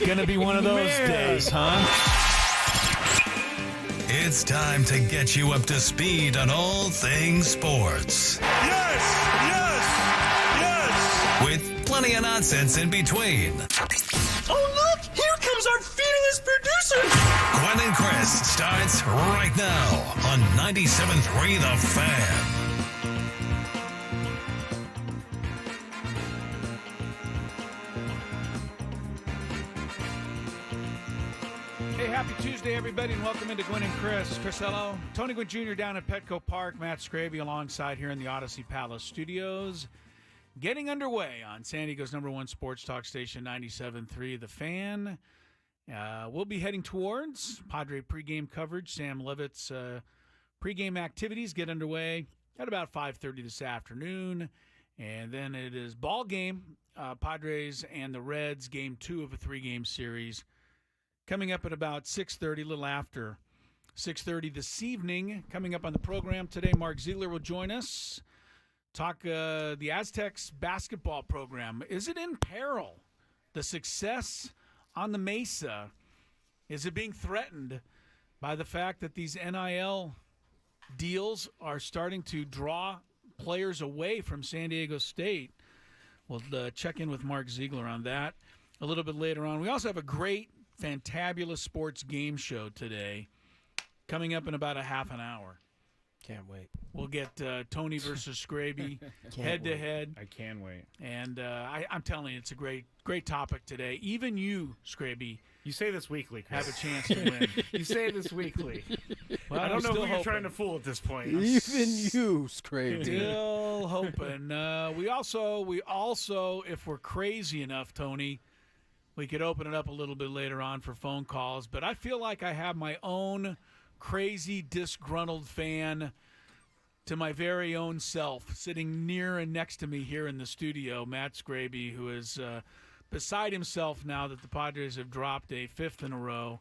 Gonna be one of those days, huh? It's time to get you up to speed on all things sports. Yes! Yes! Yes! With plenty of nonsense in between. Oh, look! Here comes our fearless producer! Gwynn and Chris starts right now on 97.3 The Fan. Hey, happy Tuesday, everybody, and welcome into Gwynn and Chris. Chris, hello. Tony Gwynn Jr. down at Petco Park. Matt Skraby alongside here in the Odyssey Palace Studios. Getting underway on San Diego's #1 sports talk station, 97.3 The Fan. We'll be heading towards Padre pregame coverage. Sam Levitt's pregame activities get underway at about 5:30 this afternoon. And then it is ball game, Padres and the Reds, game 2 of a 3-game series. Coming up at about 6:30, a little after 6:30 this evening. Coming up on the program today, Mark Ziegler will join us. Talk the Aztecs basketball program. Is it in peril? The success on the Mesa, is it being threatened by the fact that these NIL deals are starting to draw players away from San Diego State? We'll check in with Mark Ziegler on that a little bit later on. We also have a great Fantabulous sports game show today coming up in about a half an hour. Can't wait. We'll get Tony versus Skraby head-to-head. I can wait. And I'm telling you, it's a great topic today. Even you, Skraby, You say this weekly, Chris. have a chance to win. You say this weekly. Well, I don't know who you're hoping. trying to fool at this point. Even you, Skraby. Still hoping. We also, if we're crazy enough, Tony, we could open it up a little bit later on for phone calls. But I feel like I have my own crazy, disgruntled fan to my very own self sitting near and next to me here in the studio, Matt Skraby, who is beside himself now that the Padres have dropped a 5th in a row,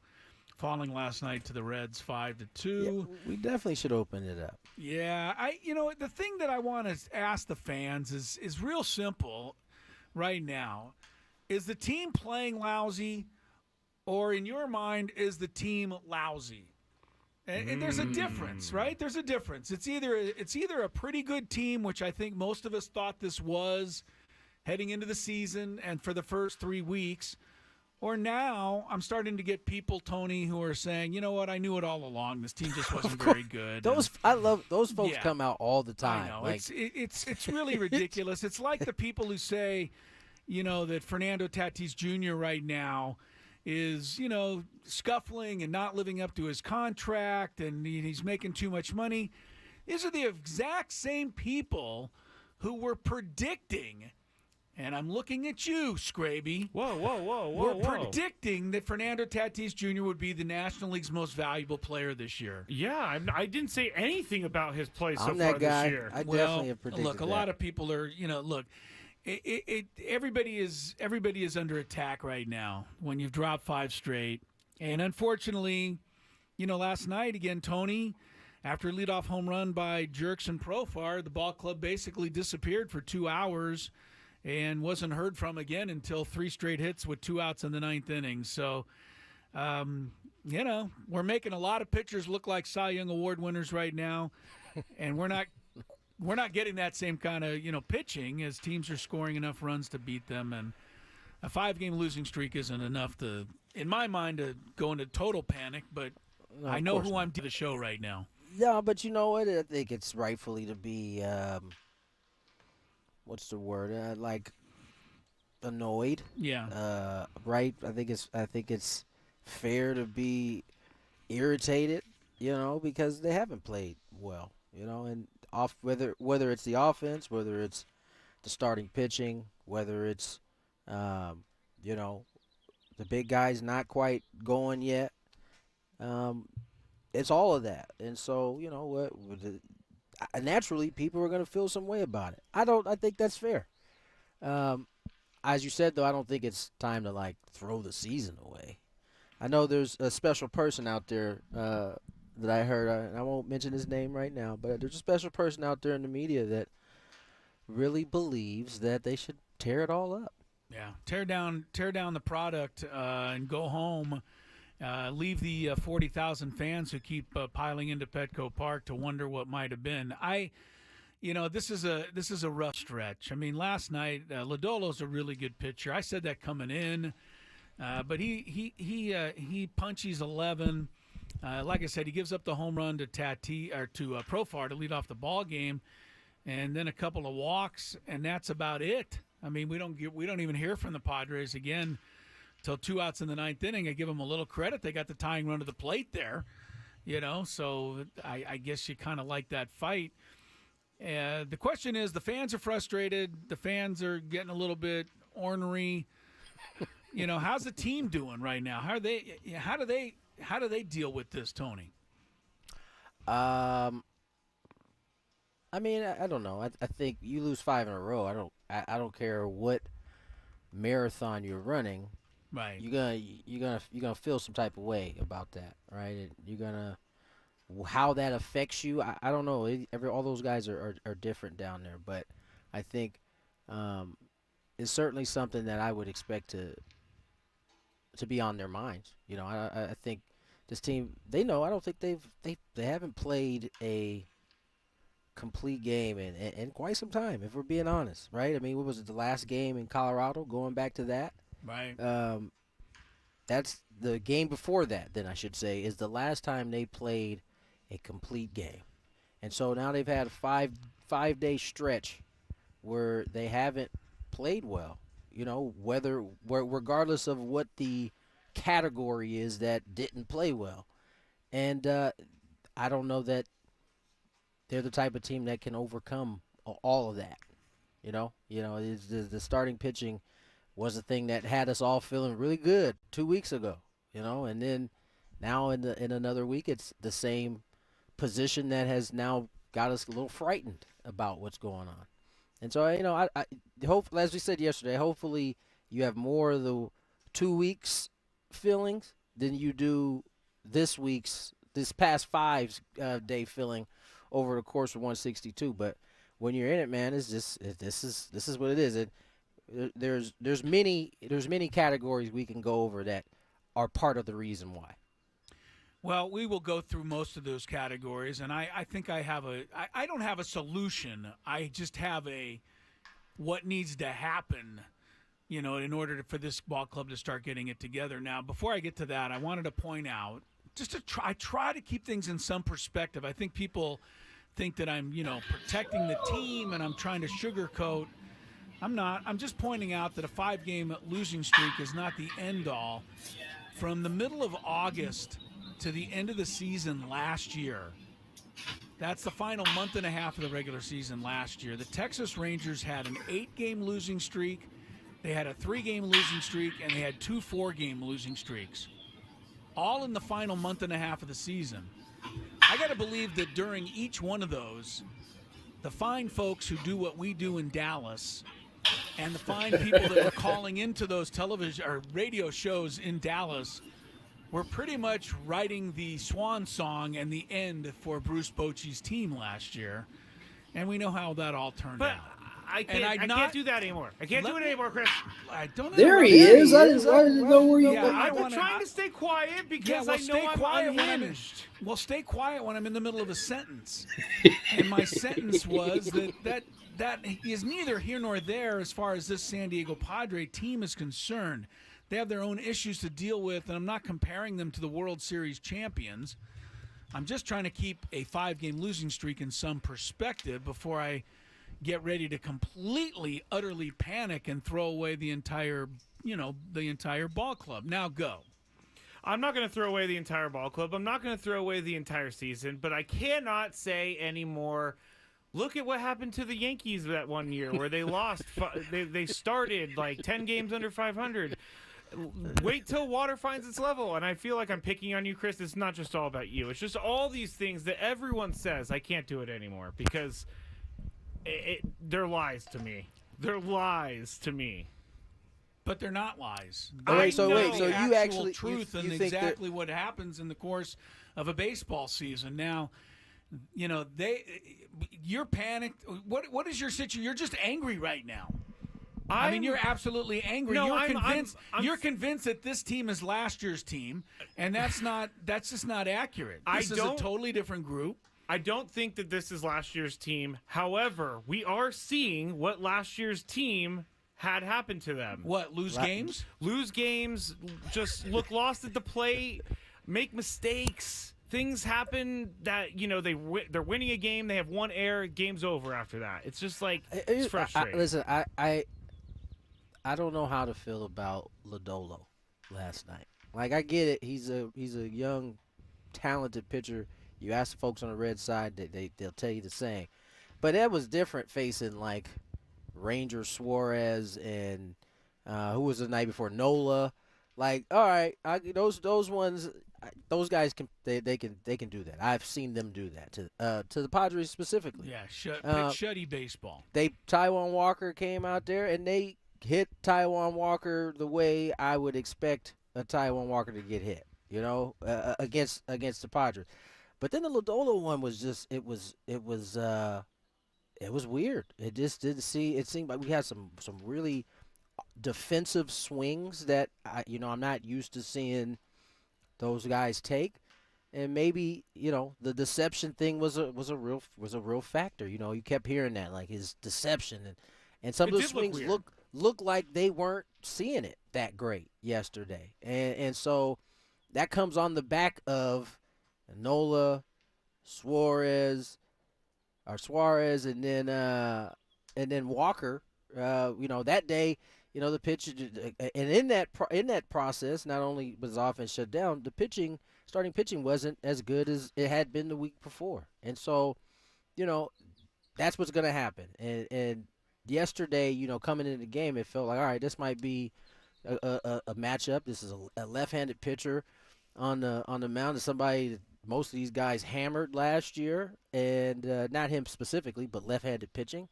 falling last night to the Reds 5-2. Yeah, we definitely should open it up. Yeah, the thing that I want to ask the fans is real simple right now. Is the team playing lousy, or in your mind, is the team lousy? And there's a difference, right? There's a difference. It's either a pretty good team, which I think most of us thought this was heading into the season and for the first 3 weeks, or now I'm starting to get people, Tony, who are saying, you know what, I knew it all along. This team just wasn't very good. I love those folks. Yeah. Come out all the time. I know. Like, It's really ridiculous. It's like the people who say, that Fernando Tatis Jr. right now is, scuffling and not living up to his contract and he's making too much money. These are the exact same people who were predicting, and I'm looking at you, Skraby. Whoa. We're predicting that Fernando Tatis Jr. would be the National League's most valuable player this year. Yeah, I didn't say anything about his play so I'm far that guy. this year. I definitely have predicted look, a lot of people are, everybody is under attack right now when you've dropped 5 straight. And unfortunately, last night again, Tony, after a leadoff home run by Jerkson Profar, the ball club basically disappeared for 2 hours and wasn't heard from again until 3 straight hits with 2 outs in the 9th inning. So, we're making a lot of pitchers look like Cy Young Award winners right now, and we're not getting that same kind of, pitching as teams are scoring enough runs to beat them. And a 5-game losing streak isn't enough to, in my mind, to go into total panic. But No, I of know course who not. I'm to the show right now. Yeah, but you know what? I think it's rightfully to be, what's the word? Like annoyed. Yeah. Right. I think it's fair to be irritated. Because they haven't played well. And whether it's the offense, whether it's the starting pitching, whether it's the big guy's not quite going yet. It's all of that, and so naturally people are going to feel some way about it. I think that's fair. As you said, though, I don't think it's time to throw the season away. I know there's a special person out there that I heard, and I won't mention his name right now, but there's a special person out there in the media that really believes that they should tear it all up. Yeah, tear down the product and go home. Leave the 40,000 fans who keep piling into Petco Park to wonder what might have been. This is a rough stretch. I mean, last night Lodolo's a really good pitcher. I said that coming in, but he punches 11. Like I said, he gives up the home run to Profar to lead off the ball game, and then a couple of walks, and that's about it. I mean, we don't even hear from the Padres again till 2 outs in the ninth inning. I give them a little credit; they got the tying run to the plate there, So I guess you kind of like that fight. The question is, the fans are frustrated. The fans are getting a little bit ornery. How's the team doing right now? How do they deal with this, Tony? I mean, I don't know. I think you lose 5 in a row. I don't care what marathon you're running. Right. You're gonna feel some type of way about that, right? How that affects you. I don't know. All those guys are different down there, but I think it's certainly something that I would expect to be on their minds. I think this team, they know. I don't think they haven't played a complete game in quite some time, if we're being honest, right? I mean, what was it, the last game in Colorado, going back to that? Right. That's the game before that, then I should say, is the last time they played a complete game. And so now they've had a five-day stretch where they haven't played well, regardless of what the category is that didn't play well. And I don't know that they're the type of team that can overcome all of that. The starting pitching was the thing that had us all feeling really good 2 weeks ago, and then now in another week it's the same position that has now got us a little frightened about what's going on. And so, I hope, as we said yesterday, hopefully you have more of the 2 weeks feelings than you do this past 5-day feeling over the course of 162. But when you're in it, man, this is what it is. And there's many categories we can go over that are part of the reason why. Well, we will go through most of those categories, and I think I don't have a solution. I just have what needs to happen, in order for this ball club to start getting it together. Now, before I get to that, I wanted to point out, I try to keep things in some perspective. I think people think that I'm, protecting the team and I'm trying to sugarcoat. I'm not. I'm just pointing out that a 5-game losing streak is not the end all. From the middle of August to the end of the season last year, that's the final month and a half of the regular season last year, the Texas Rangers had an 8-game losing streak, they had a 3-game losing streak, and they had 2 4-game losing streaks, all in the final month and a half of the season. I got to believe that during each one of those, the fine folks who do what we do in Dallas and the fine people that were calling into those television or radio shows in Dallas were pretty much writing the swan song and the end for Bruce Bochy's team last year. And we know how that all turned out. I can't do that anymore. I can't do it anymore, Chris. I don't There he is. I didn't know where you Yeah, were. I've been trying to stay quiet because I know I'm unhinged. Well, stay quiet when I'm in the middle of a sentence. And my sentence was that is neither here nor there as far as this San Diego Padre team is concerned. They have their own issues to deal with, and I'm not comparing them to the World Series champions. I'm just trying to keep a 5-game losing streak in some perspective before I get ready to completely, utterly panic and throw away the entire ball club. Now go. I'm not going to throw away the entire ball club. I'm not going to throw away the entire season, but I cannot say anymore. Look at what happened to the Yankees that one year where they lost. They started like 10 games under 500. Wait till water finds its level. And I feel like I'm picking on you, Chris. It's not just all about you. It's just all these things that everyone says. I can't do it anymore because they're lies to me. They're lies to me. But they're not lies. So you actually truth you and think exactly what happens in the course of a baseball season. Now, you're panicked. What is your situation? You're just angry right now. I mean, you're absolutely angry. No, you're I'm convinced. You're convinced that this team is last year's team, and that's just not accurate. This is a totally different group. I don't think that this is last year's team. However, we are seeing what last year's team had happened to them. What, lose games? Lose games, just look lost at the plate, make mistakes. Things happen that, they're winning a game, they have one error, game's over after that. It's just like, it's frustrating. Listen, I don't know how to feel about Lodolo last night. Like, I get it. He's a young, talented pitcher. You ask the folks on the red side, they'll tell you the same. But that was different facing, like, Ranger Suarez and who was the night before, Nola. Like, all right, those ones, those guys can do that. I've seen them do that to the Padres specifically. Yeah, shutty baseball. Taijuan Walker came out there and they hit Taijuan Walker the way I would expect a Taijuan Walker to get hit. Against the Padres. But then the Lodolo one was just it was weird. It just didn't see. It seemed like we had some really defensive swings that I'm not used to seeing those guys take, and maybe the deception thing was a real factor. You kept hearing that, like, his deception, and some of the swings look like they weren't seeing it that great yesterday, and so that comes on the back of Nola, Suarez, and then Walker. That day, the pitch, and in that process, not only was the offense shut down, the starting pitching wasn't as good as it had been the week before, and so, that's what's going to happen. And yesterday, coming into the game, it felt like, all right, this might be a matchup. This is a left-handed pitcher on the mound, of somebody that most of these guys hammered last year, and not him specifically, but left-handed pitching.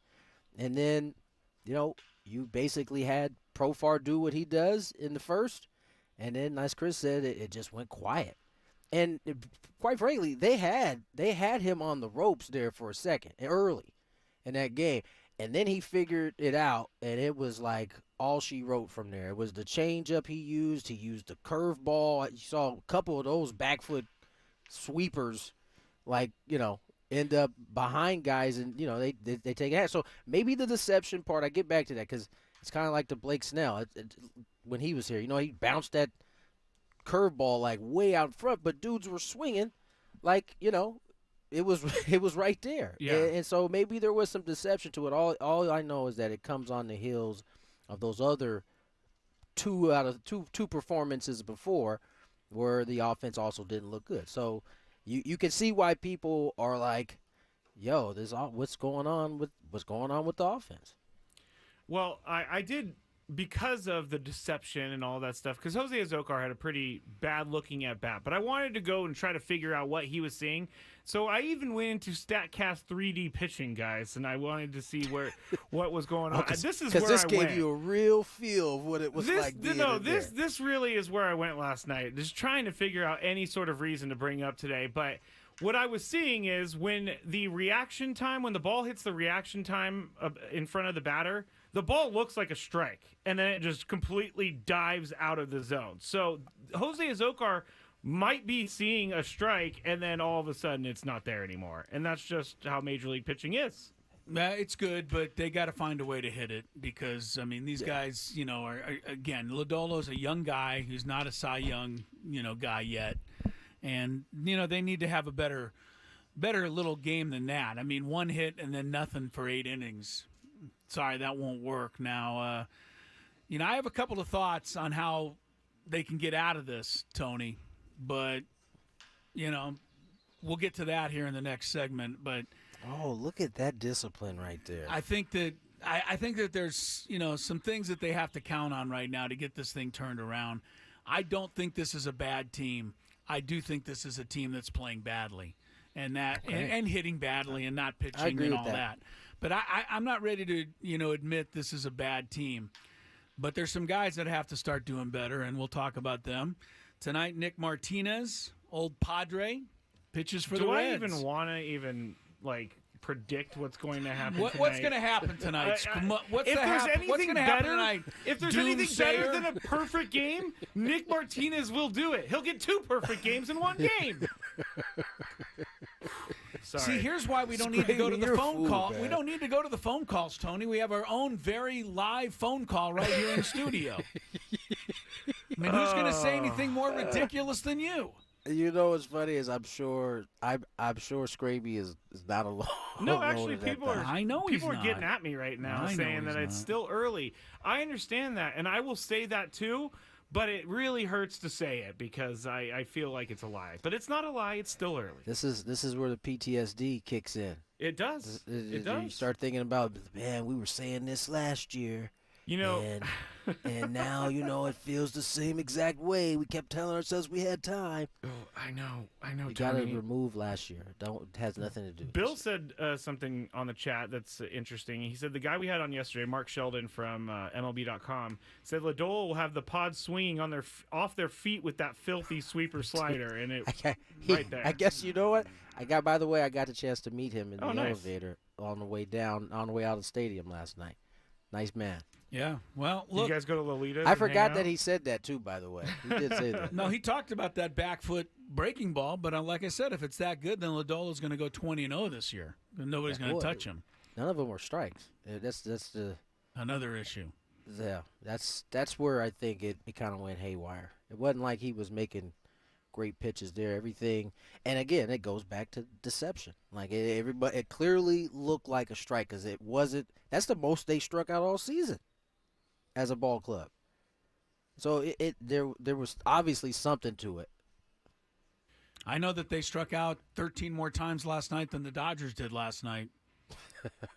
And then, you basically had Profar do what he does in the first, and then, as Chris said, it just went quiet. And quite frankly, they had him on the ropes there for a second, early in that game. And then he figured it out, and it was like all she wrote from there. It was the changeup he used. He used the curveball. You saw a couple of those back foot sweepers, like, end up behind guys, and, they take it. So maybe the deception part, I get back to that, because it's kind of like the Blake Snell. When he was here, he bounced that curveball, like, way out front, but dudes were swinging like, it was right there. Yeah. And so maybe there was some deception to it. All I know is that it comes on the heels of those other two performances before, where the offense also didn't look good. So you can see why people are like, yo, what's going on with the offense? Well, I did, because of the deception and all that stuff, because Jose Azocar had a pretty bad looking at bat, but I wanted to go and try to figure out what he was seeing. So I even went into StatCast 3D pitching, guys, and I wanted to see what was going on. This is where this I gave went. you a real feel of what it was like. This really is where I went last night, just trying to figure out any sort of reason to bring up today. But what I was seeing is when the ball hits the reaction time in front of the batter, the ball looks like a strike, and then it just completely dives out of the zone. So Jose Azocar might be seeing a strike, and then all of a sudden it's not there anymore. And that's just how Major League pitching is. It's good, but they got to find a way to hit it, because, I mean, these guys, are again, Lodolo's a young guy who's not a Cy Young, guy yet. And, they need to have a better little game than that. I mean, one hit and then nothing for 8 innings. Sorry, that won't work. Now, I have a couple of thoughts on how they can get out of this, Tony. But, we'll get to that here in the next segment. But oh, look at that discipline right there. I think that there's, some things that they have to count on right now to get this thing turned around. I don't think this is a bad team. I do think this is a team that's playing badly and hitting badly and not pitching and all that. But I'm not ready to, admit this is a bad team. But there's some guys that have to start doing better, and we'll talk about them. Tonight, Nick Martinez, old Padre, pitches for the Reds. Do I even want to predict what's going to happen What's tonight. going to happen tonight? What's If there's what's anything going to happen better, tonight? if there's anything better Doomsayer? than a perfect game, Nick Martinez will do it. He'll get 2 perfect games in one game. Sorry. See, here's why we don't need to go to Scraby, the you're a phone fool, call. man. We don't need to go to the phone calls, Tony. We have our own very live phone call right here in studio. I mean, who's going to say anything more ridiculous than you? You know what's funny is I'm sure Skraby is not alone. No, alone actually, at that people are. time. I know people he's are getting not. at me right now, I know saying he's that it's not. still early. I understand that, and I will say that too. But it really hurts to say it because I feel like it's a lie. But it's not a lie. It's still early. This is where the PTSD kicks in. It does. It does. You start thinking about, man, we were saying this last year. You know, and now, it feels the same exact way. We kept telling ourselves we had time. oh, I know, You got to Tony. remove last year. It has nothing to do. with Bill this. said something on the chat that's interesting. He said the guy we had on yesterday, Mark Sheldon from MLB.com, said Lodolo will have the pod swinging on off their feet with that filthy sweeper slider, and it right there. I guess you know what? By the way, I got the chance to meet him in the Oh, nice. elevator on the way out of the stadium last night. Nice man. Yeah. Well, Did look. you guys go to Lolita? I forgot that he said that too. By the way, he did say that. No, he talked about that back foot breaking ball, but like I said, if it's that good, then Lodolo's going to go 20-0 this year. Nobody's going to Boy, touch him. None of them were strikes. That's the Another issue. yeah. That's where I think it kind of went haywire. It wasn't like he was making great pitches there. Everything, and again, it goes back to deception. Like it clearly looked like a strike because it wasn't. That's the most they struck out all season as a ball club. So there was obviously something to it. I know that they struck out 13 more times last night than the Dodgers did last night.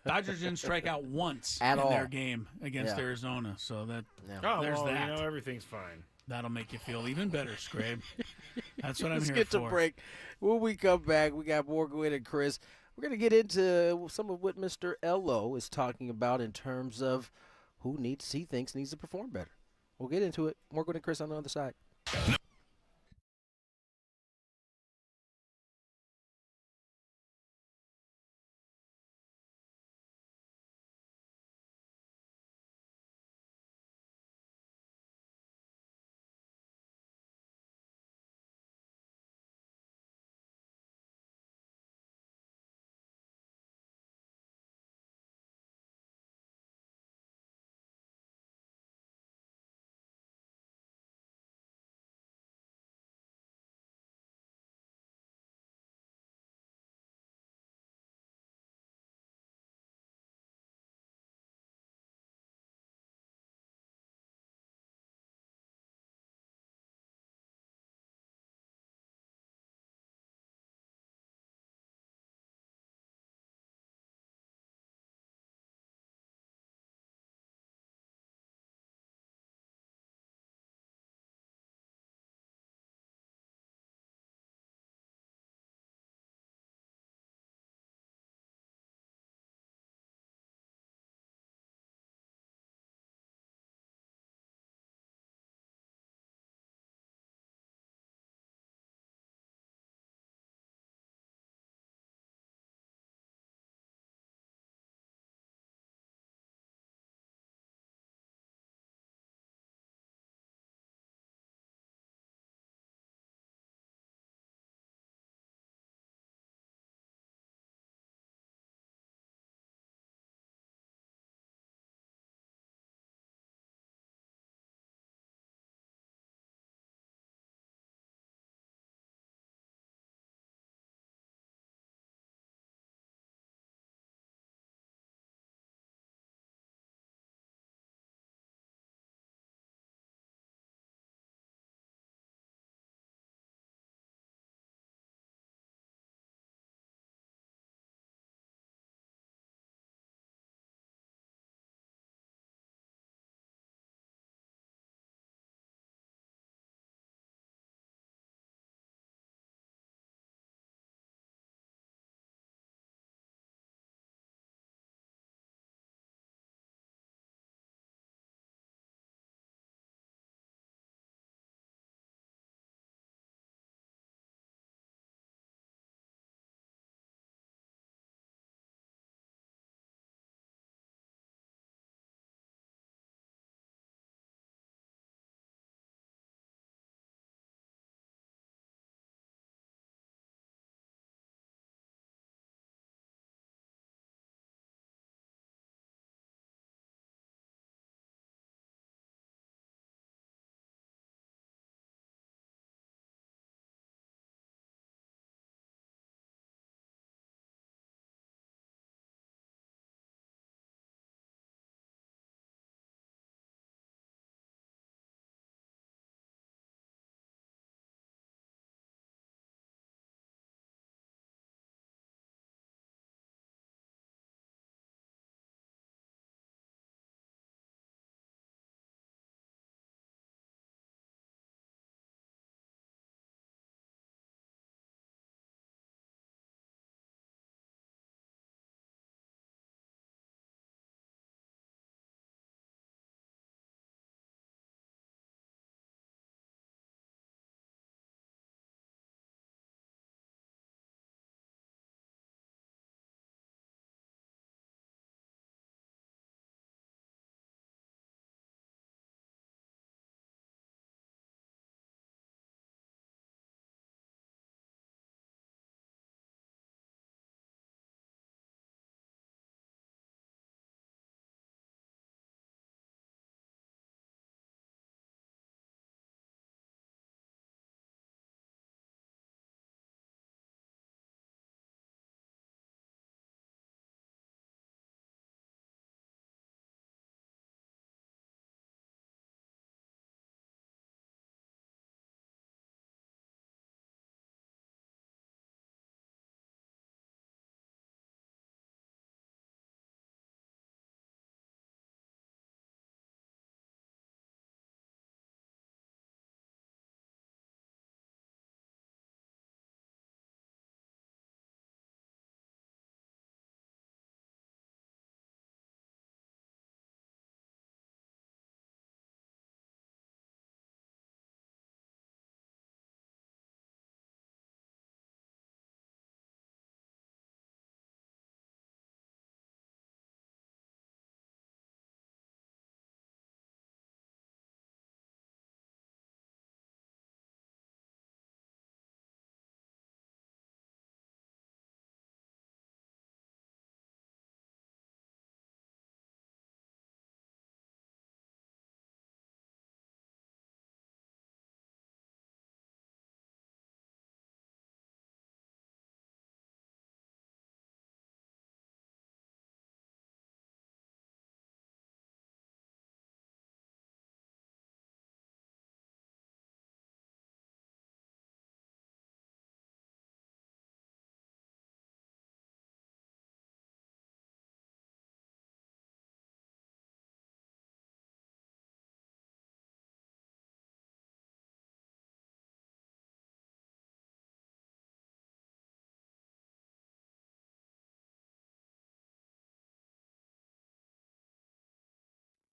Dodgers didn't strike out once At in all. their game against Yeah. Arizona, so that Yeah. Oh, there's well, that. everything's fine. That'll make you feel even better, Skrabe. That's what I'm Let's here get for. to break. When we come back, we got more Gwynn and Chris. We're going to get into some of what Mr. Ello is talking about in terms of who he thinks needs to perform better. We'll get into it. More Gwynn and Chris on the other side.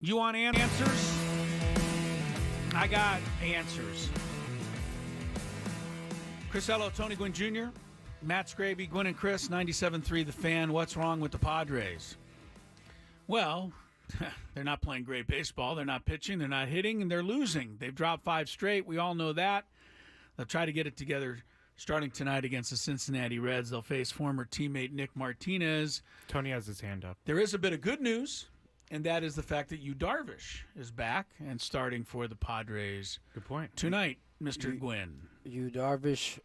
You want answers? I got answers. Chris Tony Gwynn Jr., Matt Skraby, Gwynn and Chris, 97.3 The Fan. What's wrong with the Padres? Well, they're not playing great baseball. They're not pitching. They're not hitting, and they're losing. They've dropped 5 straight. We all know that. They'll try to get it together starting tonight against the Cincinnati Reds. They'll face former teammate Nick Martinez. Tony has his hand up. There is a bit of good news, and that is the fact that Yu Darvish is back and starting for the Padres. Good point. Tonight, Mr. Gwynn. Yu Darvish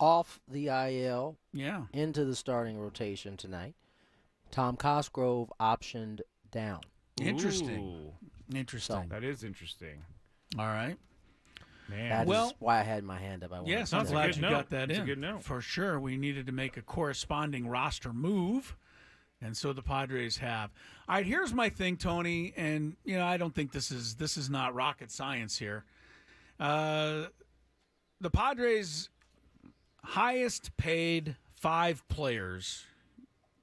off the IL Yeah. into the starting rotation tonight. Tom Cosgrove optioned down. Interesting. Ooh, Interesting. that is interesting. All right. Man. That Well- is why I had my hand up. I wanted Yes, to I'm That's a say glad good you note. got that That's in. a good note. For sure. We needed to make a corresponding roster move, and so the Padres have. All right, here's my thing, Tony, and I don't think this is not rocket science here. The Padres' highest paid 5 players.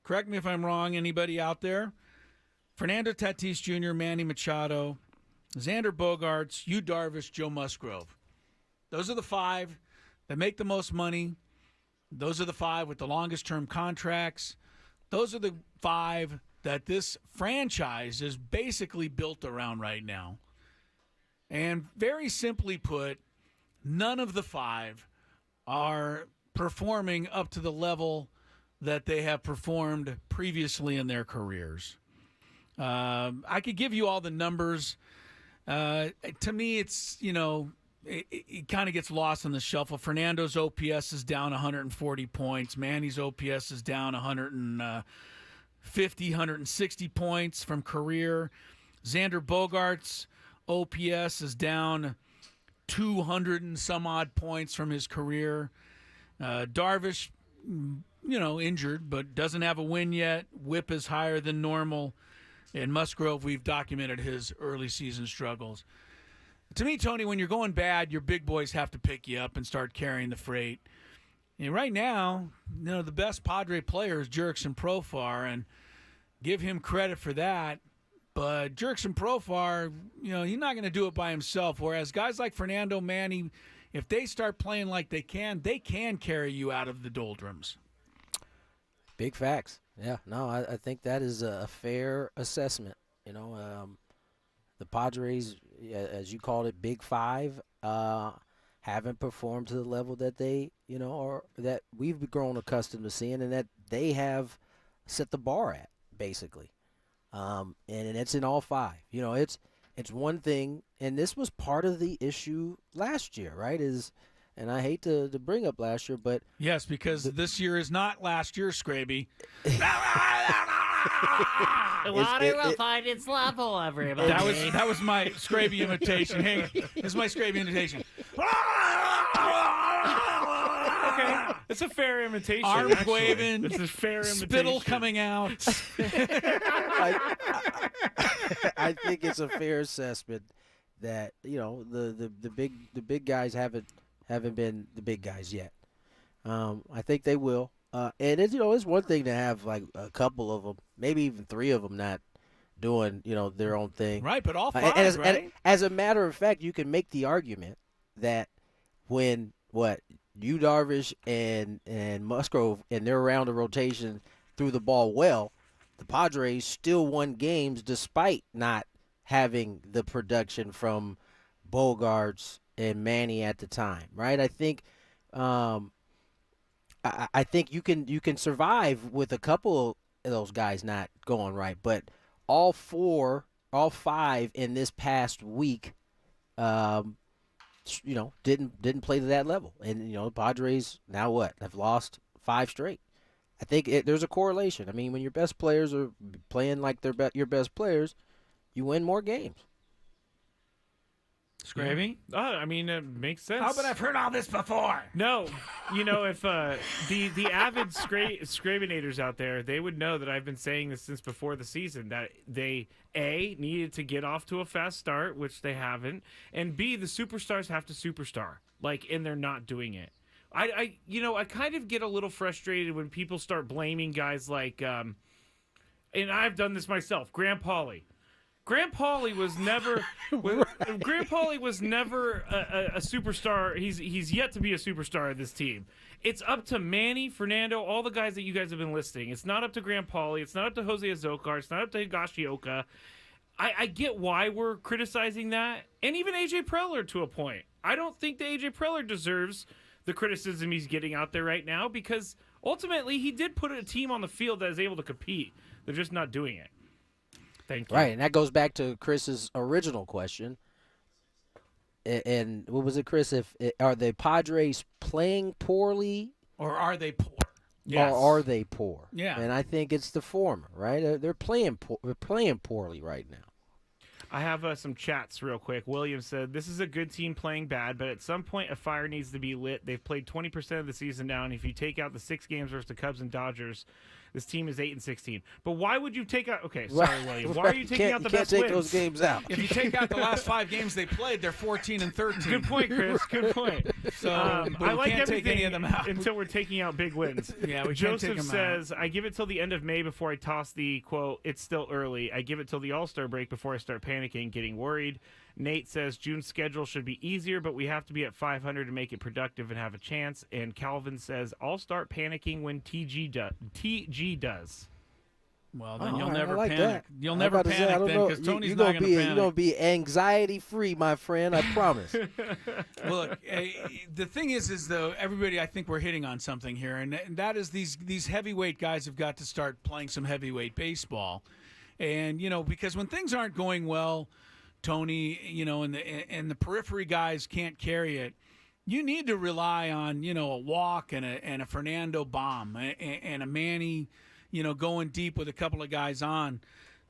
Correct me if I'm wrong, anybody out there? Fernando Tatis Jr., Manny Machado, Xander Bogaerts, Yu Darvish, Joe Musgrove. Those are the 5 that make the most money. Those are the 5 with the longest term contracts. Those are the 5 that this franchise is basically built around right now. And very simply put, none of the 5 are performing up to the level that they have performed previously in their careers. I could give you all the numbers. To me, it's, it kind of gets lost in the shuffle. Fernando's OPS is down 140 points. Manny's OPS is down 150, 160 points from career. Xander Bogaerts' OPS is down 200 and some odd points from his career. Darvish, injured, but doesn't have a win yet. WHIP is higher than normal. And Musgrove, we've documented his early season struggles. To me, Tony, when you're going bad, your big boys have to pick you up and start carrying the freight. And right now, the best Padre player is Jurickson Profar, and give him credit for that. But Jurickson Profar, he's not going to do it by himself. Whereas guys like Fernando, Manny, if they start playing like they can carry you out of the doldrums. Big facts. Yeah, no, I think that is a fair assessment. The Padres, as you called it, Big 5, haven't performed to the level that they, or that we've grown accustomed to seeing, and that they have set the bar at, basically. And it's in all 5. It's one thing, and this was part of the issue last year, right? And I hate to bring up last year, but yes, because this year is not last year, Skraby. Will find its level, everybody. That was my Skraby imitation. Hey, this is my Skraby imitation. Okay, it's a fair imitation. Arms actually. waving. It's a fair imitation. Spittle coming out. I think it's a fair assessment that the big guys haven't been the big guys yet. I think they will. And it's one thing to have like a couple of them, maybe even 3 of them not doing their own thing. Right, but all 5, and right? as a matter of fact, you can make the argument that when Yu Darvish and Musgrove and their round of rotation threw the ball well, the Padres still won games despite not having the production from Bogaerts and Manny at the time, right? I think I think you can survive with a couple of those guys not going right, but all 5 in this past week, didn't play to that level, and the Padres now have lost 5 straight. I think there's a correlation. I mean, when your best players are playing like they're your best players, you win more games. Skraby? I mean, it makes sense. Oh, but I've heard all this before. No, if the avid Scravinators out there, they would know that I've been saying this since before the season, that they, A, needed to get off to a fast start, which they haven't, and B, the superstars have to superstar, and they're not doing it. I kind of get a little frustrated when people start blaming guys like, and I've done this myself, Graham Pauley. Grant Pauly was never Grant Pauly was never a superstar. He's yet to be a superstar of this team. It's up to Manny, Fernando, all the guys that you guys have been listing. It's not up to Grant Pauly. It's not up to Jose Azocar. It's not up to Higashioka. I get why we're criticizing that, and even AJ Preller to a point. I don't think that AJ Preller deserves the criticism he's getting out there right now because ultimately he did put a team on the field that is able to compete. They're just not doing it. Thank you. Right, and that goes back to Chris's original question. And what was it, Chris? Are the Padres playing poorly, Or are they poor? or are they poor? Yeah. And I think it's the former. Right? They're playing poorly right now. I have some chats real quick. William said, this is a good team playing bad, but at some point a fire needs to be lit. They've played 20% of the season now, and if you take out the 6 games versus the Cubs and Dodgers, this team is 8-16. But why would you take out... Okay, sorry, William. Why are you taking out the best wins? You wins? can't take those games out. If you take out the last 5 games they played, they're 14-13. Good point, Chris. Good point. So but I we like can't take any everything of them out. until we're taking out big wins. Yeah, we can't Joseph take them says, I give it till the end of May before I toss the, quote, it's still early. I give it till the All-Star break before I start panicking, getting worried. Nate says June's schedule should be easier, but we have to be at 500 to make it productive and have a chance. And Calvin says, I'll start panicking when TG does. Well, then Oh, you'll all right, never I like panic. that. You'll I'm never about to say, I panic don't then know. because Tony's you not gonna going to be panic. you're gonna be anxiety free, my friend. I promise. Look, the thing is though, everybody, I think we're hitting on something here, and that is these heavyweight guys have got to start playing some heavyweight baseball, and because when things aren't going well, Tony, and the periphery guys can't carry it. You need to rely on a walk and a Fernando bomb and a Manny, going deep with a couple of guys on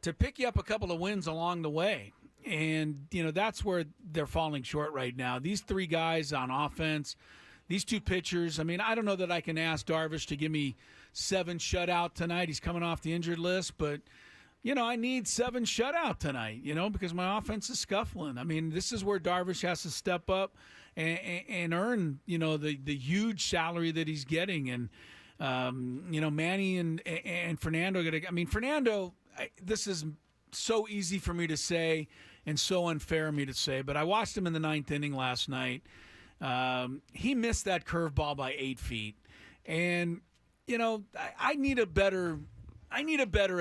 to pick you up a couple of wins along the way. And, that's where they're falling short right now. These 3 guys on offense, these 2 pitchers, I mean, I don't know that I can ask Darvish to give me 7 shutout tonight. He's coming off the injured list, but, I need 7 shutout tonight, because my offense is scuffling. I mean, this is where Darvish has to step up and earn, the huge salary that he's getting. And, Manny and Fernando Fernando, this is so easy for me to say and so unfair of me to say, but I watched him in the 9th inning last night. He missed that curveball by 8 feet, and I need a better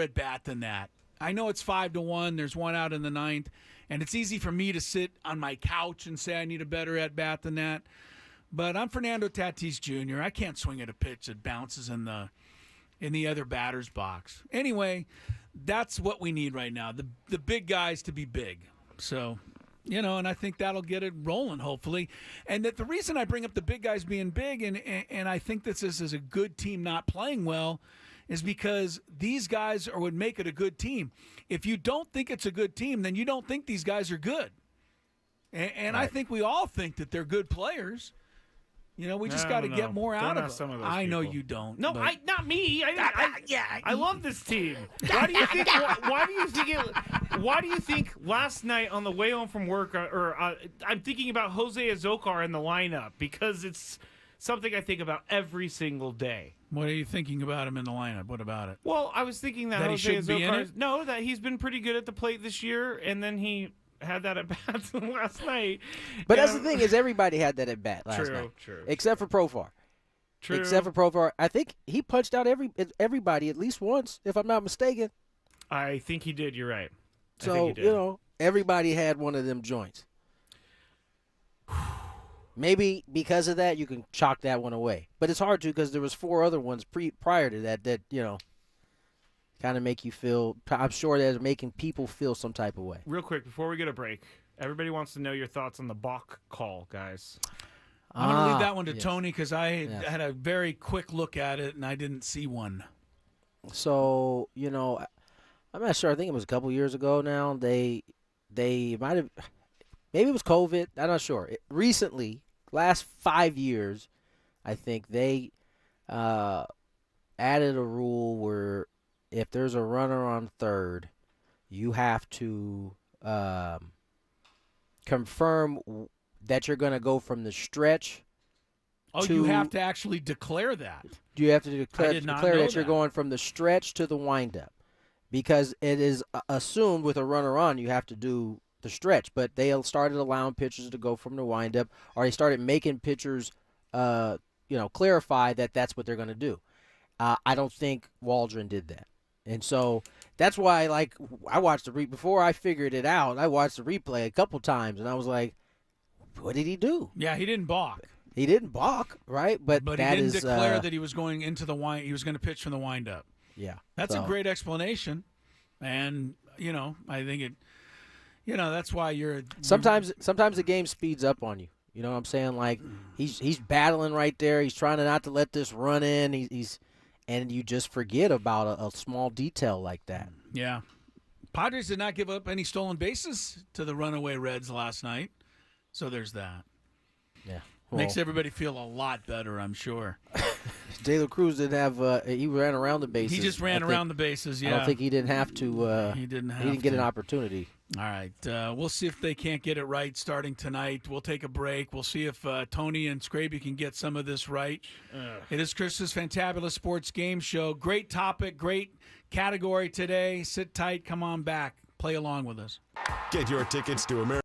at bat than that. I know it's 5-1. There's 1 out in the 9th, and it's easy for me to sit on my couch and say I need a better at bat than that. But I'm Fernando Tatis Jr. I can't swing at a pitch that bounces in the other batter's box. Anyway, that's what we need right now. The big guys to be big. So, and I think that'll get it rolling, hopefully. And that the reason I bring up the big guys being big and I think this is a good team not playing well is because these guys would make it a good team. If you don't think it's a good team, then you don't think these guys are good. And right. I think we all think that they're good players. We just got to get more out of them. I know you don't. No, not me. I love this team. Why do you think? Why do you think last night on the way home from work, I'm thinking about Jose Azocar in the lineup because it's something I think about every single day. What are you thinking about him in the lineup? What about it? Well, I was thinking that he should be in it? No, that he's been pretty good at the plate this year, and then he had that at bat last night. But that's the thing is everybody had that at bat last night. True. Except for Profar. True. Except for Profar. I think he punched out everybody at least once, if I'm not mistaken. I think he did. You're right. So, everybody had one of them joints. Maybe because of that, you can chalk that one away. But it's hard to because there was 4 other ones prior to that kind of make you feel – I'm sure that's making people feel some type of way. Real quick, before we get a break, everybody wants to know your thoughts on the balk call, guys. I'm going to leave that one to Tony because I had a very quick look at it and I didn't see one. So, I'm not sure. I think it was a couple years ago now. They might have – maybe it was COVID. I'm not sure. Recently, last 5 years, I think they added a rule where if there's a runner on third, you have to confirm that you're going to go from the stretch. Oh, you have to actually declare that. You have to declare that you're going from the stretch to the windup. because it is assumed with a runner on you have to do the stretch. But they started allowing pitchers to go from the windup, or they started making pitchers, clarify that that's what they're going to do. I don't think Waldron did that, and so that's why, like, I watched before I figured it out. I watched the replay a couple times, and I was like, "What did he do?" Yeah, he didn't balk. He didn't balk, right? But he that didn't is, declare that he was going into the wind. He was going to pitch from the windup. Yeah, That's a great explanation, and I think it. That's why Sometimes the game speeds up on you. You know what I'm saying? Like he's battling right there. He's trying to not to let this run in. He's and you just forget about a small detail like that. Yeah. Padres did not give up any stolen bases to the runaway Reds last night, so there's that. Yeah, makes everybody feel a lot better, I'm sure. De La Cruz didn't have. He ran around the bases. He just ran around the bases. Yeah, I don't think he didn't have to. He didn't get an opportunity. All right, we'll see if they can't get it right starting tonight. We'll take a break. We'll see if Tony and Skraby can get some of this right. It is Chris's Fantabulous Sports Game Show. Great topic, great category today. Sit tight. Come on back. Play along with us. Get your tickets to America.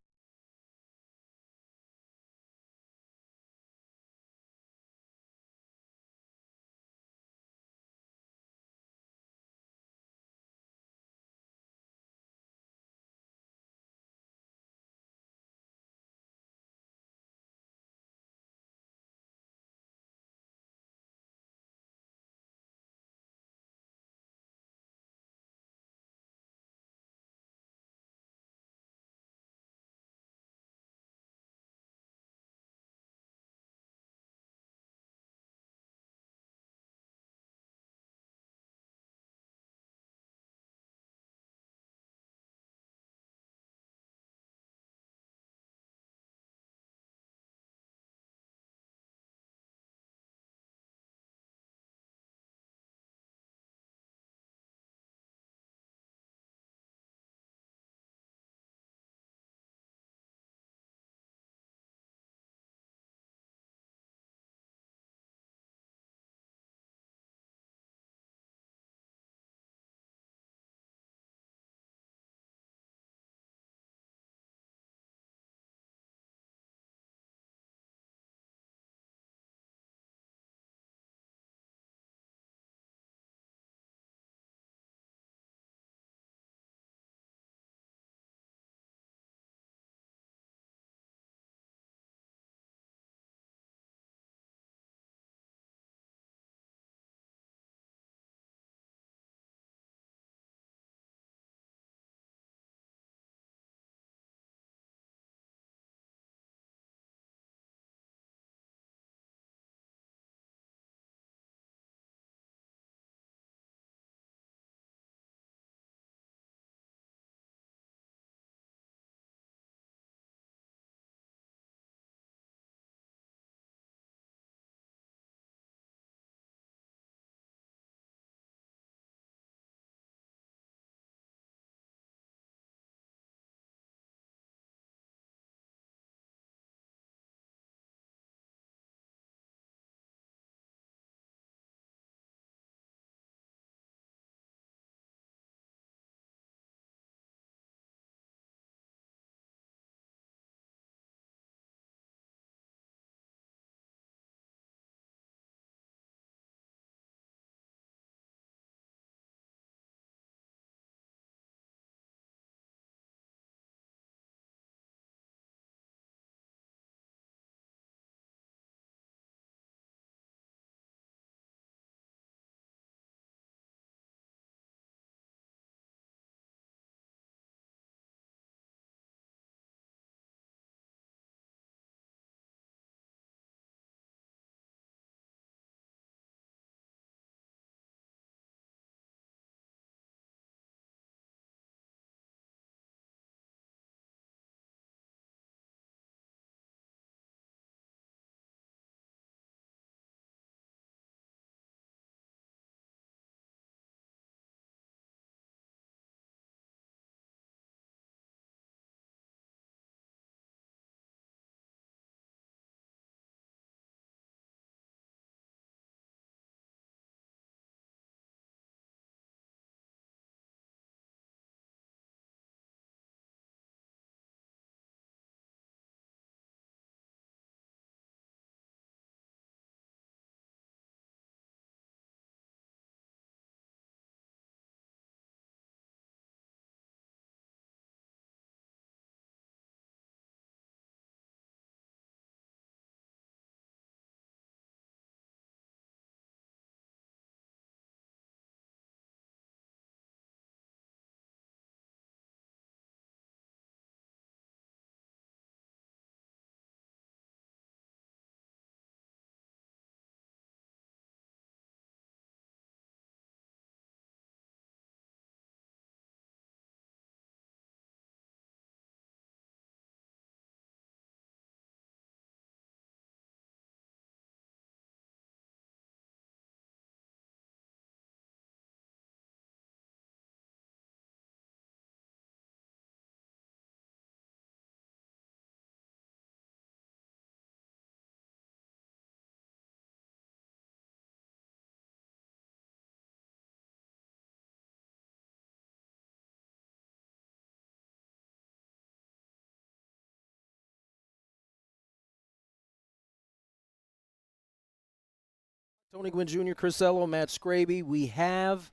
Tony Gwynn Jr., Chris Matt Skraby. We have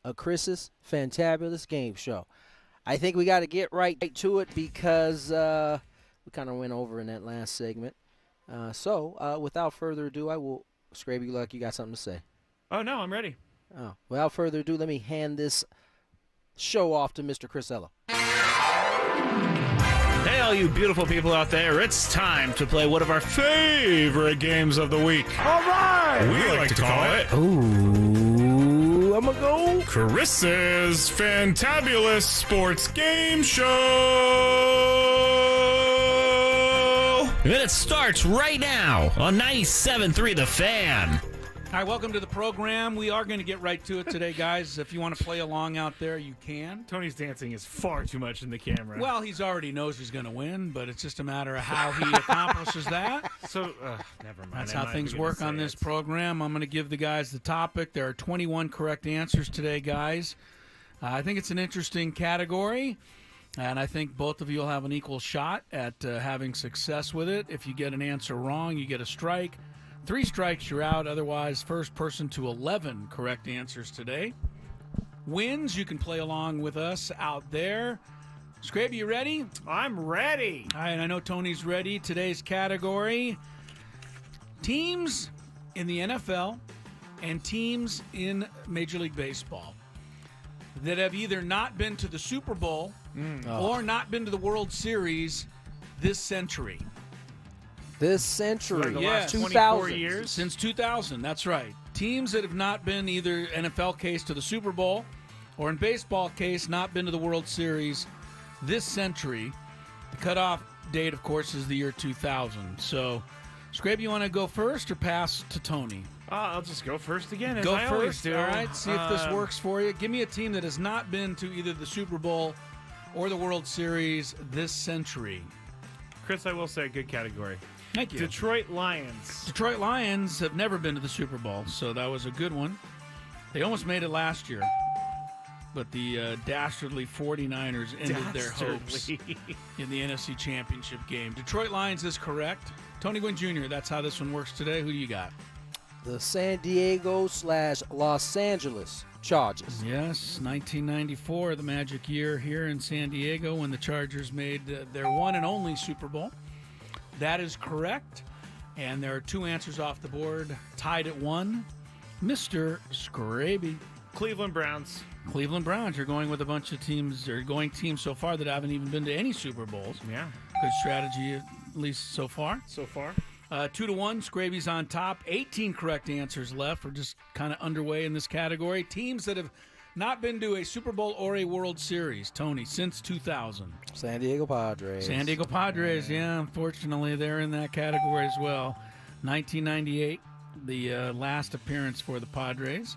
a Chris's Fantabulous game show. I think we got to get right to it because we kind of went over in that last segment. So without further ado, Skraby, like you got something to say. Oh, no, I'm ready. Oh, without further ado, let me hand this show off to Mr. Crisello. Hey, all you beautiful people out there, it's time to play one of our favorite games of the week. All right. We like to call it Ooh, I'm going to go. Chris's Fantabulous Sports Game Show. And it starts right now on 97.3 The Fan. Hi, welcome to the program. We are going to get right to it today, guys. If you want to play along out there, you can. Tony's dancing is far too much in the camera. Well, he's already knows he's going to win, but it's just a matter of how he accomplishes that. So, never mind. That's how things work on this program. I'm going to give the guys the topic. There are 21 correct answers today, guys. I think it's an interesting category, and I think both of you will have an equal shot at having success with it. If you get an answer wrong, you get a strike. 3 strikes, you're out. Otherwise, first person to 11 correct answers today wins. You can play along with us out there. Skraby, you ready? I'm ready. All right, and I know Tony's ready. Today's category, teams in the NFL and teams in Major League Baseball that have either not been to the Super Bowl or not been to the World Series this century. This century, Like the last 24 2000 years? Since 2000, that's right. Teams that have not been either NFL case to the Super Bowl or in baseball case not been to the World Series this century. The cutoff date, of course, is the year 2000. So, Skraby, you want to go first or pass to Tony? I'll just go first again, as Go I always first, do. all right? See if this works for you. Give me a team that has not been to either the Super Bowl or the World Series this century. Chris, I will say, good category. Thank you. Detroit Lions. Detroit Lions have never been to the Super Bowl, so that was a good one. They almost made it last year, but the dastardly 49ers ended their hopes in the NFC Championship game. Detroit Lions is correct. Tony Gwynn Jr., that's how this one works today. Who do you got? The San Diego/Los Angeles Chargers. Yes, 1994, the magic year here in San Diego when the Chargers made their one and only Super Bowl. That is correct. And there are 2 answers off the board. Tied at 1, Mr. Skraby. Cleveland Browns. Cleveland Browns. You're going with a bunch of teams, or going teams so far that haven't even been to any Super Bowls. Yeah. Good strategy, at least so far. 2-1. Skraby's on top. 18 correct answers left. We're just kind of underway in this category. Teams that have not been to a Super Bowl or a World Series, Tony, since 2000. San Diego Padres. San Diego Padres, yeah, unfortunately, they're in that category as well. 1998, the last appearance for the Padres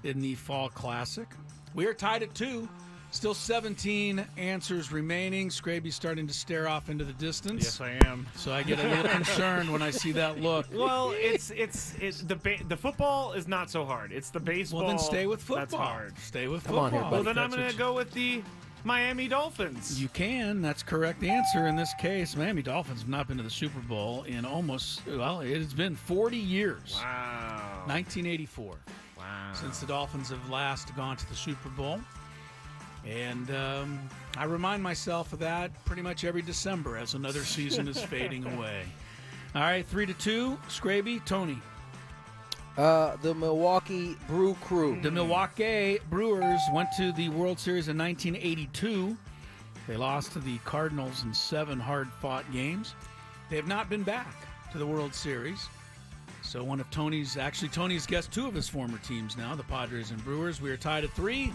in the Fall Classic. We are tied at 2. Still 17 answers remaining. Skraby's starting to stare off into the distance. Yes, I am. So I get a little concerned when I see that look. Well, it's the football is not so hard. It's the baseball. Well, then stay with football. That's hard. Stay with Come football. on here, Well, buddy. then I'm That's going what to go with the Miami Dolphins. You can. That's correct answer in this case. Miami Dolphins have not been to the Super Bowl in it has been 40 years. Wow. 1984. Wow. Since the Dolphins have last gone to the Super Bowl. And I remind myself of that pretty much every December as another season is fading away. All right, 3-2. Skraby, Tony. The Milwaukee Brew Crew. The Milwaukee Brewers went to the World Series in 1982. They lost to the Cardinals in 7 hard-fought games. They have not been back to the World Series. So one of Tony's guessed 2 of his former teams now, the Padres and Brewers. We are tied at 3.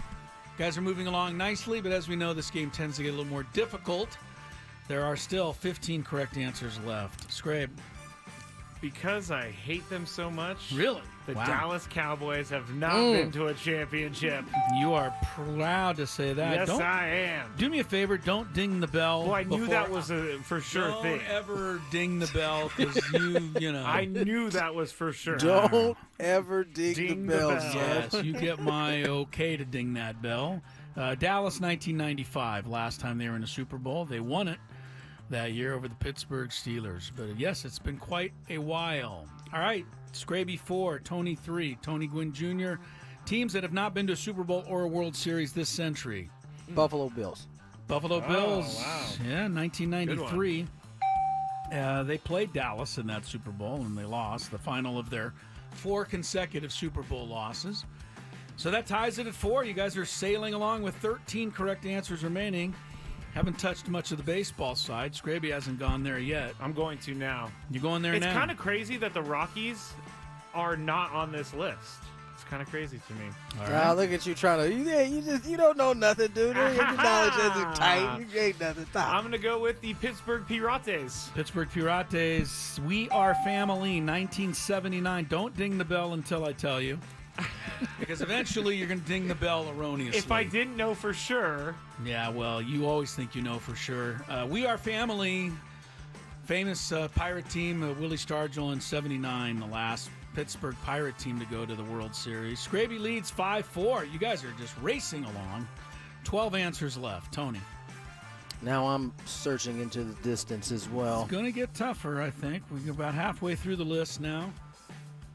Guys are moving along nicely, but as we know, this game tends to get a little more difficult. There are still 15 correct answers left. Scrabe. Because I hate them so much. Really? The Wow. Dallas Cowboys have not been to a championship. You are proud to say that. Yes, I am. Do me a favor, don't ding the bell. Well, I knew before- that was a for sure don't thing. ever ding the bell because you know. I knew that was for sure. Don't ever ding the Ding the bell, bell. son. Yes, you get my okay to ding that bell. Dallas 1995, last time they were in a Super Bowl. They won it that year over the Pittsburgh Steelers. But yes, it's been quite a while. All right, Skraby 4, Tony 3, Tony Gwynn Jr. Teams that have not been to a Super Bowl or a World Series this century. Buffalo Bills. Buffalo Bills. Wow. Yeah, 1993. They played Dallas in that Super Bowl, and they lost the final of their 4 consecutive Super Bowl losses. So that ties it at 4. You guys are sailing along with 13 correct answers remaining. Haven't touched much of the baseball side. Skraby hasn't gone there yet. I'm going to now. You're going there now? It's kind of crazy that the Rockies are not on this list. It's kind of crazy to me. All right. Look at you trying to. You don't know nothing, dude. Your knowledge isn't tight. You ain't nothing. Stop. I'm going to go with the Pittsburgh Pirates. Pittsburgh Pirates, We Are Family, 1979. Don't ding the bell until I tell you. Because eventually you're going to ding the bell erroneously. If I didn't know for sure. Yeah, well, you always think you know for sure. We Are Family, famous pirate team, Willie Stargell in 79, the last Pittsburgh Pirate team to go to the World Series. Skraby leads 5-4. You guys are just racing along. 12 answers left. Tony. Now I'm searching into the distance as well. It's going to get tougher, I think. We're about halfway through the list now.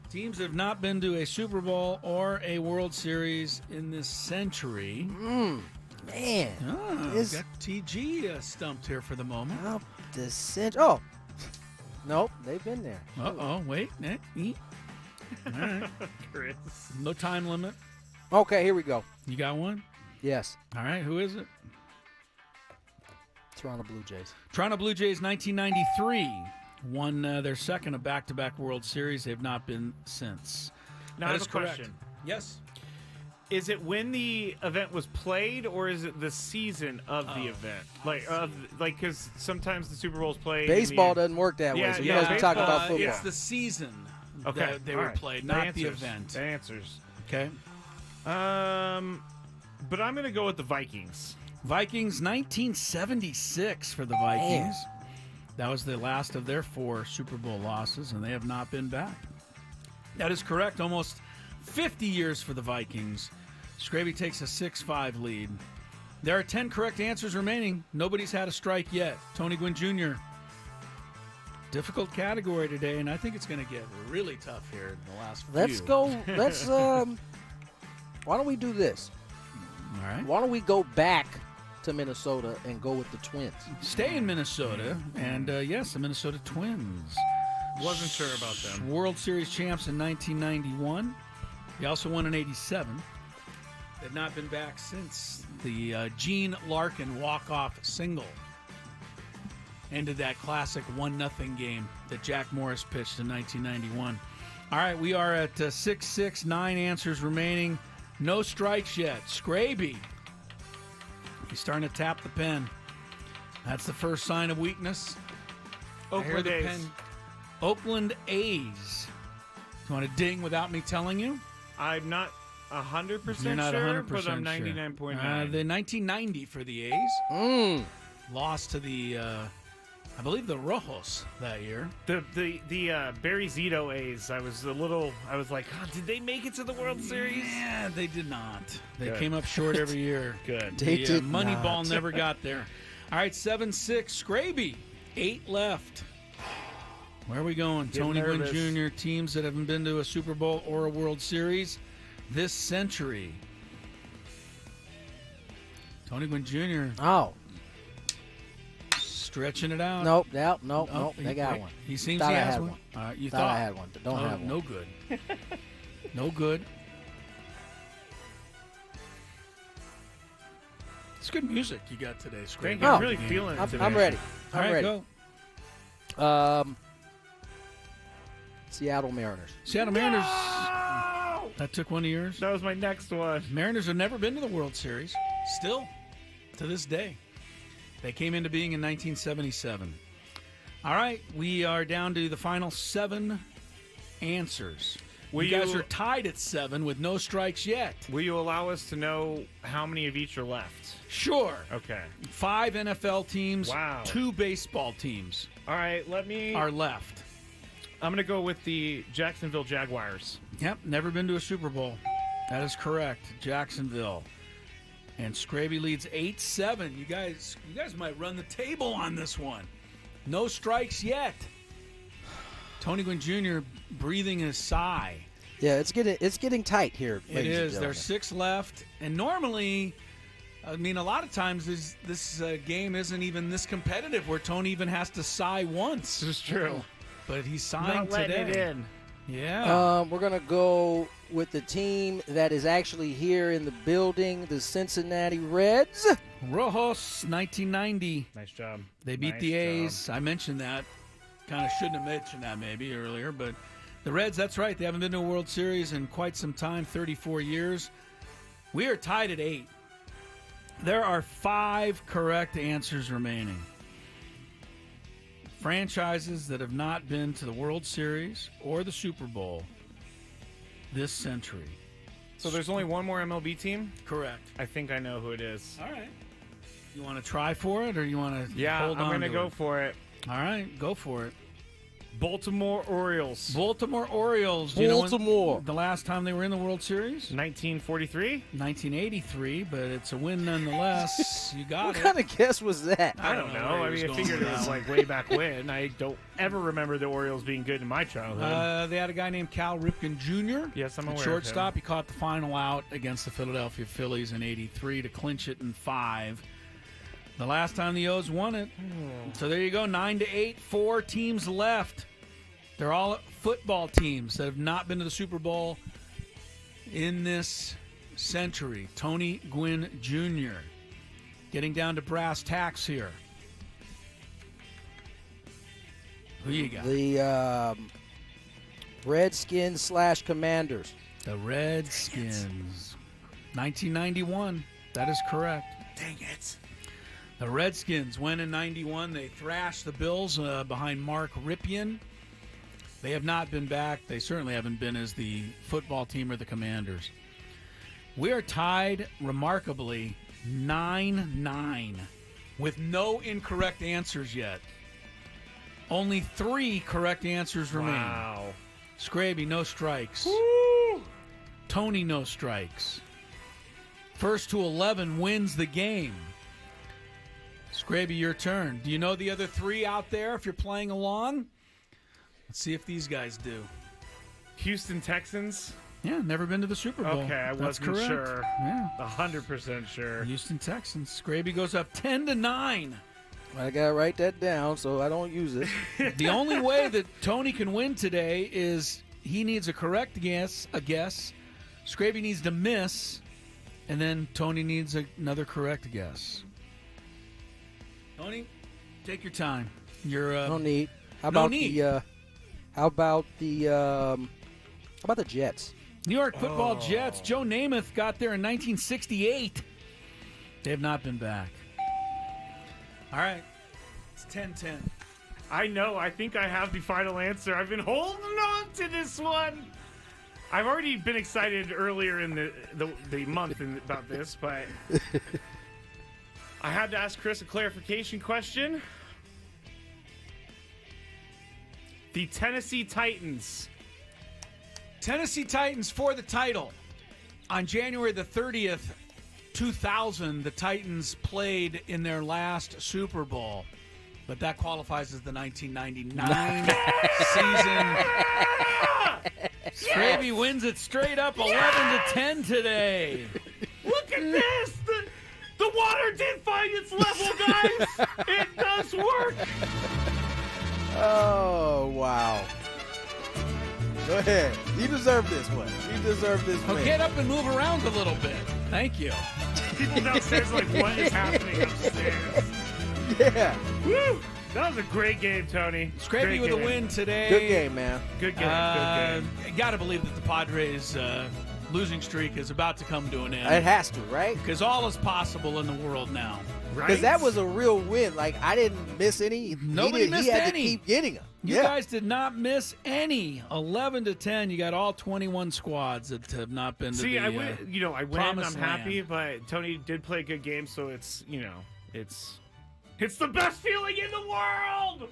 Teams that have not been to a Super Bowl or a World Series in this century. Man. Got TG stumped here for the moment. Up the century. Oh. Nope, they've been there. Uh-oh, wait. All right. Chris. No time limit. Okay, here we go. You got one? Yes. All right, who is it? Toronto Blue Jays. Toronto Blue Jays, 1993. Won their second of back-to-back World Series. They've not been since. Now I That have is a correct. question. Yes. Is it when the event was played, or is it the season of the event? Because sometimes the Super Bowl's played. Baseball doesn't work that way, Yeah, so you yeah, must be talking about It's football. the season Okay, that they all were right. played, The not the answers. event. The answers. Okay. But I'm going to go with the Vikings. Vikings, 1976 for the Vikings. That was the last of their 4 Super Bowl losses, and they have not been back. That is correct. Almost 50 years for the Vikings. Skraby takes a 6-5 lead. There are 10 correct answers remaining. Nobody's had a strike yet. Tony Gwynn Jr. Difficult category today, and I think it's going to get really tough here in the last few. Let's go. Why don't we do this? All right. Why don't we go back to Minnesota and go with the Twins? Stay in Minnesota, and yes, the Minnesota Twins. Wasn't sure about them. World Series champs in 1991. They also won in 87. They've not been back since the Gene Larkin walk-off single ended that classic 1-0 game that Jack Morris pitched in 1991. All right, we are at 6-6, 9 answers remaining. No strikes yet. Skraby. He's starting to tap the pen. That's the first sign of weakness. I hear Oakland the A's. pen. Oakland A's. You want to ding without me telling you? I'm not 100% You're not sure, 100% but I'm sure. 99.9. The 1990 for the A's. Lost to the, I believe, the Rojos that year. The Barry Zito A's. I was like, did they make it to the World Series? Yeah, they did not. They Good. came up short every year. Good. They did Moneyball not. never got there. All right, 7-6. Skraby, 8 left. Where are we going? Getting Tony Gwynn nervous. Jr., teams that haven't been to a Super Bowl or a World Series this century. Tony Gwynn Jr. Oh, stretching it out. nope. They got wait, one. He seems Thought he I has had one. one. All right, you Thought I had one, but don't have one. No good. No good. It's good music you got today, Skraby. Thank you. Oh. I'm really feeling it today. I'm ready. All I'm right, ready. go. Seattle Mariners. Seattle Mariners. Oh! That took one of yours. That was my next one. Mariners have never been to the World Series. Still, to this day. They came into being in 1977. All right, we are down to the final 7 answers. You guys are tied at 7 with no strikes yet. Will you allow us to know how many of each are left? Sure. Okay. 5 NFL teams, Wow. 2 baseball teams All right, let me. are left. I'm going to go with the Jacksonville Jaguars. Yep, never been to a Super Bowl. That is correct. Jacksonville. And Skraby leads 8-7. You guys might run the table on this one. No strikes yet. Tony Gwynn Jr. breathing a sigh. Yeah, it's getting tight here. It ladies and is. There's gentlemen. 6 left, and normally, I mean, a lot of times this game isn't even this competitive where Tony even has to sigh once. This is true. But he's sighing Not letting today. it in. Yeah. We're going to go with the team that is actually here in the building, the Cincinnati Reds. Rojos, 1990. Nice job. They beat Nice the job. A's. I mentioned that. Kind of shouldn't have mentioned that maybe earlier, but the Reds, that's right. They haven't been to a World Series in quite some time, 34 years. We are tied at 8. There are 5 correct answers remaining. Franchises that have not been to the World Series or the Super Bowl this century. So there's only one more MLB team? Correct. I think I know who it is. All right. You want to try for it, or you want to Yeah, hold on I'm going to to go it? for it. All right, go for it. Baltimore Orioles. Baltimore Orioles. Do you know when Baltimore. the last time they were in the World Series? 1943? 1983, but it's a win nonetheless. You got What it. kind of guess was that? I don't where know. he I was mean, I going figured with it was that like way back when. I don't ever remember the Orioles being good in my childhood. They had a guy named Cal Ripken Jr. Yes, I'm at aware of shortstop. He caught the final out against the Philadelphia Phillies in '83 to clinch it in 5. The last time the O's won it. So there you go, 9-8. 4 teams left. They're all football teams that have not been to the Super Bowl in this century. Tony Gwynn Jr. Getting down to brass tacks here. Who you got? The Redskins / Commanders. The Redskins. 1991. That is correct. Dang it. The Redskins went in 91. They thrashed the Bills behind Mark Ripien. They have not been back. They certainly haven't been as the football team or the Commanders. We are tied, remarkably, 9-9 with no incorrect answers yet. Only 3 correct answers remain. Wow. Skraby, no strikes. Woo! Tony, no strikes. First to 11 wins the game. Skraby, your turn. Do you know the other 3 out there if you're playing along? Let's see if these guys do. Houston Texans? Yeah, never been to the Super Bowl. Okay, I That's wasn't correct. sure. Yeah. 100% sure. Houston Texans. Skraby goes up 10-9. I gotta write that down so I don't use it. The only way that Tony can win today is he needs a correct guess, Skraby needs to miss, and then Tony needs another correct guess. Tony, take your time. You're No need. How No about need. the? How about the Jets? New York Football Jets. Joe Namath got there in 1968. They have not been back. All right, it's 10-10. I know. I think I have the final answer. I've been holding on to this one. I've already been excited earlier in the month about this, but I had to ask Chris a clarification question. The Tennessee Titans. Tennessee Titans for the title. On January the 30th, 2000, the Titans played in their last Super Bowl. But that qualifies as the 1999 season. Skraby wins it straight up 11-10 today. Look at this! The water did find its level, guys! It does work! Oh wow! Go ahead. You deserve this one. You deserve this Oh, win. get up and move around a little bit. Thank you. People downstairs are like, what is happening upstairs? Yeah. Woo! That was a great game, Tony. Skraby Great with a game. win today. Good game, man. Good game. Good game. Got to believe that the Padres' losing streak is about to come to an It end. has to, right? Because all is possible in the world now. Because that was a real win. Like I didn't miss any. Nobody missed he had any. to keep getting them. You guys did not miss any. 11-10. You got all 21 squads that have not been to See, the I win. I win. promised I'm happy, land. but Tony did play a good game, so it's it's the best feeling in the world.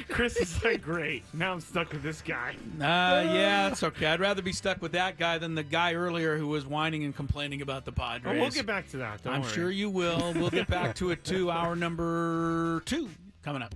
Chris is like, great. Now I'm stuck with this guy. Yeah, it's okay. I'd rather be stuck with that guy than the guy earlier who was whining and complaining about the Padres. Well, we'll get back to that. Don't I'm worry. sure you will. We'll get back to it too. Hour number 2 coming up.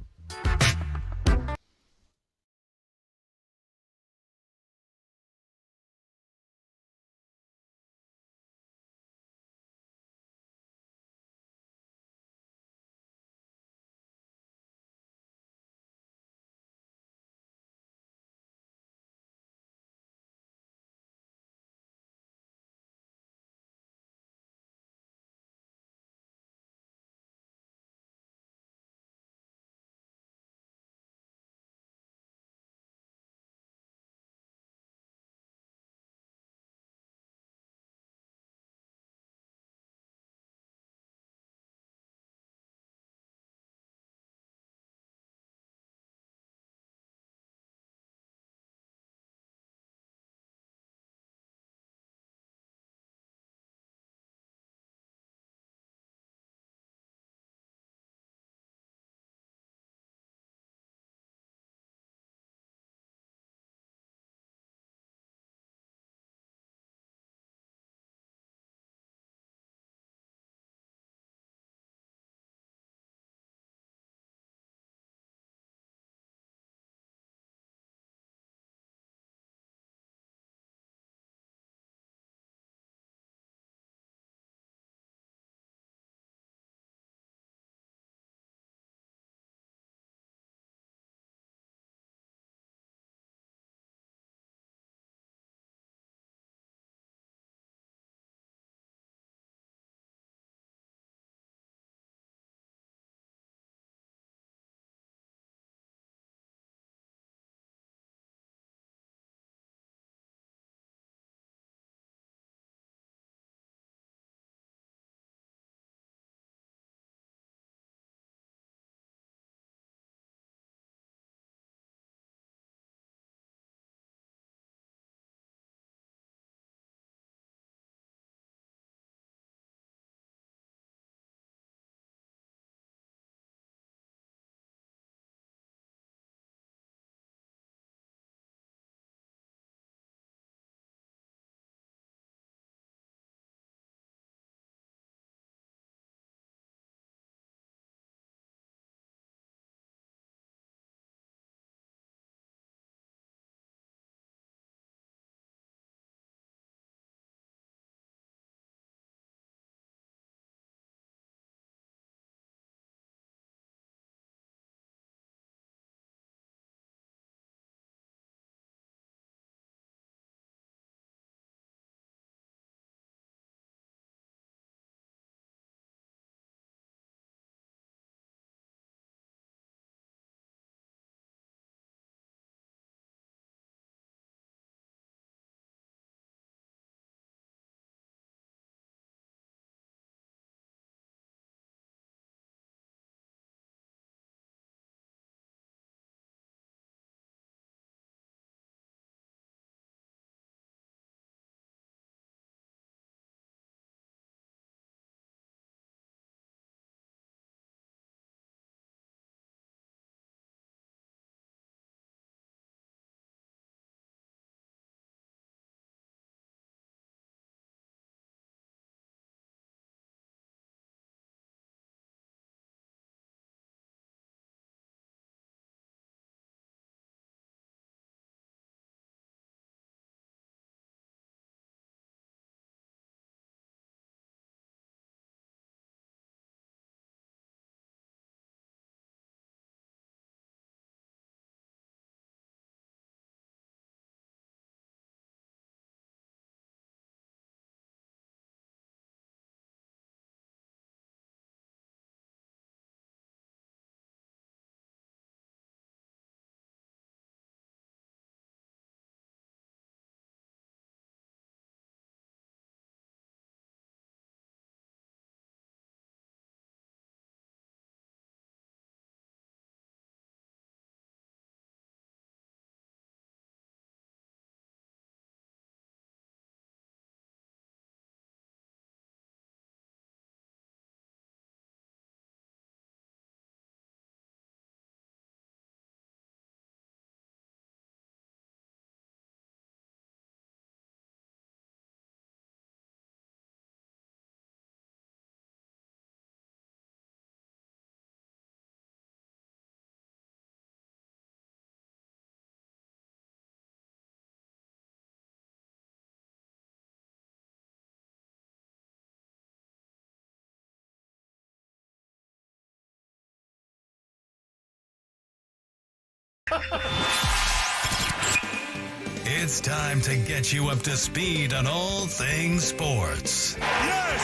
It's time to get you up to speed on all things sports. Yes!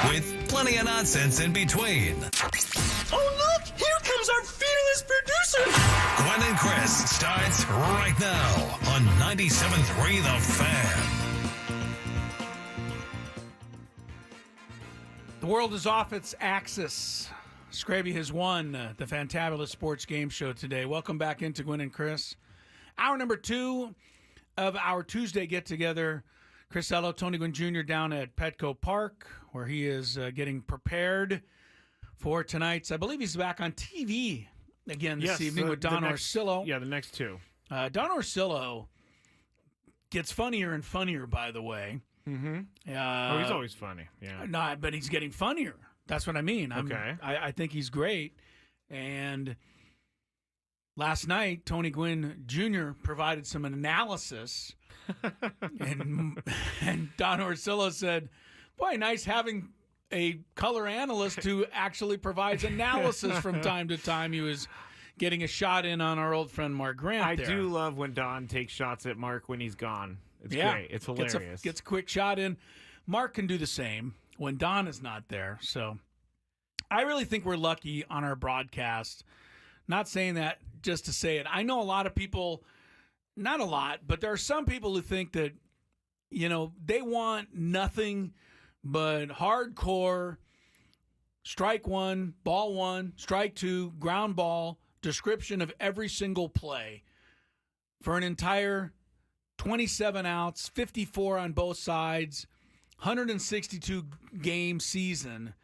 With plenty of nonsense in between. Oh, look! Here comes our fearless producer! Gwynn and Chris starts right now on 97.3 The Fan. The world is off its axis. Skraby has won the Fantabulous Sports Game Show today. Welcome back into Gwynn and Chris. Hour number 2 of our Tuesday get-together. Chris Tony Gwynn Jr. down at Petco Park, where he is getting prepared for tonight's. I believe he's back on TV again this evening with Don Orsillo. Yeah, the next two. Don Orsillo gets funnier and funnier, by the way. Mm-hmm. He's always funny. Yeah. No, but he's getting funnier. That's what I mean. Okay. I think he's great. And last night, Tony Gwynn Jr. provided some analysis. and Don Orsillo said, boy, nice having a color analyst who actually provides analysis from time to time. He was getting a shot in on our old friend Mark Grant. I do love when Don takes shots at Mark when he's gone. It's great. It's hilarious. Gets a quick shot in. Mark can do the same when Don is not there. So I really think we're lucky on our broadcast. Not saying that just to say it. I know a lot of people, not a lot, but there are some people who think that, they want nothing but hardcore strike one, ball one, strike two, ground ball, description of every single play for an entire 27 outs, 54 on both sides, 162 game season.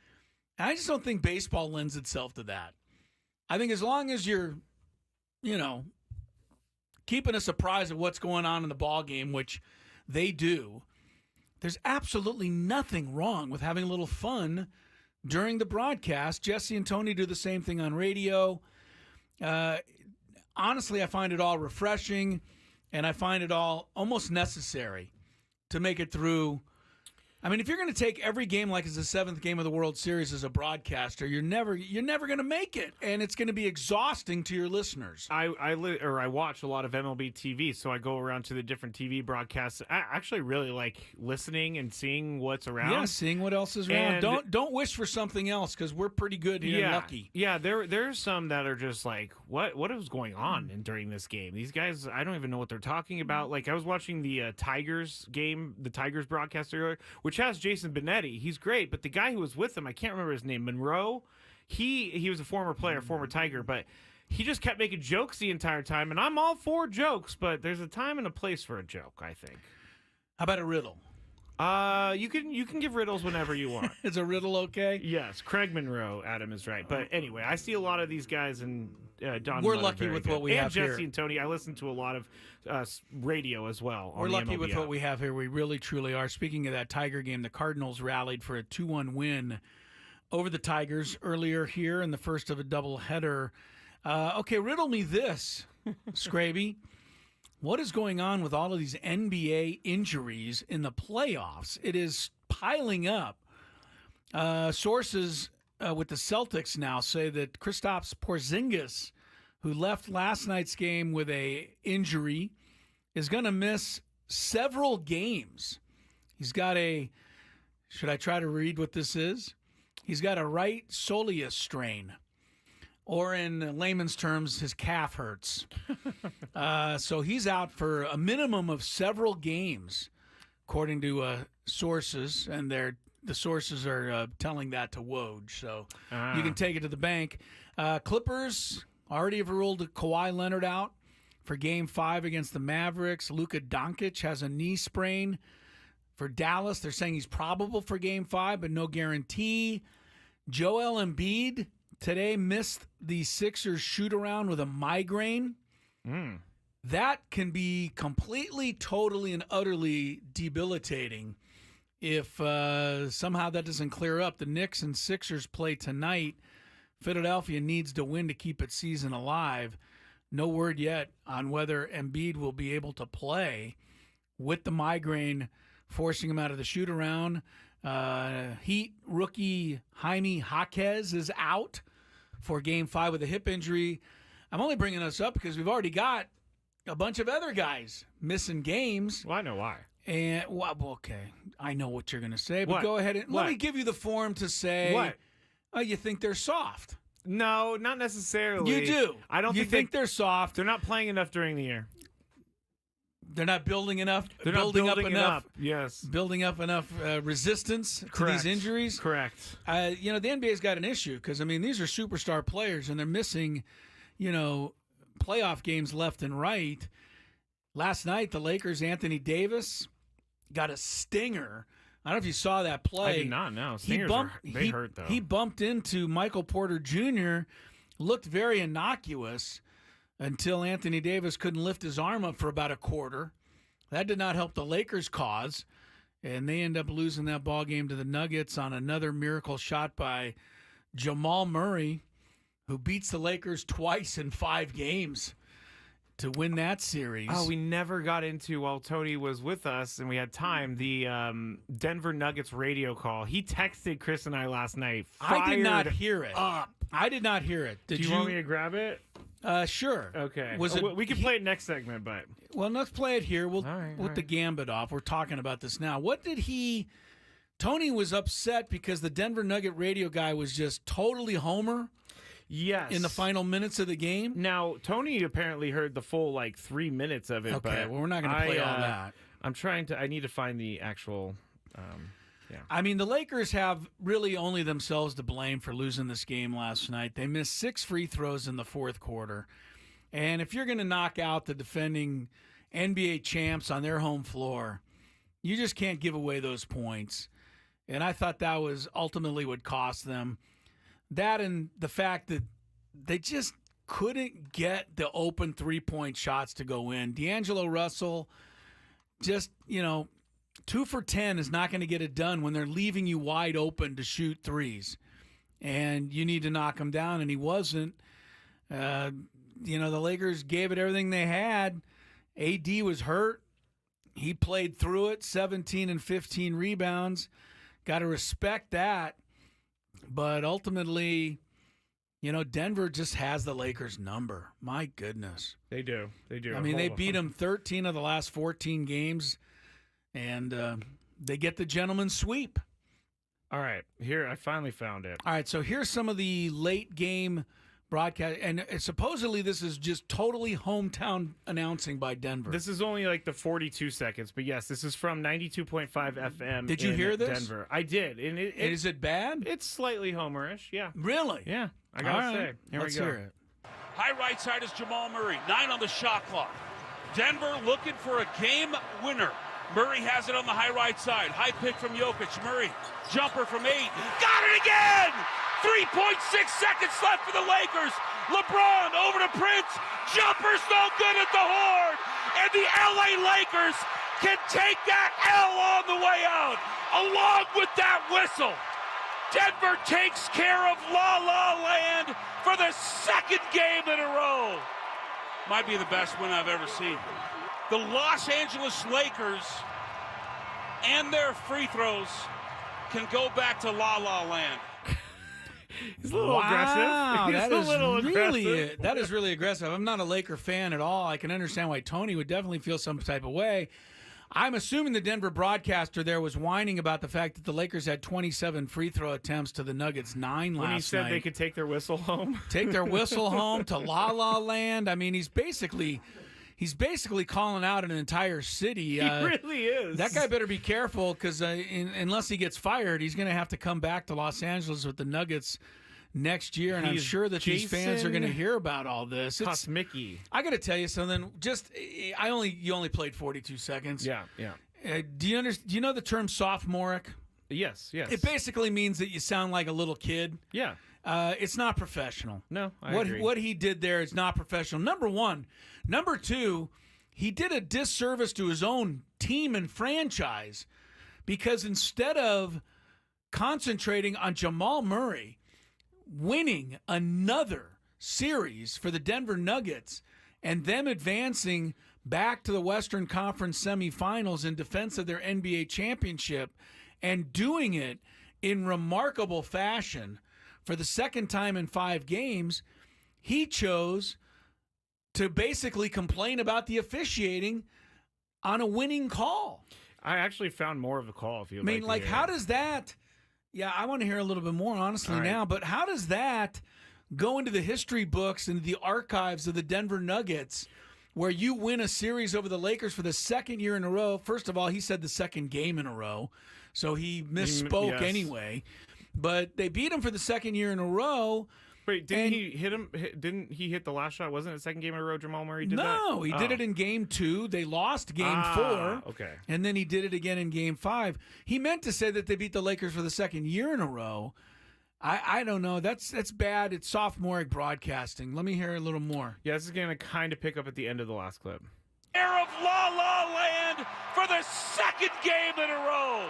And I just don't think baseball lends itself to that. I think as long as you're, keeping us apprised of what's going on in the ball game, which they do, there's absolutely nothing wrong with having a little fun during the broadcast. Jesse and Tony do the same thing on radio. Honestly, I find it all refreshing, and I find it all almost necessary to make it through. I mean, if you're going to take every game like it's the 7th game of the World Series as a broadcaster, you're never going to make it, and it's going to be exhausting to your listeners. I watch a lot of MLB TV, so I go around to the different TV broadcasts. I actually really like listening and seeing what's around. Yeah, seeing what else is around. Don't wish for something else because we're pretty good here and lucky. Yeah, there's some that are just like, what is going on during this game? These guys, I don't even know what they're talking about. Like I was watching the Tigers game, the Tigers broadcast earlier, which has Jason Benetti. He's great, but the guy who was with him, I can't remember his name, Monroe. He was a former player, former Tiger, but he just kept making jokes the entire time, and I'm all for jokes, but there's a time and a place for a joke, I think. How about a riddle? You can give riddles whenever you want. Is a riddle okay? Yes, Craig Monroe, Adam is right. But anyway, I see a lot of these guys, and Don. We're lucky with what we have here. And Jesse and Tony, I listen to a lot of radio as well. We're lucky with what we have here. We really, truly are. Speaking of that Tiger game, the Cardinals rallied for a 2-1 win over the Tigers earlier here in the first of a doubleheader. Okay, riddle me this, Skraby. What is going on with all of these NBA injuries in the playoffs? It is piling up. Sources with the Celtics now say that Kristaps Porzingis, who left last night's game with a injury, is going to miss several games. He's got should I try to read what this is? He's got a right soleus strain. Or in layman's terms, his calf hurts. So he's out for a minimum of several games, according to sources, and the sources are telling that to Woj. So you can take it to the bank. Clippers already have ruled Kawhi Leonard out for Game 5 against the Mavericks. Luka Doncic has a knee sprain for Dallas. They're saying he's probable for Game 5, but no guarantee. Joel Embiid today missed the Sixers shoot-around with a migraine. That can be completely, totally, and utterly debilitating if somehow that doesn't clear up. The Knicks and Sixers play tonight. Philadelphia needs to win to keep its season alive. No word yet on whether Embiid will be able to play with the migraine forcing him out of the shoot-around. Heat rookie Jaime Jaquez is out for Game 5 with a hip injury. I'm only bringing this up because we've already got a bunch of other guys missing games. Well, I know why. And well, okay, I know what you're going to say, but What? go ahead and What? let me give you the form to say. What? Oh, you think they're soft? No, not necessarily. You do. I don't You think they're soft? they're not playing enough during the year. They're not building enough. They're not building building up it enough. up. Yes. Building up enough resistance Correct. to these injuries. Correct. The NBA's got an issue because, I mean, these are superstar players and they're missing, playoff games left and right. Last night, the Lakers' Anthony Davis got a stinger. I don't know if you saw that play. I did not know. Stingers they hurt, though. He bumped into Michael Porter Jr., looked very innocuous until Anthony Davis couldn't lift his arm up for about a quarter. That did not help the Lakers' cause, and they end up losing that ball game to the Nuggets on another miracle shot by Jamal Murray, who beats the Lakers twice in 5 games to win that series. Oh, we never got into, while Tony was with us and we had time, the Denver Nuggets radio call. He texted Chris and I last night. I did not fired hear it. up. I did not hear it. Did Do you want me to grab it? Sure. Okay. Was it? We can play it next segment, but Well, let's play it here. We'll All right, with the Gambit off. We're talking about this now. What did he? Tony was upset because the Denver Nugget radio guy was just totally homer yes. in the final minutes of the game. Now, Tony apparently heard the full 3 minutes of it. Okay, but well, we're not going to play all that. I'm trying to. I need to find the actual. I mean, the Lakers have really only themselves to blame for losing this game last night. They missed 6 free throws in the fourth quarter. And if you're going to knock out the defending NBA champs on their home floor, you just can't give away those points. And I thought that was ultimately what cost them. That and the fact that they just couldn't get the open three-point shots to go in. D'Angelo Russell just, 2 for 10 is not going to get it done when they're leaving you wide open to shoot threes. And you need to knock him down, and he wasn't. The Lakers gave it everything they had. AD was hurt. He played through it, 17 and 15 rebounds. Got to respect that. But ultimately, Denver just has the Lakers' number. My goodness. They do. They do. I mean, they beat them 13 of the last 14 games. And they get the gentleman's sweep. All right. Here, I finally found it. All right, so here's some of the late game broadcast. And supposedly this is just totally hometown announcing by Denver. This is only the 42 seconds, but yes, this is from 92.5 FM. Did you hear this? Denver. I did. And Is it bad? It's slightly homerish, yeah. Really? Yeah, I gotta All say. right, Here let's we go. hear it. High right side is Jamal Murray. 9 on the shot clock. Denver looking for a game winner. Murray has it on the high right side. High pick from Jokic. Murray, jumper from 8. Got it again! 3.6 seconds left for the Lakers. LeBron over to Prince. Jumper's no good at the horn. And the LA Lakers can take that L on the way out, along with that whistle. Denver takes care of La La Land for the second game in a row. Might be the best win I've ever seen. The Los Angeles Lakers and their free throws can go back to La La Land. He's a little aggressive. He's That a is little really aggressive. that is really aggressive. I'm not a Laker fan at all. I can understand why Tony would definitely feel some type of way. I'm assuming the Denver broadcaster there was whining about the fact that the Lakers had 27 free throw attempts to the Nuggets 9 last night. When he said they could take their whistle home. Take their whistle home to La La Land. I mean, he's basically calling out an entire city. He really is. That guy better be careful because unless he gets fired, he's going to have to come back to Los Angeles with the Nuggets next year. And I'm He's sure that these fans are going to Jason hear about all this. Kosmicki. I got to tell you something. You only played 42 seconds. Yeah. Do you know the term sophomoric? Yes. It basically means that you sound like a little kid. Yeah. It's not professional. No, I agree. What he did there is not professional. Number one. Number two, he did a disservice to his own team and franchise because instead of concentrating on Jamal Murray winning another series for the Denver Nuggets and them advancing back to the Western Conference semifinals in defense of their NBA championship and doing it in remarkable fashion for the second time in 5 games, he chose to basically complain about the officiating on a winning call. I actually found more of the call. If you, I mean, like how does that? Yeah, I want to hear a little bit more honestly now. But how does that go into the history books and the archives of the Denver Nuggets, where you win a series over the Lakers for the second year in a row? First of all, he said the second game in a row, so he misspoke anyway. But they beat him for the second year in a row. Wait, didn't he hit him? Didn't he hit the last shot? Wasn't it the second game in a row Jamal Murray did that? No, he did it in game 2. They lost game 4. Okay. And then he did it again in game 5. He meant to say that they beat the Lakers for the second year in a row. I don't know. That's bad. It's sophomoric broadcasting. Let me hear a little more. Yeah, this is going to kind of pick up at the end of the last clip. Air of La La Land for the second game in a row.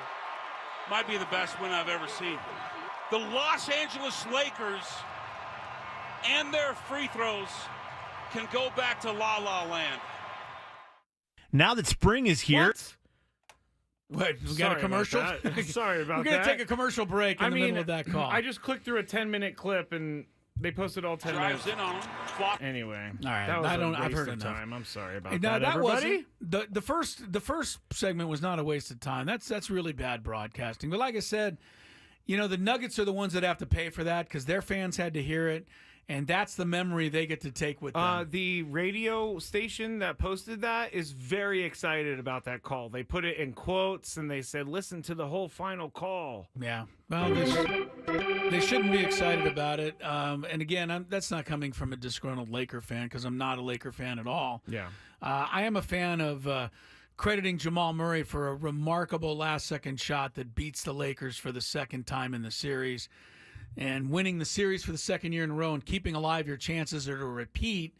Might be the best win I've ever seen. The Los Angeles Lakers and their free throws can go back to La La Land. Now that spring is here. What, we got a commercial? Sorry about that. We're going to take a commercial break in the middle of that call. I just clicked through a 10-minute clip, and they posted all 10 Drives minutes. in on him. Flop. Anyway. All right. That was I've heard of enough. time. I'm sorry about No, that, that everybody. wasn't the first segment was not a waste of time. That's really bad broadcasting. But like I said, the Nuggets are the ones that have to pay for that because their fans had to hear it. And that's the memory they get to take with them. The radio station that posted that is very excited about that call. They put it in quotes, and they said, listen to the whole final call. Yeah. Well, they shouldn't be excited about it. And again, that's not coming from a disgruntled Laker fan because I'm not a Laker fan at all. Yeah. I am a fan of crediting Jamal Murray for a remarkable last-second shot that beats the Lakers for the second time in the series. And winning the series for the second year in a row and keeping alive your chances are to repeat,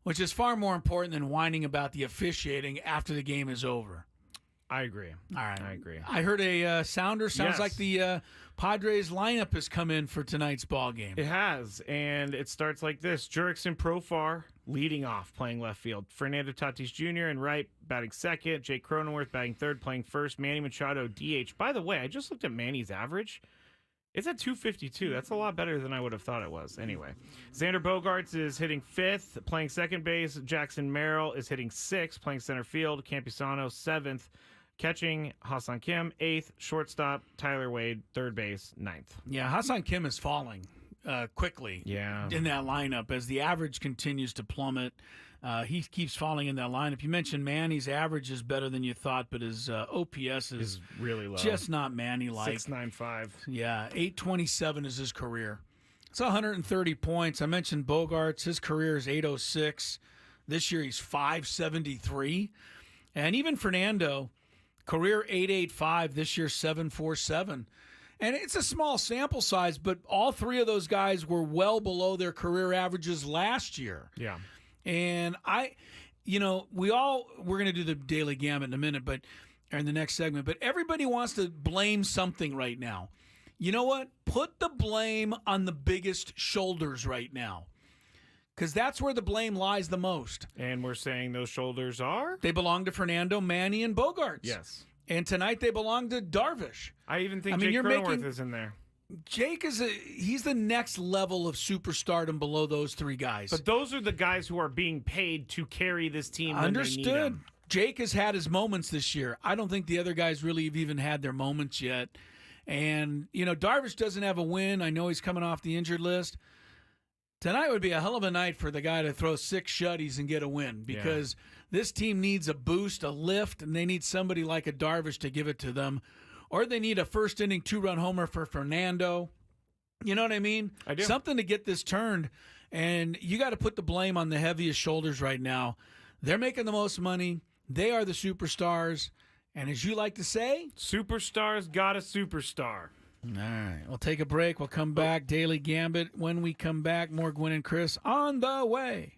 which is far more important than whining about the officiating after the game is over. I agree. All right. I agree. I heard a sounder. Sounds Yes. like the Padres lineup has come in for tonight's ball game. It has, and it starts like this. Jurickson Profar leading off, playing left field. Fernando Tatis Jr. in right, batting second. Jake Cronenworth batting third, playing first. Manny Machado DH. By the way, I just looked at Manny's average. It's at 252. That's a lot better than I would have thought it was. Anyway, Xander Bogaerts is hitting fifth, playing second base. Jackson Merrill is hitting sixth, playing center field. Campisano, seventh, catching. Hassan Kim, eighth. Shortstop, Tyler Wade, third base, ninth. Yeah, Hassan Kim is falling quickly in that lineup as the average continues to plummet. He keeps falling in that lineup. You mentioned Manny's average is better than you thought, but his OPS is really low. Just not Manny-like. 695. Yeah, 827 is his career. It's 130 points. I mentioned Bogaerts. His career is 806. This year he's 573. And even Fernando, career 885. This year 747. And it's a small sample size, but all three of those guys were well below their career averages last year. Yeah. And we're going to do the Daily Gambit in a minute, or in the next segment, but everybody wants to blame something right now. You know what? Put the blame on the biggest shoulders right now, because that's where the blame lies the most. And we're saying those shoulders are? They belong to Fernando, Manny, and Bogaerts. Yes. And tonight they belong to Darvish. I even think Jake Cronenworth is in there. Jake he's the next level of superstardom below those three guys. But those are the guys who are being paid to carry this team. Understood. When they need them. Jake has had his moments this year. I don't think the other guys really have even had their moments yet. And, Darvish doesn't have a win. I know he's coming off the injured list. Tonight would be a hell of a night for the guy to throw 6 shutties and get a win because this team needs a boost, a lift, and they need somebody like a Darvish to give it to them. Or they need a first-inning 2-run homer for Fernando. You know what I mean? I do. Something to get this turned. And you got to put the blame on the heaviest shoulders right now. They're making the most money. They are the superstars. And as you like to say, superstars got a superstar. All right. We'll take a break. We'll come back. Daily Gambit. When we come back, more Gwynn and Chris on the way.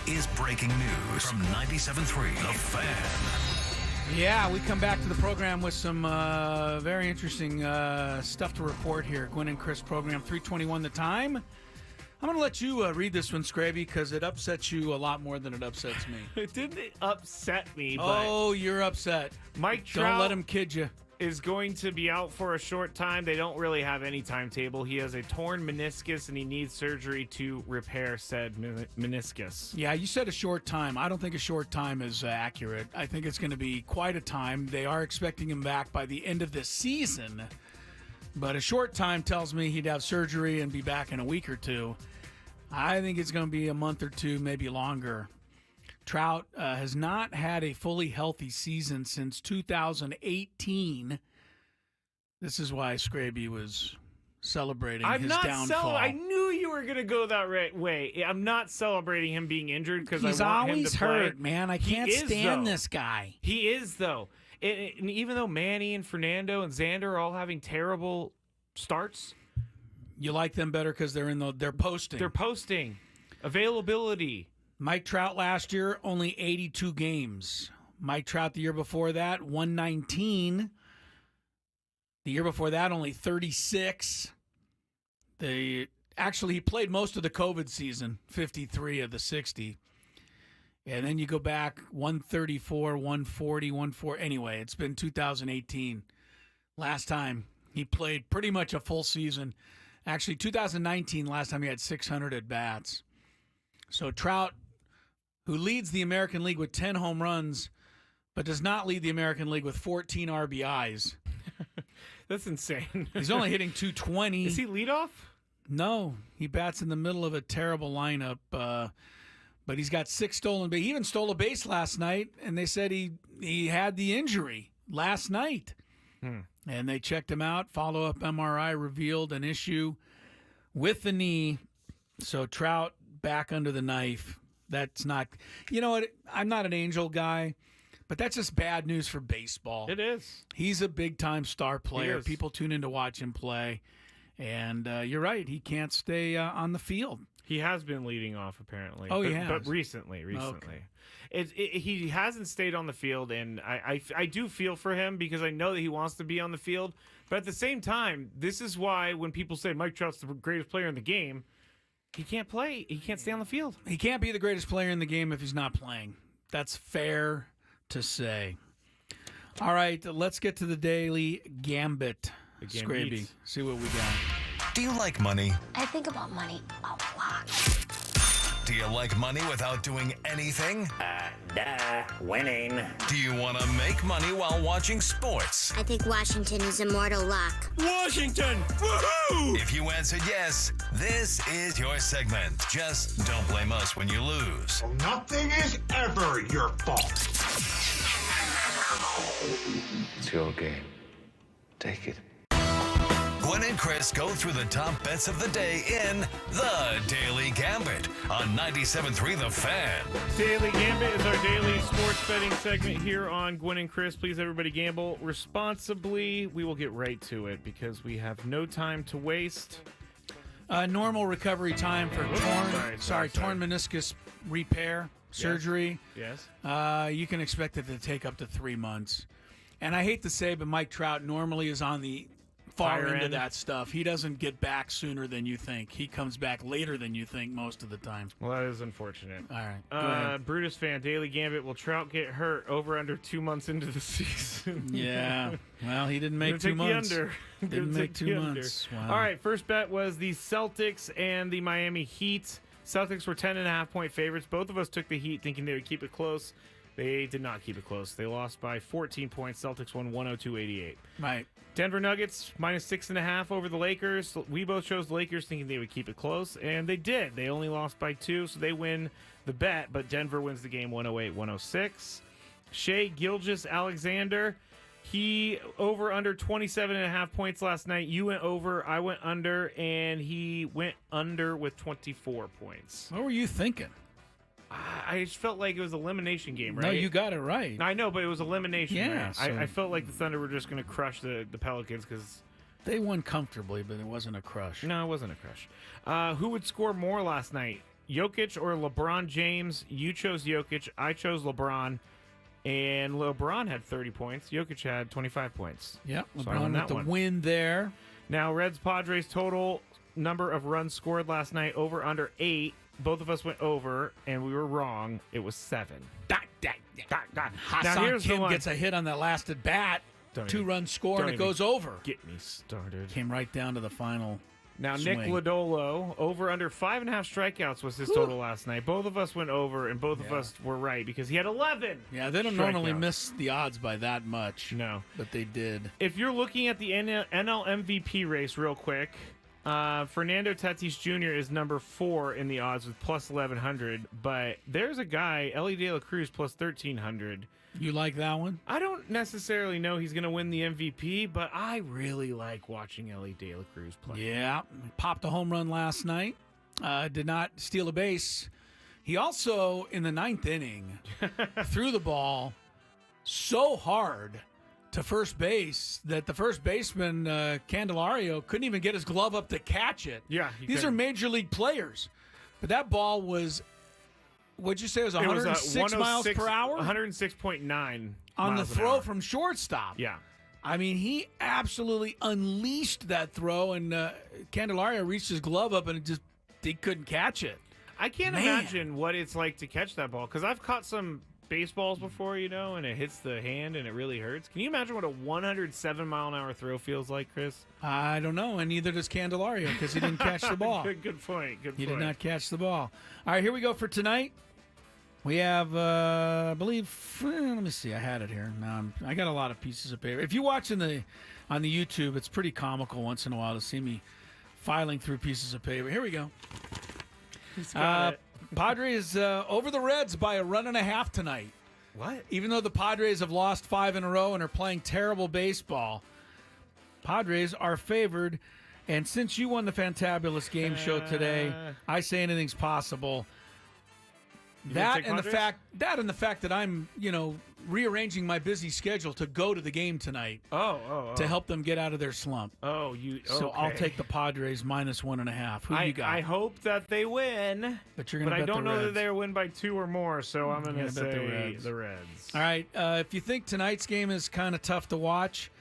is breaking news from 97.3 The Fan. Yeah, we come back to the program with some very interesting stuff to report here. Gwynn and Chris program, 3:21 the time. I'm going to let you read this one, Skraby, because it upsets you a lot more than it upsets me. It didn't upset me, but Oh, you're upset. Mike Don't Trout let him kid you. is going to be out for a short time. They don't really have any timetable. He has a torn meniscus, and he needs surgery to repair said meniscus. Yeah, you said a short time. I don't think a short time is accurate. I think it's going to be quite a time. They are expecting him back by the end of this season. But a short time tells me he'd have surgery and be back in a week or two. I think it's going to be a month or two, maybe longer. Trout has not had a fully healthy season since 2018. This is why Skraby was celebrating his downfall. I knew you were going to go that way. I'm not celebrating him being injured because I want him to play. He's always hurt, man. I can't stand this guy. He is, though. And even though Manny and Fernando and Xander are all having terrible starts, you like them better because they're posting. They're posting. Availability. Mike Trout last year, only 82 games. Mike Trout the year before that, 119. The year before that, only 36. Actually, he played most of the COVID season, 53 of the 60. And then you go back, 134, 140, 140. Anyway, it's been 2018. Last time he played pretty much a full season. Actually, 2019, last time he had 600 at-bats. So Trout, who leads the American League with 10 home runs, but does not lead the American League with 14 RBIs. That's insane. He's only hitting 220. Is he leadoff? No, he bats in the middle of a terrible lineup. But he's got 6 stolen bases. He even stole a base last night, and they said he had the injury last night. And they checked him out. Follow-up MRI revealed an issue with the knee. So Trout back under the knife. That's not, you know what, I'm not an Angel guy, but that's just bad news for baseball. It is. He's a big-time star player. People tune in to watch him play. And you're right, he can't stay on the field. He has been leading off, apparently. Oh, he has? But recently. Okay. He hasn't stayed on the field, and I do feel for him because I know that he wants to be on the field. But at the same time, this is why when people say Mike Trout's the greatest player in the game, he can't play. He can't stay on the field. He can't be the greatest player in the game if he's not playing. That's fair to say. All right, let's get to the daily Gambit. Skraby, see what we got. Do you like money? I think about money a lot. Do you like money without doing anything? Winning. Do you want to make money while watching sports? I think Washington is immortal luck. Washington! Woohoo! If you answered yes, this is your segment. Just don't blame us when you lose. Nothing is ever your fault. It's your game. Take it. Gwynn and Chris go through the top bets of the day in The Daily Gambit on 97.3 The Fan. Daily Gambit is our daily sports betting segment here on Gwynn and Chris. Please, everybody, gamble responsibly. We will get right to it because we have no time to waste. Normal recovery time for torn meniscus repair surgery. Yes. You can expect it to take up to 3 months. And I hate to say, but Mike Trout normally is on the far end of that stuff. He doesn't get back sooner than you think. He comes back later than you think most of the time. Well, that is unfortunate. All right. Go ahead. Brutus fan, Daily Gambit, will Trout get hurt over under 2 months into the season? Yeah. Well, he didn't make 2 months. Didn't make 2 months. Wow. All right. First bet was the Celtics and the Miami Heat. Celtics were 10.5-point favorites. Both of us took the Heat thinking they would keep it close. They did not keep it close. They lost by 14 points. Celtics won 102-88. Right. Denver Nuggets minus 6.5 over the Lakers. We both chose the Lakers thinking they would keep it close, and they did. They only lost by 2, so they win the bet, but Denver wins the game 108-106. Shea Gilgeous-Alexander, he over under 27.5 points last night. You went over, I went under, and he went under with 24 points. What were you thinking? I just felt like it was an elimination game, right? No, you got it right. I know, but it was elimination. Yeah, right? so I felt like the Thunder were just going to crush the Pelicans because they won comfortably, but it wasn't a crush. No, it wasn't a crush. Who would score more last night? Jokic or LeBron James. You chose Jokic. I chose LeBron. And LeBron had 30 points. Jokic had 25 points. Yep, So LeBron with the win there. Now, Reds-Padres total number of runs scored last night, over under 8. Both of us went over, and we were wrong. It was 7. Hassan Kim gets a hit on that last at bat. 2-run score, and it goes over. Get me started. Came right down to the final. Now, swing. Nick Lodolo, over under 5.5 strikeouts was his total last night. Both of us went over, and both of us were right because he had 11. Yeah, they don't normally miss the odds by that much. No. But they did. If you're looking at the NL MVP race real quick, Fernando Tatis Jr. is number 4 in the odds with plus 1,100, but there's a guy, Ellie De La Cruz, plus 1,300. You like that one? I don't necessarily know he's going to win the MVP, but I really like watching Ellie De La Cruz play. Yeah, popped a home run last night. Did not steal a base. He also, in the 9th inning, threw the ball so hard to first base that the first baseman, Candelario, couldn't even get his glove up to catch it. Yeah. These are major league players. But that ball was, what'd you say, it was 106 miles per hour? 106.9 on the throw from shortstop. Yeah. I mean, he absolutely unleashed that throw, and Candelario reached his glove up, and he couldn't catch it. I can't imagine what it's like to catch that ball, because I've caught some baseballs before, and it hits the hand and it really hurts. Can you imagine what a 107-mile-an-hour throw feels like, Chris? I don't know, and neither does Candelario because he didn't catch the ball. Good point. He did not catch the ball. All right, here we go for tonight. We have, I believe, let me see. I had it here. Now I got a lot of pieces of paper. If you watch on the YouTube, it's pretty comical once in a while to see me filing through pieces of paper. Here we go. He's got it. Padres over the Reds by 1.5 tonight. What? Even though the Padres have lost 5 in a row and are playing terrible baseball, Padres are favored. And since you won the Fantabulous game show today, I say anything's possible. That and the fact that I'm, rearranging my busy schedule to go to the game tonight. To help them get out of their slump. So I'll take the Padres minus 1.5. Who you got? I hope that they win. But you're going to bet I don't the know Reds. that they'll win by 2 or more, so I'm going to say the Reds. All right. If you think tonight's game is kind of tough to watch,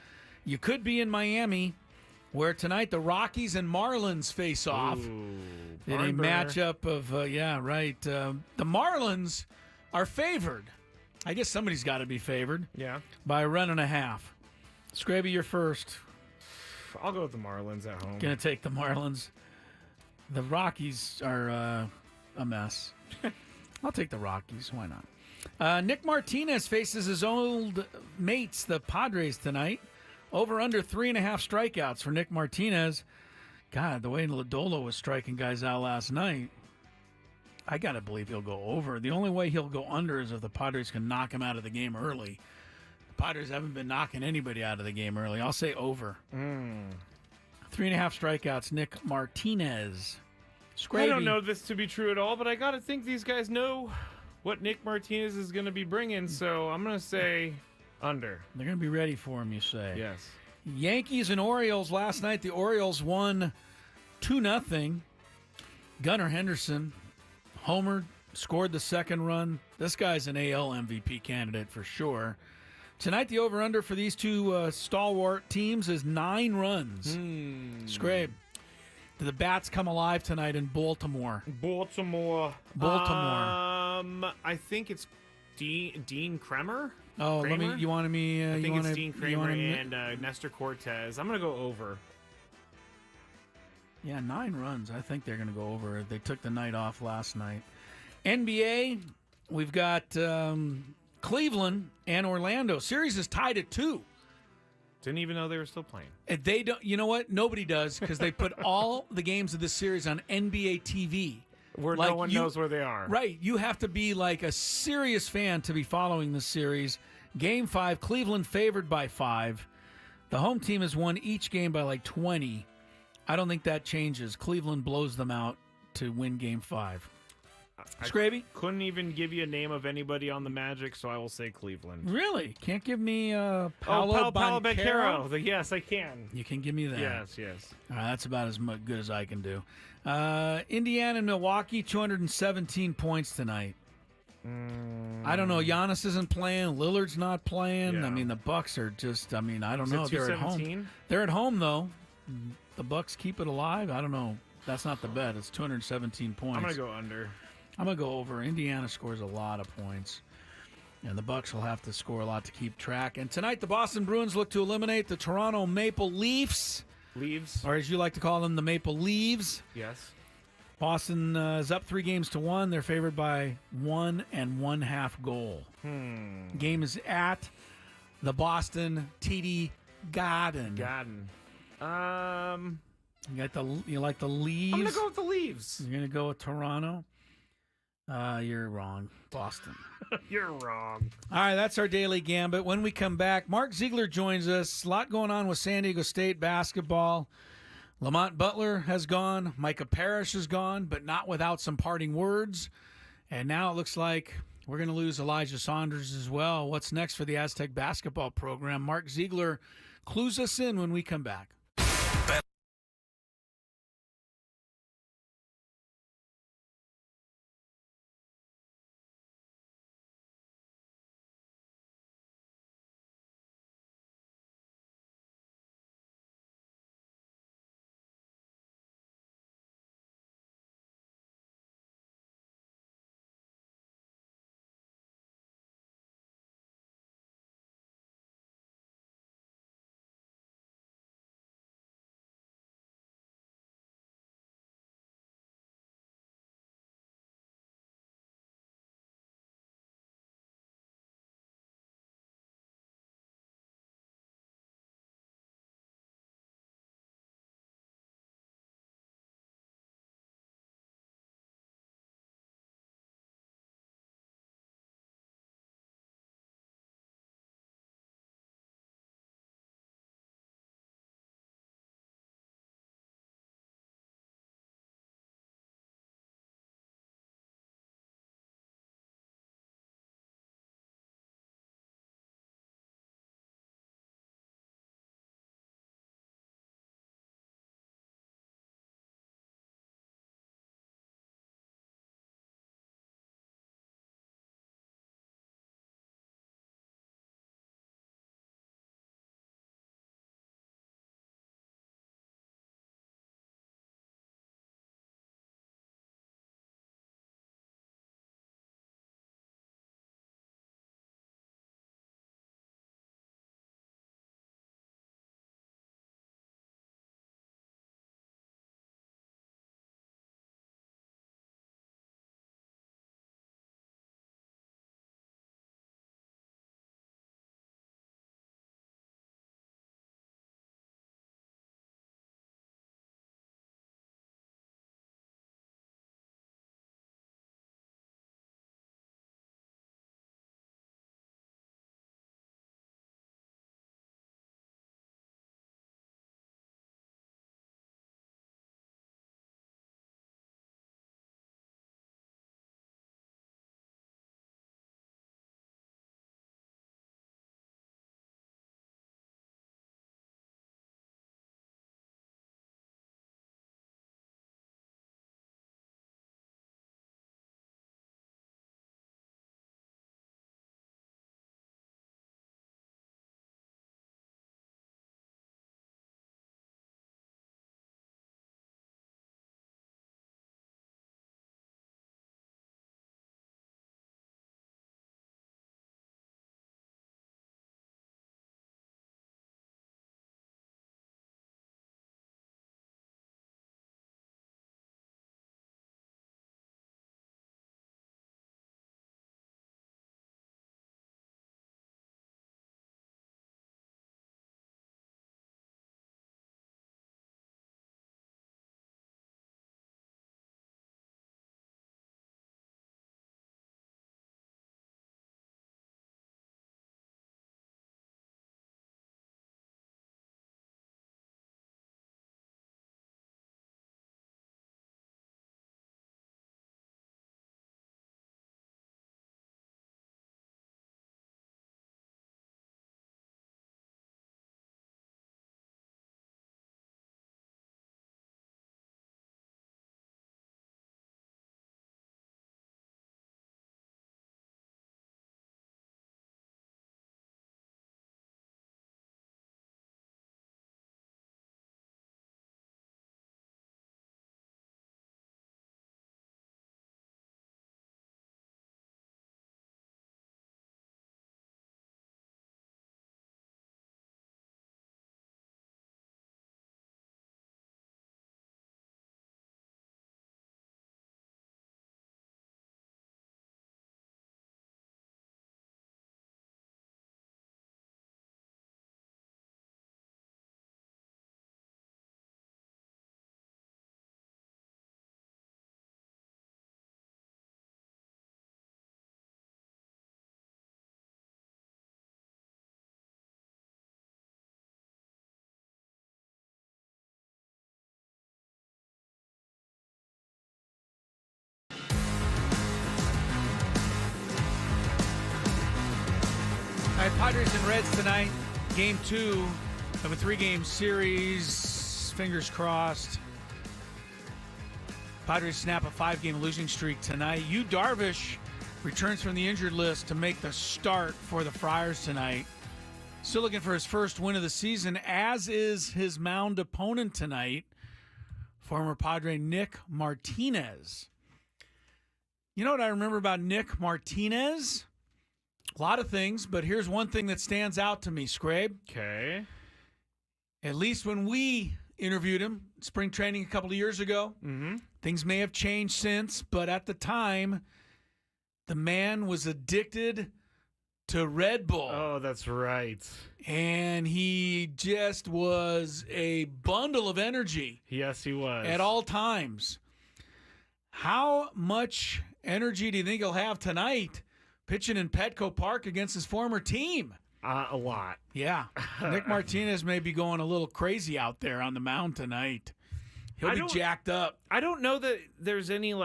you could be in Miami, where tonight the Rockies and Marlins face off in a matchup of, the Marlins are favored. I guess somebody's got to be favored. Yeah. By 1.5. Skraby, you're first. I'll go with the Marlins at home. Going to take the Marlins. The Rockies are a mess. I'll take the Rockies. Why not? Nick Martinez faces his old mates, the Padres, tonight. Over under 3.5 strikeouts for Nick Martinez. God, the way Lodolo was striking guys out last night, I got to believe he'll go over. The only way he'll go under is if the Padres can knock him out of the game early. The Padres haven't been knocking anybody out of the game early. I'll say over. 3.5 strikeouts, Nick Martinez. Skraby. I don't know this to be true at all, but I got to think these guys know what Nick Martinez is going to be bringing, so I'm going to say under. They're going to be ready for him, you say. Yes. Yankees and Orioles last night. The Orioles won 2-0. Gunnar Henderson homered, scored the second run. This guy's an AL MVP candidate for sure. Tonight, the over-under for these two stalwart teams is 9 runs. Scrape. Do the bats come alive tonight in Baltimore? Baltimore. I think it's Dean Kremer. Oh, Kramer? you wanted me. I think it's Dean Kramer and Nestor Cortez. I'm going to go over. Yeah, 9 runs. I think they're going to go over. They took the night off last night. NBA, we've got Cleveland and Orlando. Series is tied at 2. Didn't even know they were still playing. And they don't. You know what? Nobody does because they put all the games of this series on NBA TV. Where no one knows where they are. Right. You have to be like a serious fan to be following this series. Game 5, Cleveland favored by 5. The home team has won each game by like 20. I don't think that changes. Cleveland blows them out to win Game 5. Skraby? Couldn't even give you a name of anybody on the Magic, so I will say Cleveland. Really? Can't give me Paolo Paolo Banchero. Yes, I can. You can give me that. Yes. All right, that's about as good as I can do. Indiana and Milwaukee, 217 points tonight. I don't know. Giannis isn't playing. Lillard's not playing. Yeah. I mean, the Bucks are just. I mean, I don't know. Is it They're at home. 217? They're at home though. The Bucks keep it alive. I don't know. That's not the bet. It's 217 points. I'm gonna go under. I'm gonna go over. Indiana scores a lot of points, and the Bucks will have to score a lot to keep track. And tonight, the Boston Bruins look to eliminate the Toronto Maple Leafs, or as you like to call them, the Maple Leaves. Yes. Boston is up 3-1. They're favored by 1 1/2 goal. Game is at the Boston TD Garden. You like the Leaves? I'm gonna go with the Leaves. You're gonna go with Toronto. You're wrong, Boston. You're wrong. All right, that's our daily gambit. When we come back, Mark Ziegler joins us. A lot going on with San Diego State basketball. Lamont Butler has gone. Micah Parrish is gone, but not without some parting words. And now it looks like we're going to lose Elijah Saunders as well. What's next for the Aztec basketball program? Mark Ziegler clues us in when we come back. Padres and Reds tonight. Game 2 of a 3-game series. Fingers crossed. Padres snap a 5-game losing streak tonight. Yu Darvish returns from the injured list to make the start for the Friars tonight. Still looking for his first win of the season, as is his mound opponent tonight, former Padre Nick Martinez. You know what I remember about Nick Martinez? A lot of things, but here's one thing that stands out to me, Skrabe. Okay. At least when we interviewed him, spring training a couple of years ago, things may have changed since, but at the time, the man was addicted to Red Bull. Oh, that's right. And he just was a bundle of energy. Yes, he was. At all times. How much energy do you think he'll have tonight pitching in Petco Park against his former team? A lot. Yeah. Nick Martinez may be going a little crazy out there on the mound tonight. He'll be jacked up. I don't know that there's any,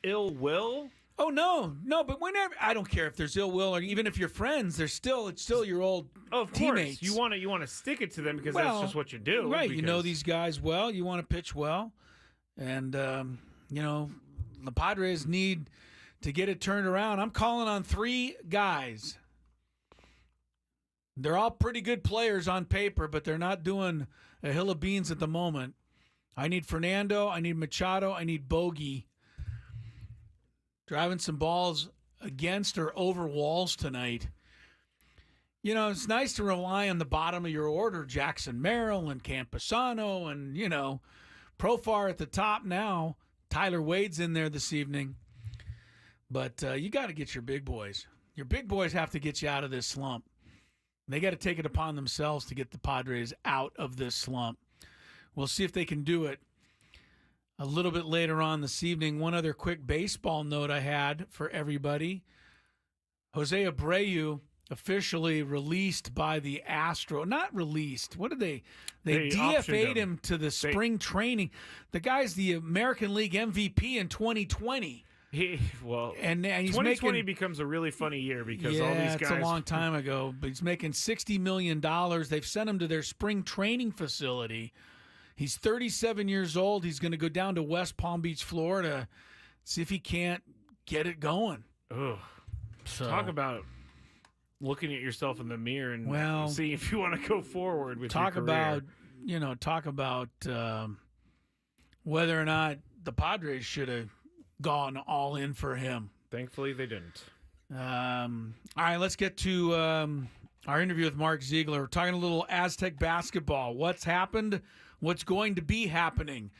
ill will. Oh, no, but whenever, I don't care if there's ill will or even if you're friends, it's still your old teammates. Course. You want to stick it to them because that's just what you do. Right, you know these guys well. You want to pitch well. And, the Padres need to get it turned around. I'm calling on 3 guys. They're all pretty good players on paper, but they're not doing a hill of beans at the moment. I need Fernando. I need Machado. I need Bogey. Driving some balls against or over walls tonight. It's nice to rely on the bottom of your order, Jackson Merrill and Camposano and, Profar at the top now. Tyler Wade's in there this evening. But you got to get your big boys. Your big boys have to get you out of this slump. They got to take it upon themselves to get the Padres out of this slump. We'll see if they can do it a little bit later on this evening. One other quick baseball note I had for everybody. Jose Abreu officially released by the Astros. Not released. What did they DFA'd him to the spring training. The guy's the American League MVP in 2020. And he's 2020 becomes a really funny year because all these guys. It's a long time ago, but he's making $60 million. They've sent him to their spring training facility. He's 37 years old. He's going to go down to West Palm Beach, Florida, see if he can't get it going. Ugh. So, talk about looking at yourself in the mirror and seeing if you want to go forward with your career. Talk about whether or not the Padres should have gone all in for him. Thankfully, they didn't. All right, let's get to our interview with Mark Ziegler. We're talking a little Aztec basketball. What's happened? What's going to be happening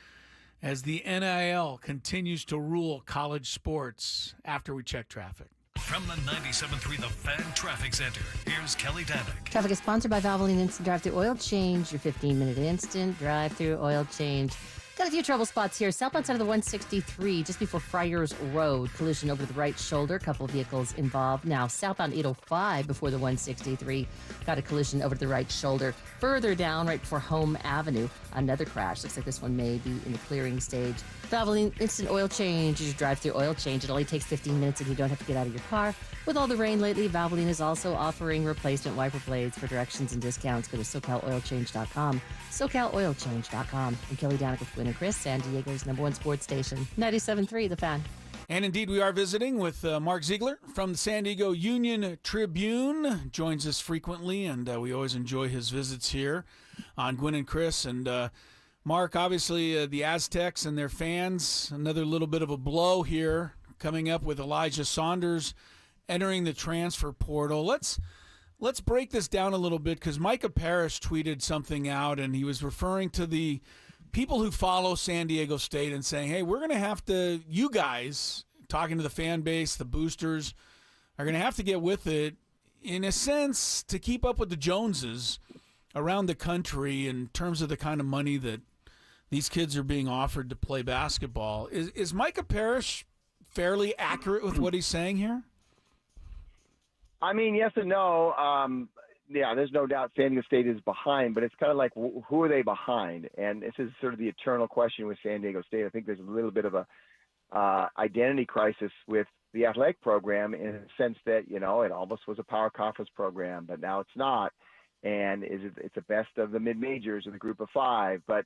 as the NIL continues to rule college sports after we check traffic. From the 97.3 The Fan Traffic Center, here's Kelly Danick. Traffic is sponsored by Valvoline Instant Drive-Thru Oil Change, your 15-minute instant drive-thru oil change. Got a few trouble spots here. Southbound side of the 163, just before Friars Road. Collision over to the right shoulder. A couple of vehicles involved. Now, southbound 805 before the 163. Got a collision over to the right shoulder. Further down, right before Home Avenue, another crash. Looks like this one may be in the clearing stage. Valvoline Instant Oil Change is your drive-thru oil change. It only takes 15 minutes and you don't have to get out of your car. With all the rain lately, Valvoline is also offering replacement wiper blades. For directions and discounts, go to SoCalOilChange.com. SoCalOilChange.com. I'm Kelly Danick with Gwynn and Chris, San Diego's #1 sports station, 97.3 The Fan. And indeed, we are visiting with Mark Ziegler from the San Diego Union Tribune. Joins us frequently, and we always enjoy his visits here on Gwynn and Chris. And Mark, obviously, the Aztecs and their fans, another little bit of a blow here coming up with Elijah Saunders entering the transfer portal. Let's break this down a little bit because Micah Parrish tweeted something out, and he was referring to the people who follow San Diego State and saying, hey, we're going to have to, you guys, talking to the fan base, the boosters, are going to have to get with it, in a sense, to keep up with the Joneses around the country in terms of the kind of money that these kids are being offered to play basketball. Is Micah Parrish fairly accurate with what he's saying here? I mean, yes and no. Yeah, there's no doubt San Diego State is behind, but it's kind of like, who are they behind? And this is sort of the eternal question with San Diego State. I think there's a little bit of a identity crisis with the athletic program in the sense that, it almost was a power conference program, but now it's not. And it's a best of the mid-majors or the group of five. But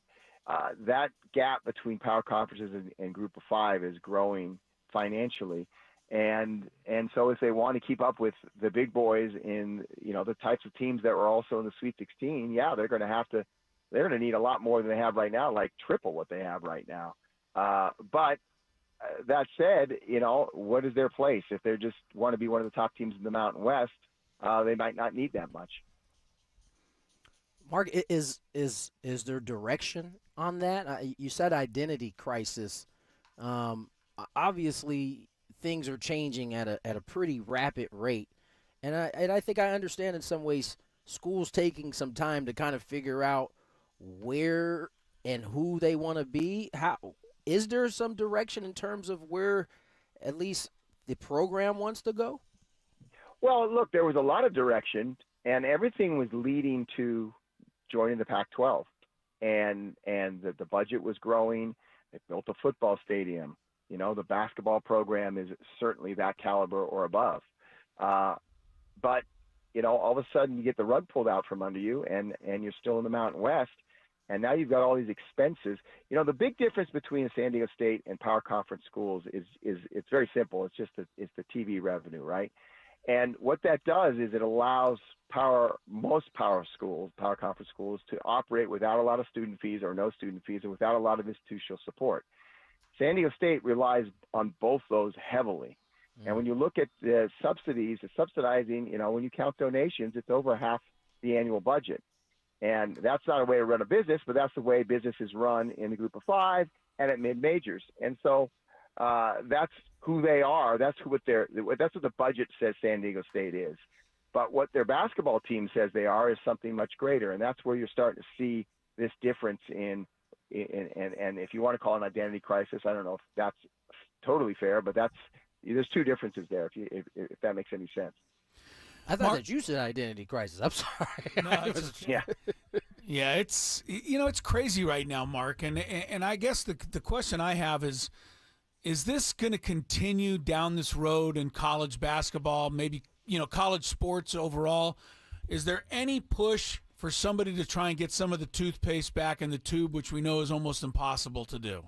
that gap between power conferences and group of five is growing financially. And so if they want to keep up with the big boys in, the types of teams that were also in the Sweet 16, they're going to need a lot more than they have right now, like triple what they have right now. But that said, what is their place? If they just want to be one of the top teams in the Mountain West, they might not need that much. Mark, is there direction on that? You said identity crisis. Obviously, things are changing at a pretty rapid rate, and I think I understand in some ways schools taking some time to kind of figure out where and who they want to be. How is there some direction in terms of where at least the program wants to go? Well, look, there was a lot of direction, and everything was leading to joining the Pac-12, and the budget was growing. They built a football stadium. The basketball program is certainly that caliber or above. But all of a sudden you get the rug pulled out from under you, and you're still in the Mountain West, and now you've got all these expenses. The big difference between San Diego State and power conference schools is it's very simple. It's just it's the TV revenue, right? And what that does is it allows most power conference schools to operate without a lot of student fees or no student fees and without a lot of institutional support. San Diego State relies on both those heavily. And when you look at the subsidies, the subsidizing, when you count donations, it's over half the annual budget. And that's not a way to run a business, but that's the way business is run in the group of five and at mid-majors. And so that's who they are. That's what the budget says San Diego State is. But what their basketball team says they are is something much greater. And that's where you're starting to see this difference and if you want to call it an identity crisis, I don't know if that's totally fair, but there's two differences there, if that makes any sense. I thought that you said identity crisis. I'm sorry. Yeah, it's it's crazy right now, Mark, and I guess the question I have is this going to continue down this road in college basketball, maybe college sports overall? Is there any push for somebody to try and get some of the toothpaste back in the tube, which we know is almost impossible to do?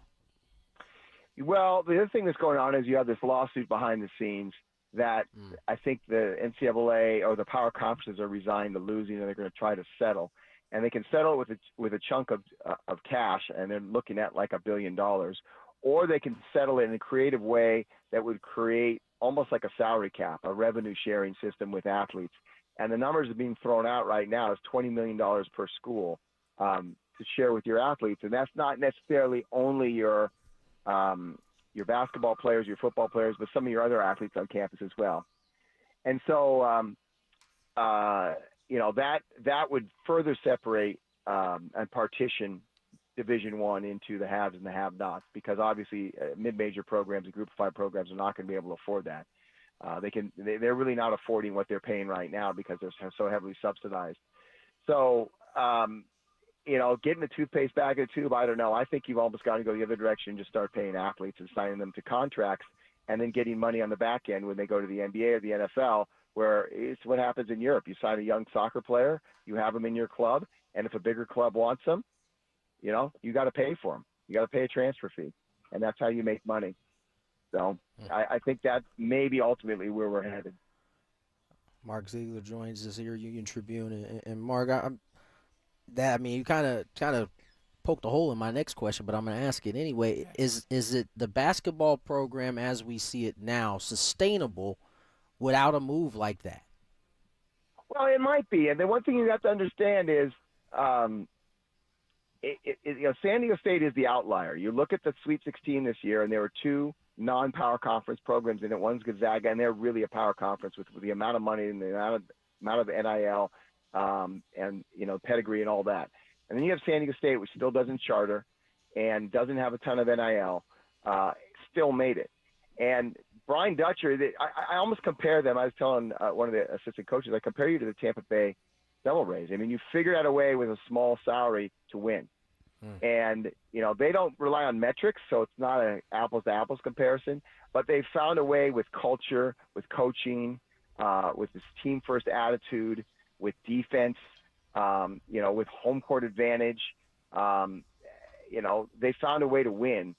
Well, the other thing that's going on is you have this lawsuit behind the scenes that I think the NCAA or the power conferences are resigned to losing, and they're going to try to settle. And they can settle with a chunk of cash, and they're looking at like $1 billion. Or they can settle it in a creative way that would create almost like a salary cap, a revenue sharing system with athletes. And the numbers that are being thrown out right now is $20 million per school to share with your athletes. And that's not necessarily only your basketball players, your football players, but some of your other athletes on campus as well. And so, that would further separate and partition Division I into the haves and the have-nots, because obviously mid-major programs and group of five programs are not going to be able to afford that. They're really not affording what they're paying right now because they're so heavily subsidized. So, getting the toothpaste back in the tube, I don't know. I think you've almost got to go the other direction and just start paying athletes and signing them to contracts and then getting money on the back end when they go to the NBA or the NFL, where it's what happens in Europe. You sign a young soccer player, you have them in your club, and if a bigger club wants them, you got to pay for them. You got to pay a transfer fee, and that's how you make money. So I think that may be ultimately where we're headed. Mark Ziegler joins us here, Union Tribune, and Mark, you kind of poked a hole in my next question, but I'm going to ask it anyway. Is it the basketball program as we see it now sustainable without a move like that? Well, it might be, and the one thing you have to understand is, San Diego State is the outlier. You look at the Sweet 16 this year, and there were two non-power conference programs in it. One's Gonzaga, and they're really a power conference with the amount of money and the amount of NIL and pedigree and all that. And then you have San Diego State, which still doesn't charter and doesn't have a ton of NIL, still made it. And Brian Dutcher, I almost compare them. I was telling one of the assistant coaches, I compare you to the Tampa Bay Devil Rays. I mean, you figured out a way with a small salary to win. And, they don't rely on metrics, so it's not an apples-to-apples comparison. But they've found a way with culture, with coaching, with this team-first attitude, with defense, with home court advantage. They found a way to win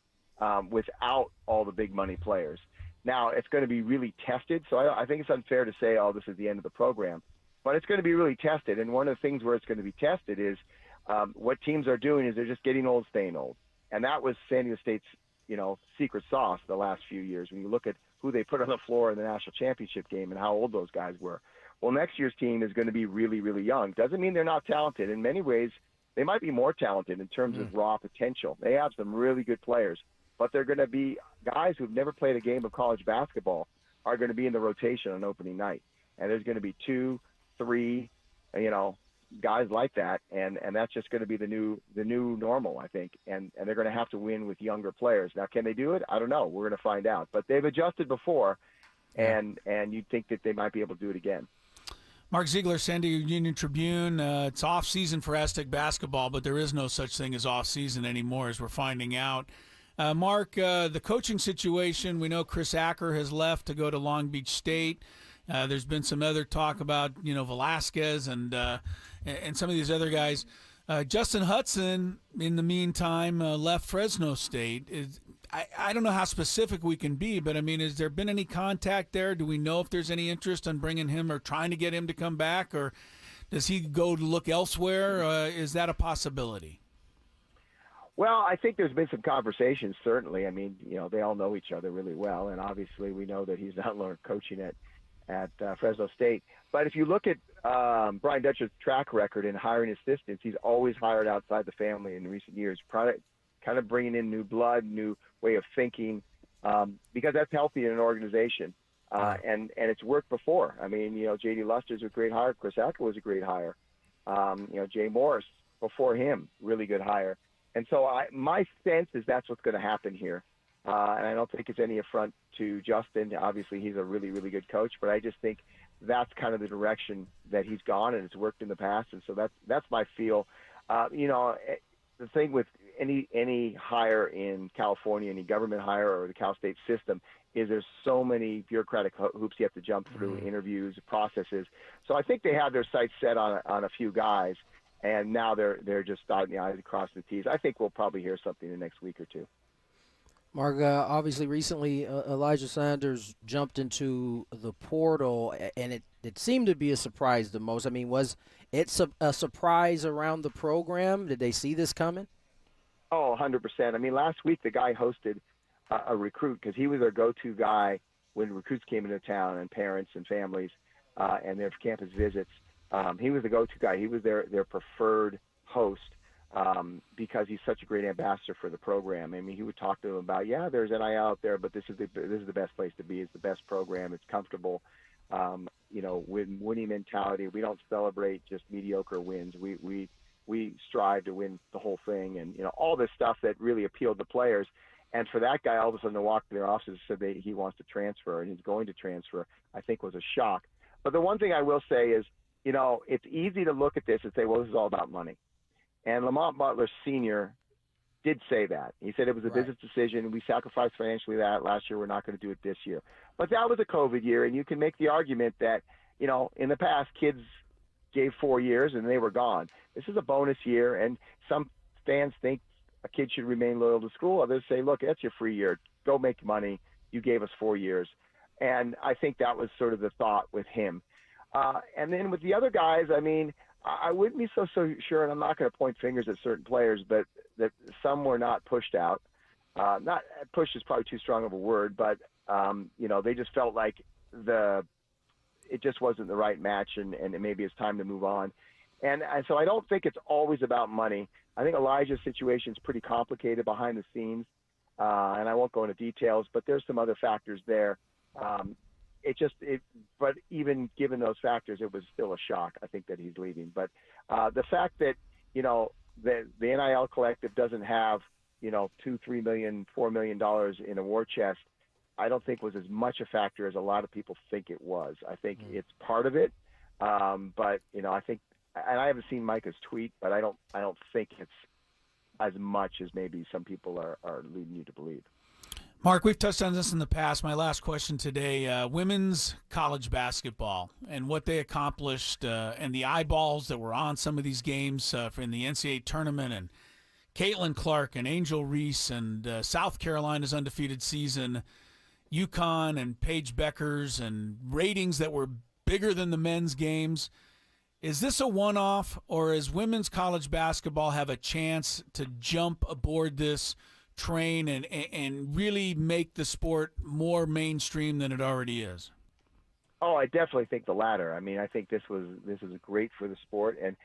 without all the big money players. Now, it's going to be really tested, so I think it's unfair to say, this is the end of the program. But it's going to be really tested, and one of the things where it's going to be tested is what teams are doing is they're just getting old, staying old. And that was San Diego State's, secret sauce the last few years. When you look at who they put on the floor in the national championship game and how old those guys were. Well, next year's team is going to be really, really young. Doesn't mean they're not talented. In many ways, they might be more talented in terms of raw potential. They have some really good players, but they're going to be guys who've never played a game of college basketball are going to be in the rotation on opening night. And there's going to be 2, 3, guys like that, and that's just going to be the new normal, I think. And they're going to have to win with younger players. Now, can they do it? I don't know. We're going to find out. But they've adjusted before, and you'd think that they might be able to do it again. Mark Ziegler, San Diego Union Tribune. It's off season for Aztec basketball, but there is no such thing as off season anymore, as we're finding out. Mark, the coaching situation, we know Chris Acker has left to go to Long Beach State. There's been some other talk about, Velasquez and some of these other guys. Justin Hudson, in the meantime, left Fresno State. I don't know how specific we can be, but, has there been any contact there? Do we know if there's any interest in bringing him or trying to get him to come back? Or does he go to look elsewhere? Is that a possibility? Well, I think there's been some conversations, certainly. They all know each other really well, and obviously we know that he's not learned coaching at Fresno State. But if you look at Brian Dutcher's track record in hiring assistants, he's always hired outside the family in recent years, kind of bringing in new blood, new way of thinking, because that's healthy in an organization. And it's worked before. J.D. Luster's a great hire. Chris Acker was a great hire. Jay Morris before him, really good hire. And so my sense is that's what's going to happen here. And I don't think it's any affront to Justin. Obviously, he's a really, really good coach, but I just think that's kind of the direction that he's gone, and it's worked in the past. And so that's my feel. The thing with any hire in California, any government hire or the Cal State system, is there's so many bureaucratic hoops you have to jump through, interviews, processes. So I think they have their sights set on a few guys, and now they're just dotting the I's and crossing the T's. I think we'll probably hear something in the next week or two. Mark, obviously recently Elijah Sanders jumped into the portal, and it seemed to be a surprise the most. Was it a surprise around the program? Did they see this coming? Oh, 100%. Last week the guy hosted a recruit because he was their go-to guy when recruits came into town and parents and families and their campus visits. He was the go-to guy. He was their preferred host. Because he's such a great ambassador for the program. He would talk to them about, there's NIL out there, but this is the best place to be. It's the best program. It's comfortable. With winning mentality. We don't celebrate just mediocre wins. We strive to win the whole thing, and all this stuff that really appealed to players. And for that guy, all of a sudden to walk to their offices and say he wants to transfer and he's going to transfer, I think was a shock. But the one thing I will say is, it's easy to look at this and say, well, this is all about money. And Lamont Butler Sr. did say that. He said it was a business decision. We sacrificed financially that last year. We're not going to do it this year. But that was a COVID year, and you can make the argument that, in the past, kids gave 4 years and they were gone. This is a bonus year, and some fans think a kid should remain loyal to school. Others say, look, that's your free year. Go make money. You gave us 4 years. And I think that was sort of the thought with him. And then with the other guys, I wouldn't be so sure, and I'm not going to point fingers at certain players, but that some were not pushed out. Not pushed is probably too strong of a word, but they just felt like it just wasn't the right match, and maybe it's time to move on. And so I don't think it's always about money. I think Elijah's situation is pretty complicated behind the scenes, and I won't go into details, but there's some other factors there. But even given those factors, it was still a shock, I think, that he's leaving. But the fact that, the NIL collective doesn't have, $2, $3 million, $4 million in a war chest, I don't think was as much a factor as a lot of people think it was. I think it's part of it. But, I think, and I haven't seen Micah's tweet, but I don't think it's as much as maybe some people are leading you to believe. Mark, we've touched on this in the past. My last question today, women's college basketball and what they accomplished and the eyeballs that were on some of these games in the NCAA tournament, and Caitlin Clark and Angel Reese and South Carolina's undefeated season, UConn and Paige Beckers, and ratings that were bigger than the men's games. Is this a one-off, or does women's college basketball have a chance to jump aboard this train and really make the sport more mainstream than it already is? Oh, I definitely think the latter. I mean, I think this is great for the sport, and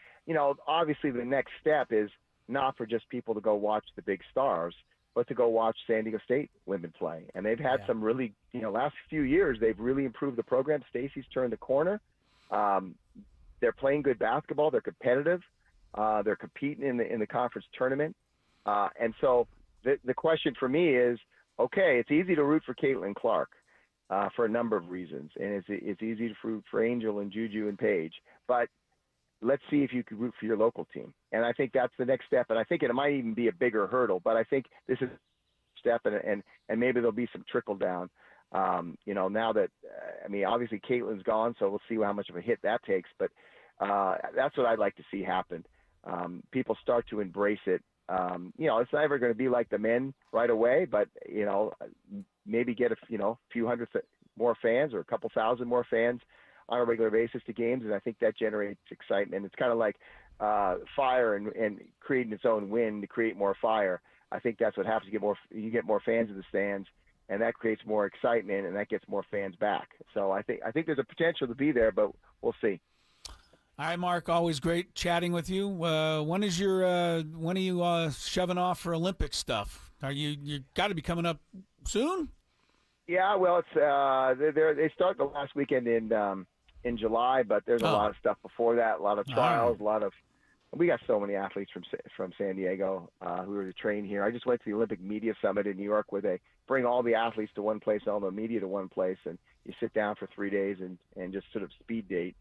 obviously the next step is not for just people to go watch the big stars, but to go watch San Diego State women play. And they've had some really, last few years they've really improved the program. Stacy's turned the corner. They're playing good basketball. They're competitive. They're competing in the conference tournament, and so. The question for me is, okay, it's easy to root for Caitlin Clark for a number of reasons, and it's easy to root for Angel and Juju and Paige, but let's see if you could root for your local team. And I think that's the next step, and I think it might even be a bigger hurdle, but I think this is a step, and maybe there'll be some trickle down. Now that, obviously Caitlin's gone, so we'll see how much of a hit that takes, but that's what I'd like to see happen. People start to embrace it. It's never going to be like the men right away, but maybe get a few hundred more fans or a couple thousand more fans on a regular basis to games, and I think that generates excitement. It's kind of like fire and creating its own wind to create more fire. I think that's what happens. You get more fans in the stands, and that creates more excitement, and that gets more fans back. So I think there's a potential to be there, but we'll see. All right, Mark, always great chatting with you. When are you shoving off for Olympic stuff? You got to be coming up soon? Yeah, well, it's they start the last weekend in July, but there's a lot of stuff before that, a lot of trials, we got so many athletes from San Diego who are to train here. I just went to the Olympic Media Summit in New York, where they bring all the athletes to one place, all the media to one place, and you sit down for 3 days and just sort of speed date.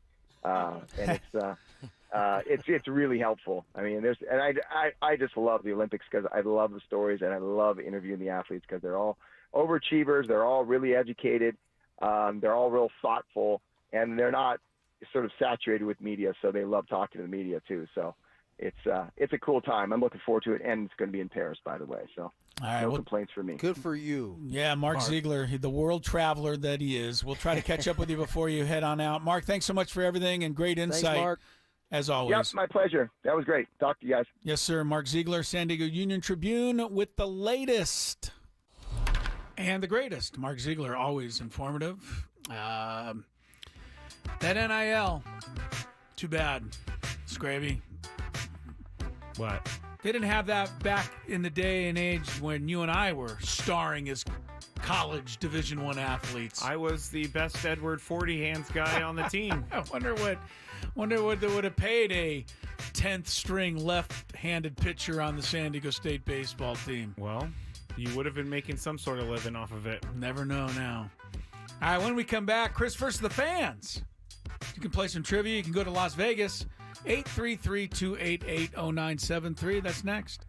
And it's really helpful. I mean, I just love the Olympics because I love the stories, and I love interviewing the athletes because they're all overachievers. They're all really educated. They're all real thoughtful, and they're not sort of saturated with media. So they love talking to the media too. So it's a cool time. I'm looking forward to it, and it's going to be in Paris, by the way. So all right, no complaints for me. Good for you. Yeah, Mark Ziegler, the world traveler that he is. We'll try to catch up with you before you head on out. Mark, thanks so much for everything and great insight. Thanks, Mark. As always. Yep, my pleasure. That was great. Talk to you guys. Yes, sir. Mark Ziegler, San Diego Union-Tribune, with the latest and the greatest. Mark Ziegler, always informative. That NIL, too bad. Skraby. What? They didn't have that back in the day and age when you and I were starring as college Division I athletes. I was the best Edward 40 hands guy on the team. I wonder what they would have paid a 10th string left-handed pitcher on the San Diego State baseball team. Well, you would have been making some sort of living off of it. Never know now. All right, when we come back, Chris versus the fans. You can play some trivia. You can go to Las Vegas. 833-288-0973. That's next.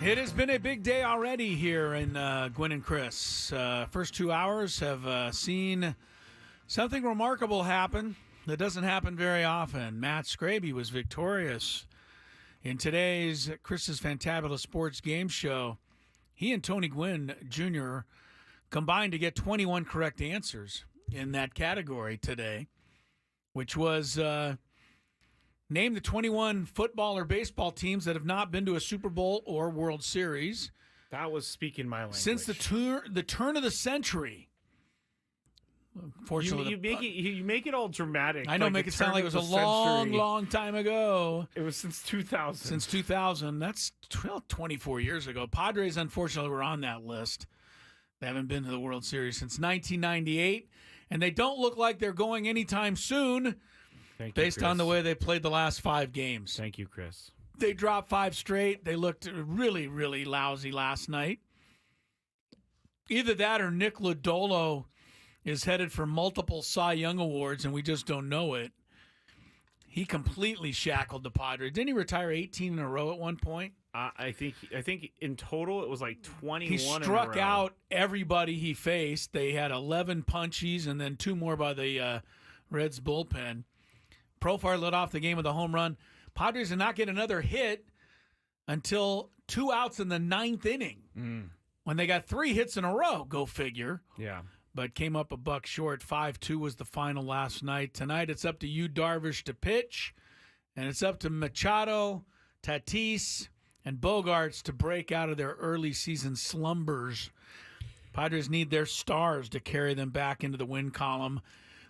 It has been a big day already here in Gwynn and Chris. First 2 hours have seen something remarkable happen that doesn't happen very often. Matt Skraby was victorious in today's Chris's Fantabulous Sports Game Show. He and Tony Gwynn Jr. combined to get 21 correct answers in that category today, which was name the 21 football or baseball teams that have not been to a Super Bowl or World Series. That was speaking my language. Since the turn of the century. Unfortunately, you make it all dramatic. I know, like make it sound like it was a long time ago. It was since 2000. Since 2000. That's 24 years ago. Padres, unfortunately, were on that list. They haven't been to the World Series since 1998, and they don't look like they're going anytime soon. Based on the way they played the last 5 games. Thank you, Chris. They dropped 5 straight. They looked really, really lousy last night. Either that or Nick Lodolo is headed for multiple Cy Young Awards, and we just don't know it. He completely shackled the Padres. Didn't he retire 18 in a row at one point? I think in total it was like 21 He struck out everybody he faced. They had 11 punchies and then 2 more by the Reds bullpen. Profar led off the game with a home run. Padres did not get another hit until 2 outs in the 9th inning when they got 3 hits in a row. Go figure. Yeah. But came up a buck short. 5-2 was the final last night. Tonight it's up to Yu Darvish to pitch, and it's up to Machado, Tatis, and Bogarts to break out of their early season slumbers. Padres need their stars to carry them back into the win column.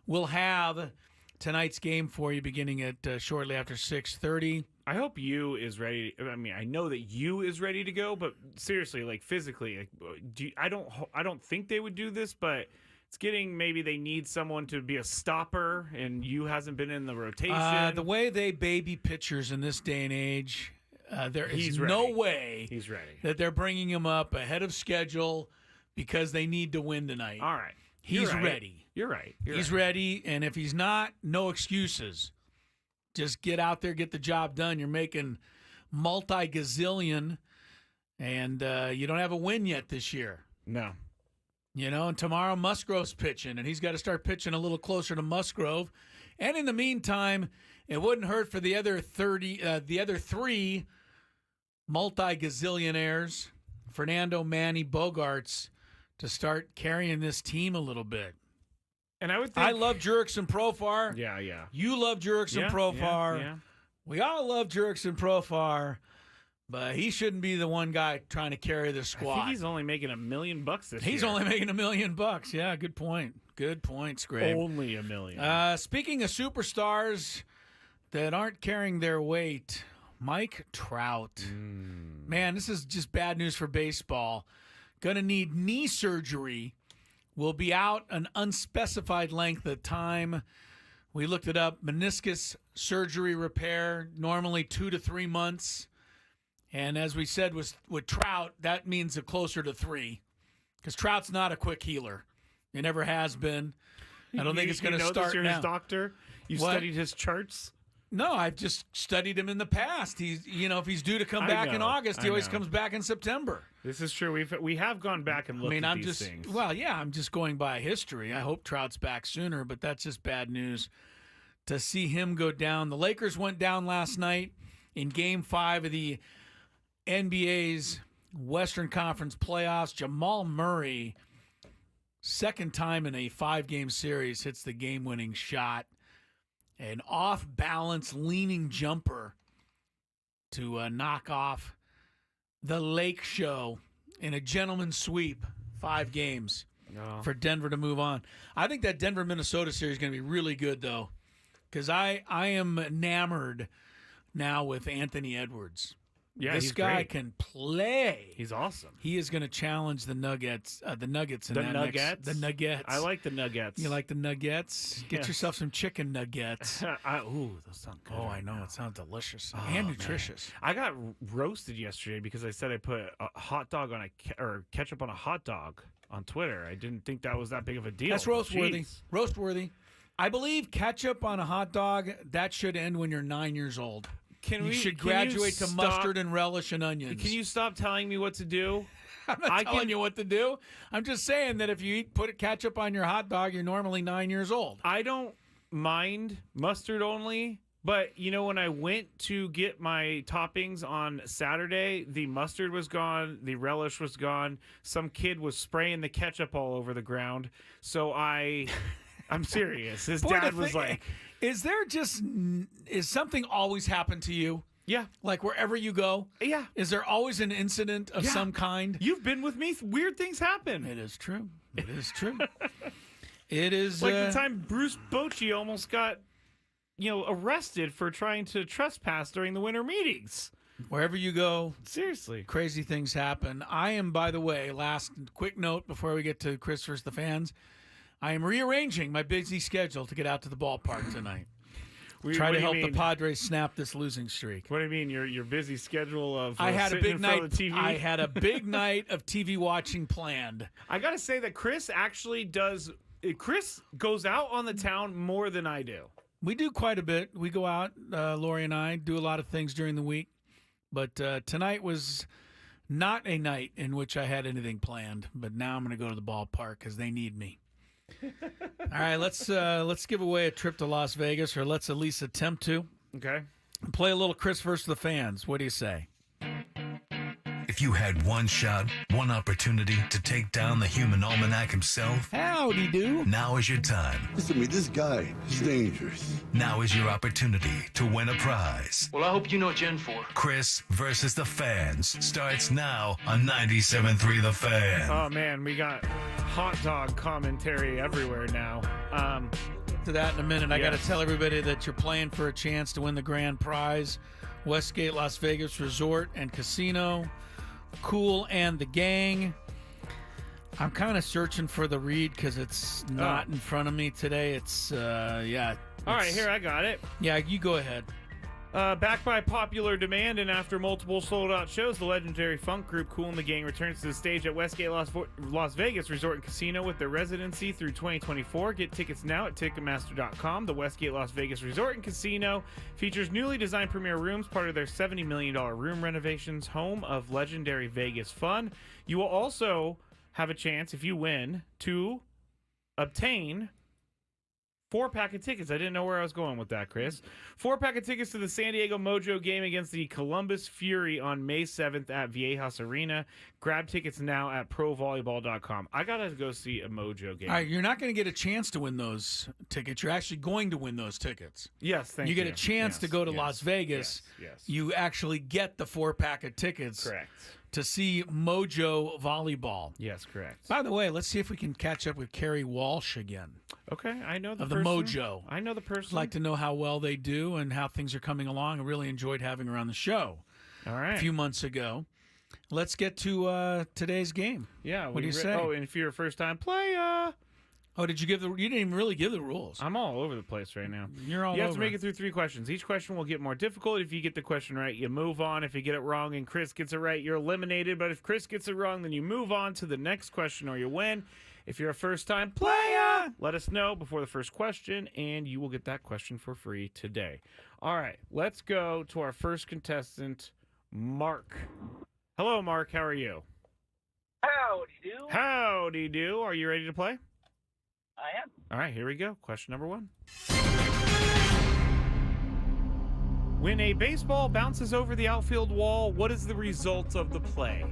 We'll have tonight's game for you beginning at shortly after 6:30. I hope Yu is ready. I mean, I know that Yu is ready to go, but seriously, like physically, like, I don't think they would do this, but it's getting maybe they need someone to be a stopper, and Yu hasn't been in the rotation. The way they baby pitchers in this day and age, there is no way he's ready that they're bringing him up ahead of schedule because they need to win tonight. All right. He's ready. You're right. He's ready, and if he's not, no excuses. Just get out there, get the job done. You're making multi-gazillion, and you don't have a win yet this year. No. You know, and tomorrow Musgrove's pitching, and he's got to start pitching a little closer to Musgrove. And in the meantime, it wouldn't hurt for the other 3 multi-gazillionaires, Fernando, Manny, Bogarts, to start carrying this team a little bit. And I would think... I love Jurickson Profar. Yeah. You love Jurickson Profar. Yeah. We all love Jurickson Profar, but he shouldn't be the one guy trying to carry the squad. I think he's only making $1 million this year. He's only making $1 million. Yeah, good point. Good point, Scrape. Only $1 million. Speaking of superstars that aren't carrying their weight, Mike Trout. Man, this is just bad news for baseball. Going to need knee surgery. Will be out an unspecified length of time. We looked it up. Meniscus surgery repair, normally 2 to 3 months. And as we said with Trout, that means a closer to 3. Because Trout's not a quick healer. He never has been. I don't think it's going to start you're now. His doctor? You studied his charts? No, I've just studied him in the past. He's, if he's due to come back in August, he always comes back in September. This is true. We have gone back and looked at these things. Well, yeah, I'm just going by history. I hope Trout's back sooner, but that's just bad news to see him go down. The Lakers went down last night in Game 5 of the NBA's Western Conference playoffs. Jamal Murray, second time in a 5-game series, hits the game-winning shot. An off-balance leaning jumper to knock off the Lake Show in a gentleman's sweep, 5 games for Denver to move on. I think that Denver-Minnesota series is going to be really good, though, because I am enamored now with Anthony Edwards. Yeah, this guy great. can play. He's awesome. He is going to challenge the Nuggets. The Nuggets. The Nuggets? The Nuggets. I like the Nuggets. You like the Nuggets? Get yourself some chicken nuggets. Ooh, those sound good. Oh, I know. It sounds delicious and nutritious. Man. I got roasted yesterday because I said I put a hot dog on or ketchup on a hot dog on Twitter. I didn't think that was that big of a deal. That's roast-worthy. Roast-worthy. I believe ketchup on a hot dog, that should end when you're 9 years old. You should graduate to mustard and relish and onions. Can you stop telling me what to do? I'm not telling you what to do. I'm just saying that if you put ketchup on your hot dog, you're normally 9 years old. I don't mind mustard only, but when I went to get my toppings on Saturday, the mustard was gone, the relish was gone. Some kid was spraying the ketchup all over the ground. So I'm serious. His dad was like, is something always happen to you? Yeah. Like wherever you go? Yeah. Is there always an incident of some kind? You've been with me. Weird things happen. It is true. It is true. It is. Like the time Bruce Bochy almost got, arrested for trying to trespass during the winter meetings. Wherever you go. Seriously. Crazy things happen. I am, by the way, last quick note before we get to Chris versus the fans. I am rearranging my busy schedule to get out to the ballpark tonight. Try to help the Padres snap this losing streak. What do you mean? Your busy schedule of I had a big night. TV? I had a big night of TV watching planned. I got to say that Chris actually does. Chris goes out on the town more than I do. We do quite a bit. We go out. Lori and I do a lot of things during the week. But tonight was not a night in which I had anything planned. But now I'm going to go to the ballpark because they need me. All right, let's give away a trip to Las Vegas, or let's at least attempt to. Okay. Play a little Chris versus the fans. What do you say? If you had one shot, one opportunity to take down the human almanac himself, howdy do. Now is your time. Listen to me, this guy is dangerous. Now is your opportunity to win a prize. Well, I hope you know what you're in for. Chris versus the fans starts now on 97.3 The Fan. Oh, man, we got hot dog commentary everywhere now. To that in a minute. I got to tell everybody that you're playing for a chance to win the grand prize. Westgate Las Vegas Resort and Casino. Cool and the Gang. I'm kind of searching for the read because it's not in front of me today. It's, All right, here, I got it. Yeah, you go ahead. Backed by popular demand and after multiple sold-out shows, the legendary funk group Cool and the Gang returns to the stage at Westgate Las Vegas Resort and Casino with their residency through 2024. Get tickets now at Ticketmaster.com. The Westgate Las Vegas Resort and Casino features newly designed premier rooms, part of their $70 million room renovations, home of legendary Vegas fun. You will also have a chance, if you win, to obtain 4-pack of tickets. I didn't know where I was going with that, Chris. 4-pack of tickets to the San Diego Mojo game against the Columbus Fury on May 7th at Viejas Arena. Grab tickets now at provolleyball.com. I got to go see a Mojo game. All right, you're not going to get a chance to win those tickets. You're actually going to win those tickets. Yes, thank you. You get a chance to go to Las Vegas. Yes. You actually get the 4-pack of tickets. Correct. To see Mojo volleyball. Yes, correct. By the way, let's see if we can catch up with Carrie Walsh again. Okay, I know the of person. the Mojo. I know the person. I'd like to know how well they do and how things are coming along. I really enjoyed having her on the show. All right. A few months ago. Let's get to today's game. Yeah. What do you say? Oh, and if you're a first-time player. Oh, did you give the? You didn't even really give the rules. I'm all over the place right now. You're all over. You have to make it through 3 questions. Each question will get more difficult. If you get the question right, you move on. If you get it wrong and Chris gets it right, you're eliminated. But if Chris gets it wrong, then you move on to the next question or you win. If you're a first-time player, let us know before the first question, and you will get that question for free today. All right, let's go to our first contestant, Mark. Hello, Mark. How are you? Howdy do. Howdy do. Are you ready to play? I am. All right, here we go. Question number 1. When a baseball bounces over the outfield wall, what is the result of the play?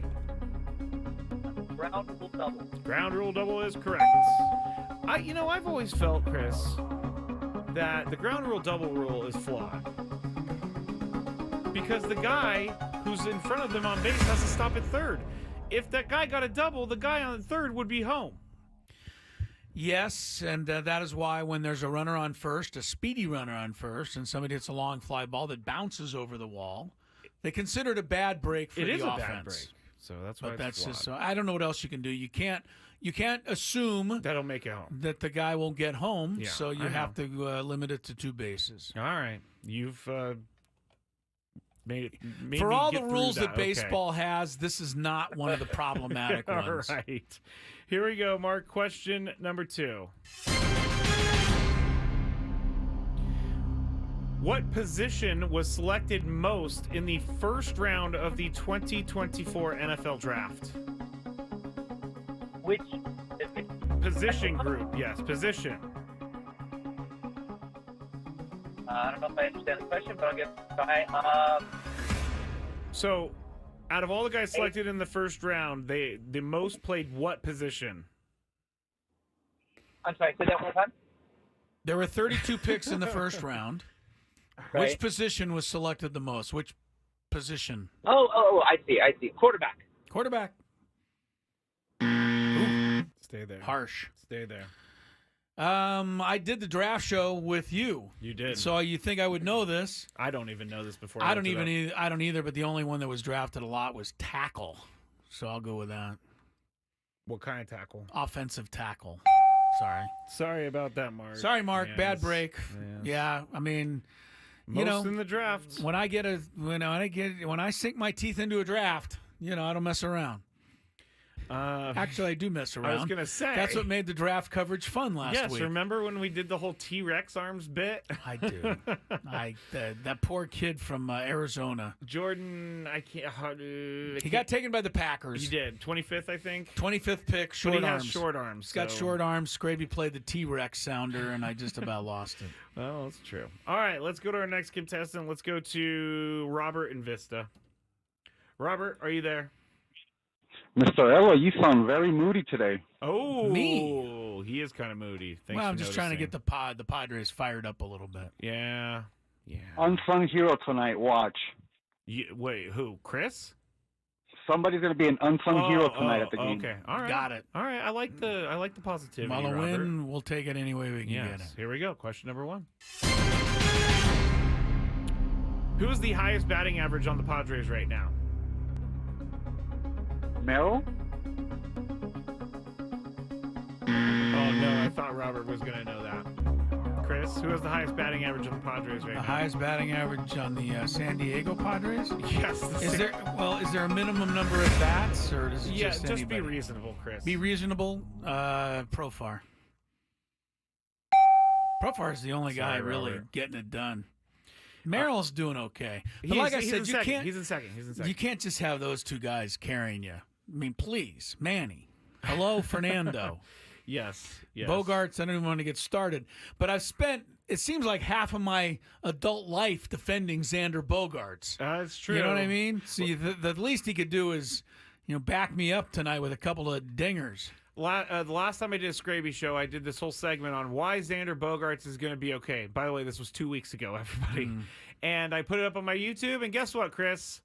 Ground rule double. Ground rule double is correct. I've always felt, Chris, that the ground rule double rule is flawed. Because the guy who's in front of them on base has to stop at third. If that guy got a double, the guy on third would be home. Yes, and that is why when there's a runner on first, a speedy runner on first, and somebody hits a long fly ball that bounces over the wall, they consider it a bad break for the offense. It is a bad break, so that's why but it's that's flawed. just. I don't know what else you can do. You can't assume that'll make it home. That the guy won't get home. Yeah, so you have to limit it to 2 bases. All right, you've made for all the rules that baseball has, this is not one of the problematic ones. All right. Here we go, Mark. Question number 2. What position was selected most in the first round of the 2024 NFL Draft? Which Position group, yes, position. I don't know if I understand the question, but I'll get by. So, out of all the guys selected in the first round, the most played what position? I'm sorry, say that one more time. There were 32 picks in the first round. Right. Which position was selected the most? Which position? Oh, I see. Quarterback. Quarterback. Stay there. Harsh. Stay there. I did the draft show with you. You did. So you think I would know this? I don't even know this before. I don't either. But the only one that was drafted a lot was tackle. So I'll go with that. What kind of tackle? Offensive tackle. Sorry about that, Mark. Sorry, Mark. Yes. Bad break. Yes. Yeah, I mean, Most in the draft. When I sink my teeth into a draft, I don't mess around. Actually, I do mess around. I was gonna say that's what made the draft coverage fun last week. Yes, remember when we did the whole T-Rex arms bit? I do. That poor kid from Arizona, Jordan. I can't. He got taken by the Packers. He did. 25th, I think. 25th pick. Short but he arms. has short arms. He's got short arms. Skraby played the T-Rex sounder, and I just about lost it. Well, that's true. All right, let's go to our next contestant. Let's go to Robert in Vista. Robert, are you there? Mr. Ella, you sound very moody today. Oh, me? He is kind of moody. Thanks well, I'm for just noticing. trying to get the Padres fired up a little bit. Yeah. Unsung hero tonight. Watch. Wait, who? Chris? Somebody's going to be an unsung hero tonight at the game. Okay, all right. Got it. All right, I like the positivity. Mulla Robert. win. We'll take it any way we can get it. Here we go. Question number 1. Who is the highest batting average on the Padres right now? Merrill? Oh no, I thought Robert was going to know that. Chris, who has the highest batting average on the Padres right now? The highest batting average on the San Diego Padres? Yes. Is there a minimum number of bats, or does it just be anybody? reasonable, Chris. Be reasonable. Profar. Profar is the only guy really Robert. getting it done. Merrill's doing okay, but He's I said, he's in second. You can't just have those two guys carrying you. I mean, please, Manny. Hello, Fernando. Yes. Bogarts, I don't even want to get started. But I've spent, it seems like half of my adult life defending Xander Bogaerts. That's true. You know what I mean? See, the least he could do is, back me up tonight with a couple of dingers. The last time I did a Skraby show, I did this whole segment on why Xander Bogaerts is going to be okay. By the way, this was 2 weeks ago, everybody. And I put it up on my YouTube, and guess what, Chris?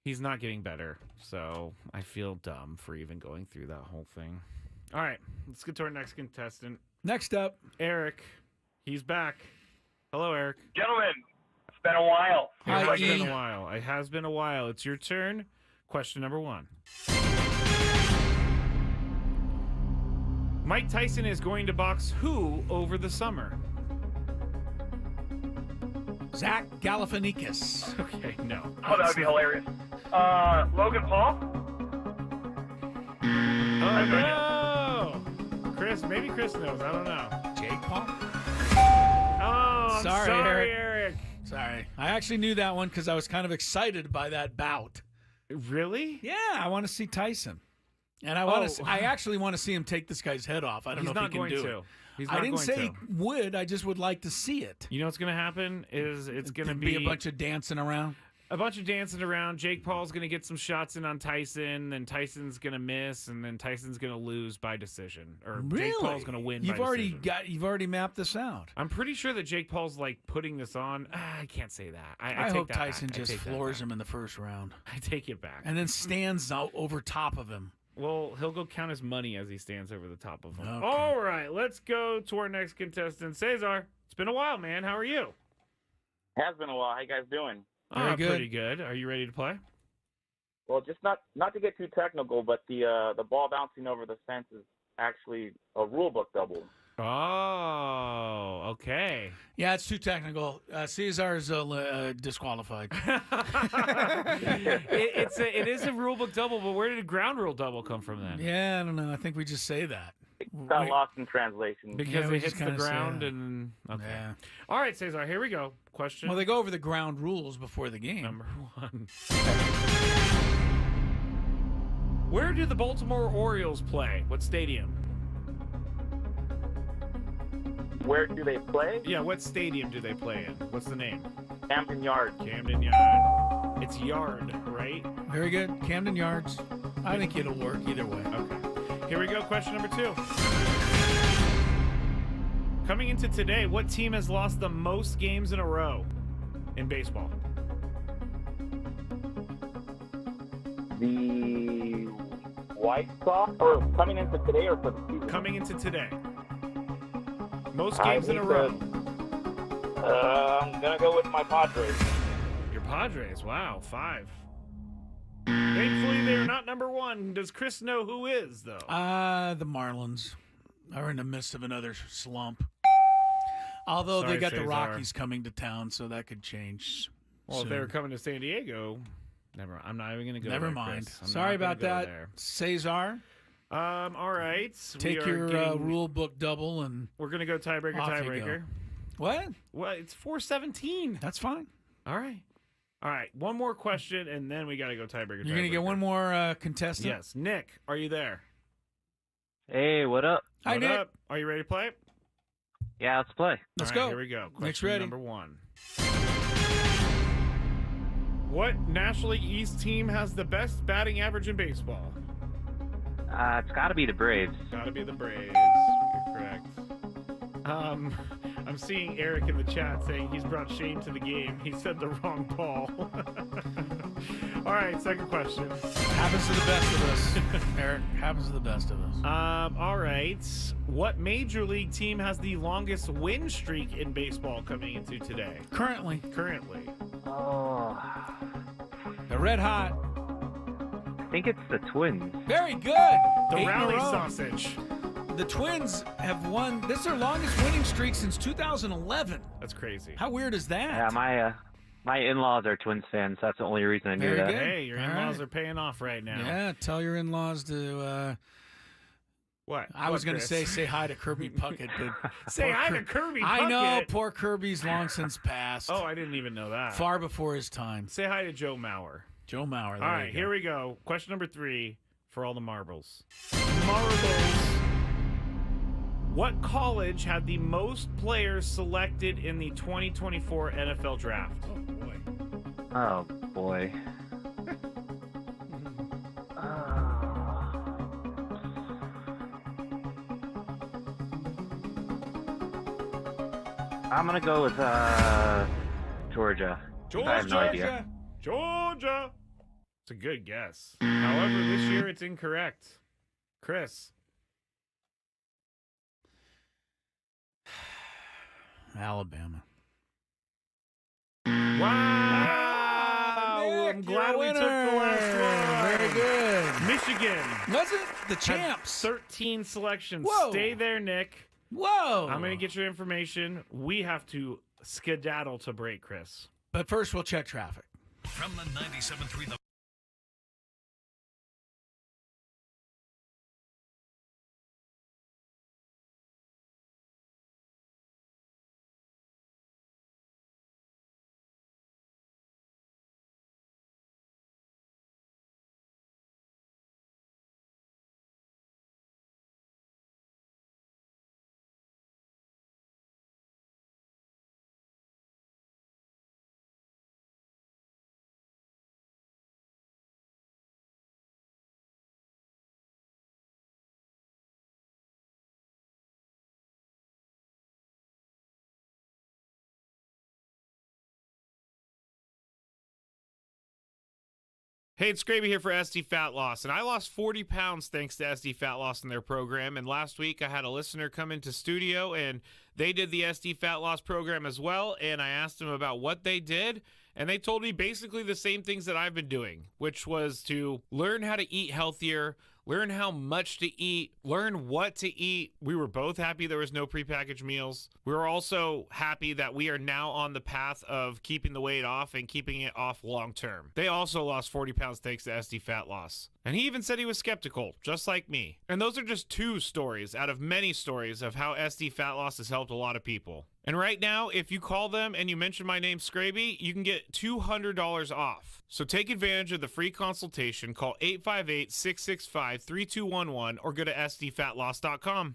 He's not getting better. So I feel dumb for even going through that whole thing. All right, let's get to our next contestant. Next up, Eric. He's back. Hello, Eric. Gentlemen, it's been a while. It has been a while. It has been a while. It's your turn. Question number 1. Mike Tyson is going to box who over the summer? Zach Galifianakis. Okay, no. Oh, that would be hilarious. Logan Paul? Oh, no! Chris, maybe Chris knows. I don't know. Jake Paul? Oh, I'm sorry, Eric. Sorry. I actually knew that one because I was kind of excited by that bout. Really? Yeah, I want to see Tyson. And I actually want to see him take this guy's head off. I don't know if he can do it. He's not I didn't going say to. he would. I just would like to see it. You know what's going to happen is it's going to be a bunch of dancing around. A bunch of dancing around. Jake Paul's going to get some shots in on Tyson, then Tyson's going to miss, and then Tyson's going to lose by decision. Or really? Jake Paul's going to win You've by already decision. You've already mapped this out. I'm pretty sure that Jake Paul's like putting this on. I can't say that. I I take hope that Tyson back. just floors him in the first round. I take it back. And then stands out over top of him. Well, he'll go count his money as he stands over the top of him. Okay. All right, let's go to our next contestant. Cesar, it's been a while, man. How are you? Has been a while. How you guys doing? Very good. Pretty good. Are you ready to play? Well, just not to get too technical, but the ball bouncing over the fence is actually a rule book double. Oh, okay. Yeah, it's too technical. Cesar's disqualified. It is a rule book double, but where did a ground rule double come from then? Yeah, I don't know. I think we just say that. Got lost in translation. Because we it hits just the kinda say ground that. and okay. Yeah. All right, Cesar, here we go. Question Well, they go over the ground rules before the game. number 1. Where do the Baltimore Orioles play? What stadium? Where do they play? Yeah, what stadium do they play in? What's the name? Camden Yard. Camden Yard. It's Yard, right? Very good. Camden Yards. I think it'll work either way. Okay. Here we go. Question number 2. Coming into today, what team has lost the most games in a row in baseball? The White Sox? Or coming into today or for the season? Coming into today. Most games in a row. I'm going to go with my Padres. Your Padres. Wow, 5. Thankfully, they're not number 1. Does Chris know who is, though? The Marlins are in the midst of another slump. Although Sorry, they got the Cesar. Rockies coming to town, so that could change. Well, if soon. they were coming to San Diego, I'm not even going to go Never there, mind. Chris. I'm Sorry not about gonna go that, there. Cesar. All right. Take your rule book double and We're going to go tiebreaker, off you tiebreaker. go. What? Well, it's 4-17. That's fine. All right. All right. One more question, and then we got to go tiebreaker. You're going to get one more contestant? Yes. Nick, are you there? Hey, what up? Hi, What Nick. up? Are you ready to play? Yeah, let's play. Let's All right, go. Here we go. Nick's Question ready. number 1. What National League East team has the best batting average in baseball? It's got to be the Braves. Gotta be the Braves. You're correct. I'm seeing Eric in the chat saying he's brought shame to the game. He said the wrong ball. All right, second question. Happens to the best of us, Eric. Happens to the best of us. All right. What major league team has the longest win streak in baseball coming into today? Currently, Oh, the Red Hot. I think it's the Twins. Very good. The 8 in a Rally row. Sausage. The Twins have won. This is their longest winning streak since 2011. That's crazy. How weird is that? Yeah, my in-laws are Twins fans. That's the only reason I knew Very that. good. Hey, your All in-laws right. are paying off right now. Yeah, tell your in-laws to. What? I was going to Chris? say hi to Kirby Puckett, but Say poor hi to Kirby Puckett. I know, poor Kirby's long since passed. Oh, I didn't even know that. Far before his time. Say hi to Joe Mauer. Joe Mauer. All right, here we go. Question number 3 for all the marbles. What college had the most players selected in the 2024 NFL Draft? Oh, boy. I'm going to go with Georgia. I have no idea. Georgia. It's a good guess. However, this year it's incorrect. Chris. Alabama. Wow! Nick, I'm you're glad a we took the winner. last one. Very good. Michigan. Was it the had champs? 13 selections. Whoa. Stay there, Nick. Whoa! I'm going to get your information. We have to skedaddle to break, Chris. But first, we'll check traffic. From the 97.3 The Hey, it's Skraby here for SD Fat Loss, and I lost 40 pounds thanks to SD Fat Loss in their program. And last week, I had a listener come into studio, and they did the SD Fat Loss program as well. And I asked them about what they did, and they told me basically the same things that I've been doing, which was to learn how to eat healthier, learn how much to eat, learn what to eat. We were both happy there was no prepackaged meals. We were also happy that we are now on the path of keeping the weight off and keeping it off long term. They also lost 40 pounds thanks to SD Fat Loss. And he even said he was skeptical, just like me. And those are just 2 stories out of many stories of how SD fat loss has helped a lot of people. And right now, if you call them and you mention my name, Skraby, you can get $200 off. So take advantage of the free consultation. Call 858-665-3211 or go to sdfatloss.com.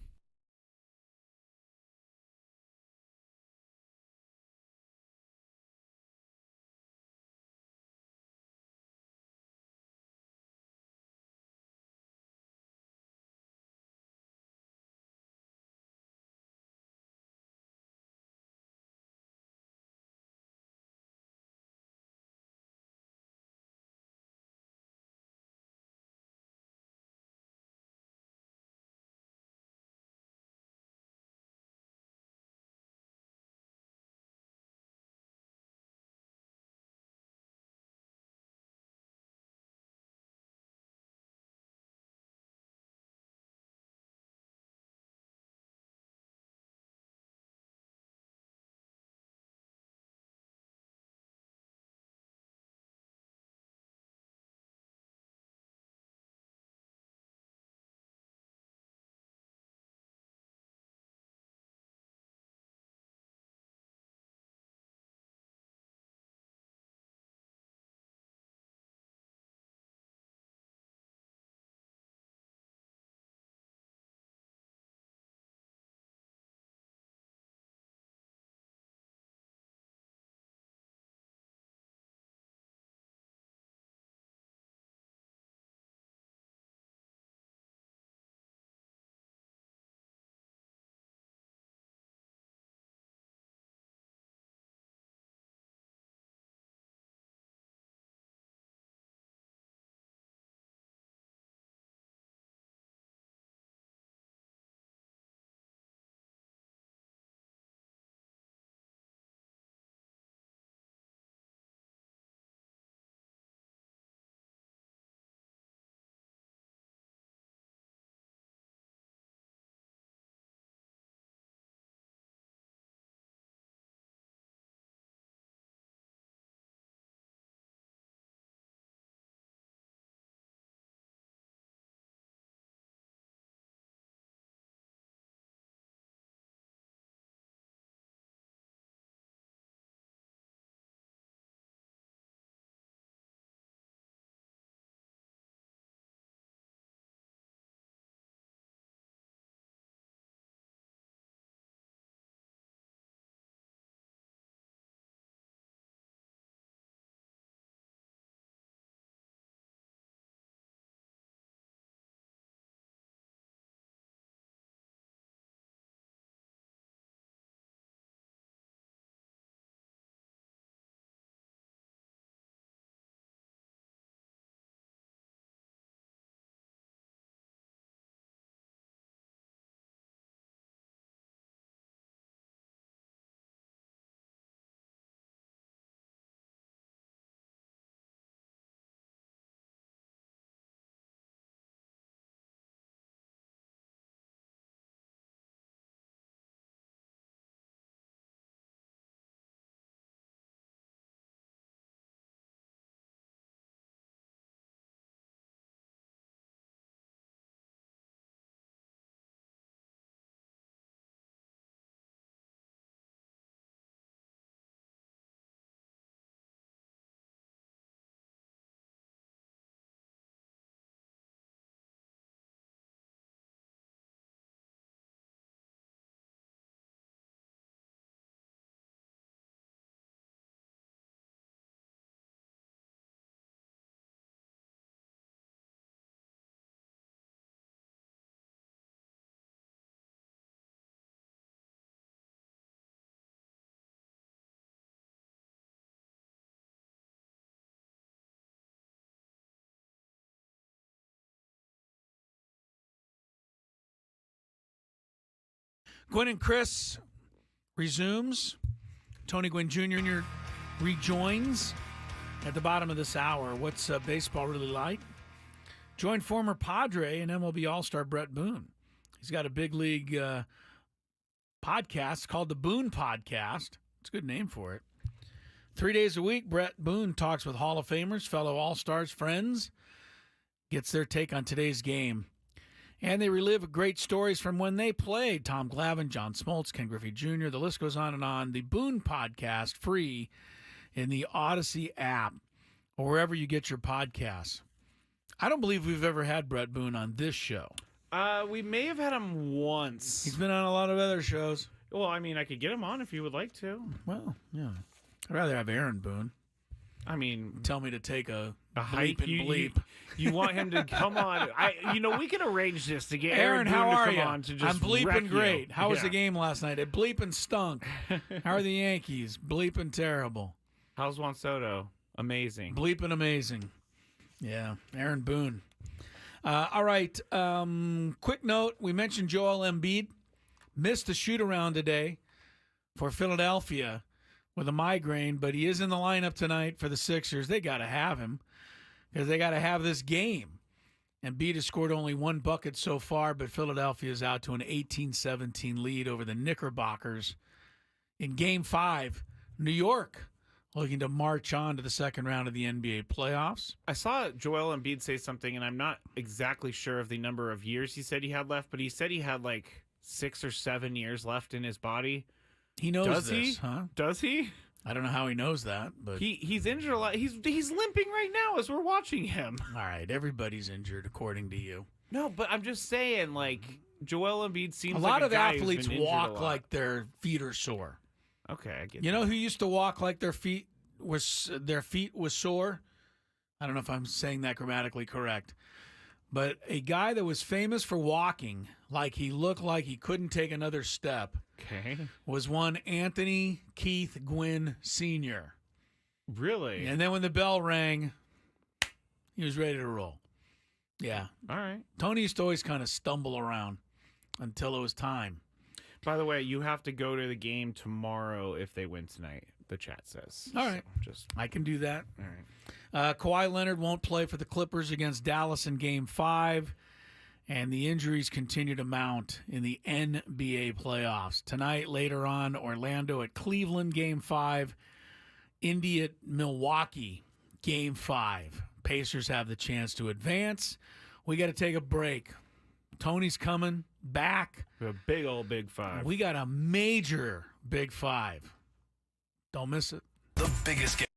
Gwynn and Chris resumes. Tony Gwynn Jr. rejoins at the bottom of this hour. What's baseball really like? Join former Padre and MLB All-Star Brett Boone. He's got a big league podcast called the Boone Podcast. It's a good name for it. 3 days a week, Brett Boone talks with Hall of Famers, fellow All-Stars, friends, gets their take on today's game. And they relive great stories from when they played. Tom Glavine, John Smoltz, Ken Griffey Jr., the list goes on and on. The Boone Podcast, free in the Odyssey app or wherever you get your podcasts. I don't believe we've ever had Brett Boone on this show. We may have had him once. He's been on a lot of other shows. Well, I mean, I could get him on if you would like to. Well, yeah. I'd rather have Aaron Boone. I mean, tell me to take a hike bleep and bleep. You want him to come on? We can arrange this to get Aaron. Boone How to are come you? on to just I'm bleeping wreck great. You. How was the game last night? It bleeping stunk. How are the Yankees? Bleeping terrible. How's Juan Soto? Amazing. Bleeping amazing. Yeah, Aaron Boone. All right. Quick note: we mentioned Joel Embiid missed the shoot-around today for Philadelphia with a migraine, but he is in the lineup tonight for the Sixers. They got to have him because they got to have this game. Embiid has scored only one bucket so far, but Philadelphia is out to an 18-17 lead over the Knickerbockers. In Game 5, New York looking to march on to the second round of the NBA playoffs. I saw Joel Embiid say something, and I'm not exactly sure of the number of years he said he had left, but he said he had like 6 or 7 years left in his body. He knows Does this, he? huh? Does he? I don't know how he knows that, but he's injured a lot. He's limping right now as we're watching him. All right, everybody's injured according to you. No, but I'm just saying, like, Joel Embiid seems a lot like of guy who's athletes been injured a walk lot. like their feet are sore. Okay, I get You that. know who used to walk like their feet was sore? I don't know if I'm saying that grammatically correct. But a guy that was famous for walking like he looked like he couldn't take another step was one Anthony Keith Gwynn Sr. Really? And then when the bell rang, he was ready to roll. Yeah. All right. Tony used to always kind of stumble around until it was time. By the way, you have to go to the game tomorrow if they win tonight, the chat says. All right. So just I can do that. all right. Kawhi Leonard won't play for the Clippers against Dallas in Game 5, and the injuries continue to mount in the NBA playoffs. Tonight, later on, Orlando at Cleveland, Game 5. Indy at Milwaukee, Game 5. Pacers have the chance to advance. We got to take a break. Tony's coming back. A big old Big 5. We got a major Big 5. Don't miss it. The biggest game.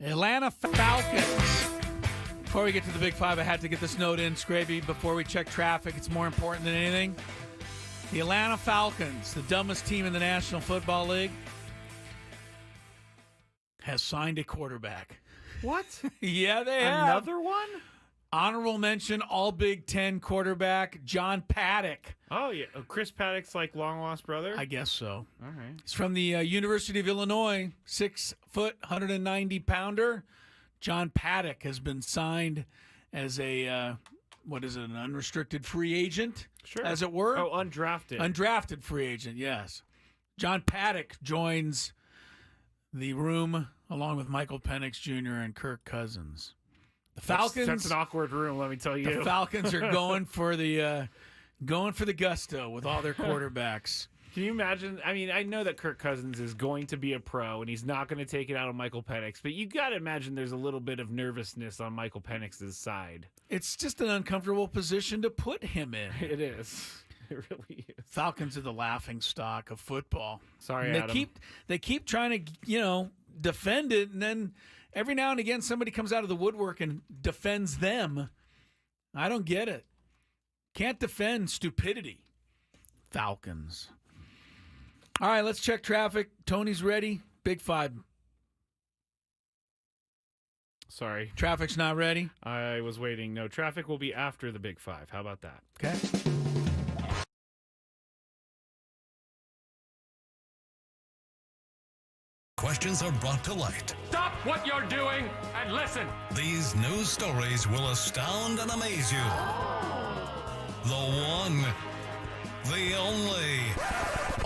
Atlanta Falcons. Before we get to the Big Five, I had to get this note in, Skraby, before we check traffic. It's more important than anything. The Atlanta Falcons, the dumbest team in the National Football League, has signed a quarterback. What? Yeah, they have. Another one? Honorable mention, all Big Ten quarterback, John Paddock. Oh, yeah. Chris Paddock's like long-lost brother? I guess so. All right. He's from the University of Illinois, 6 foot, 190-pounder. John Paddock has been signed as a, an unrestricted free agent, as it were? Oh, undrafted. Undrafted free agent, yes. John Paddock joins the room along with Michael Penix Jr. and Kirk Cousins. The Falcons. That's an awkward room, let me tell you. The Falcons are going for the gusto with all their quarterbacks. Can you imagine? I mean, I know that Kirk Cousins is going to be a pro, and he's not going to take it out on Michael Penix, but you got to imagine there's a little bit of nervousness on Michael Penix's side. It's just an uncomfortable position to put him in. It is. It really is. Falcons are the laughing stock of football. Sorry, and Adam. They keep trying to, defend it, and then every now and again somebody comes out of the woodwork and defends them. I don't get it. Can't defend stupidity. Falcons. All right, let's check traffic. Tony's ready. Big Five. Sorry. Traffic's not ready? I was waiting. No, traffic will be after the Big Five. How about that? Okay. Questions are brought to light. Stop what you're doing and listen. These news stories will astound and amaze you. The one, the only.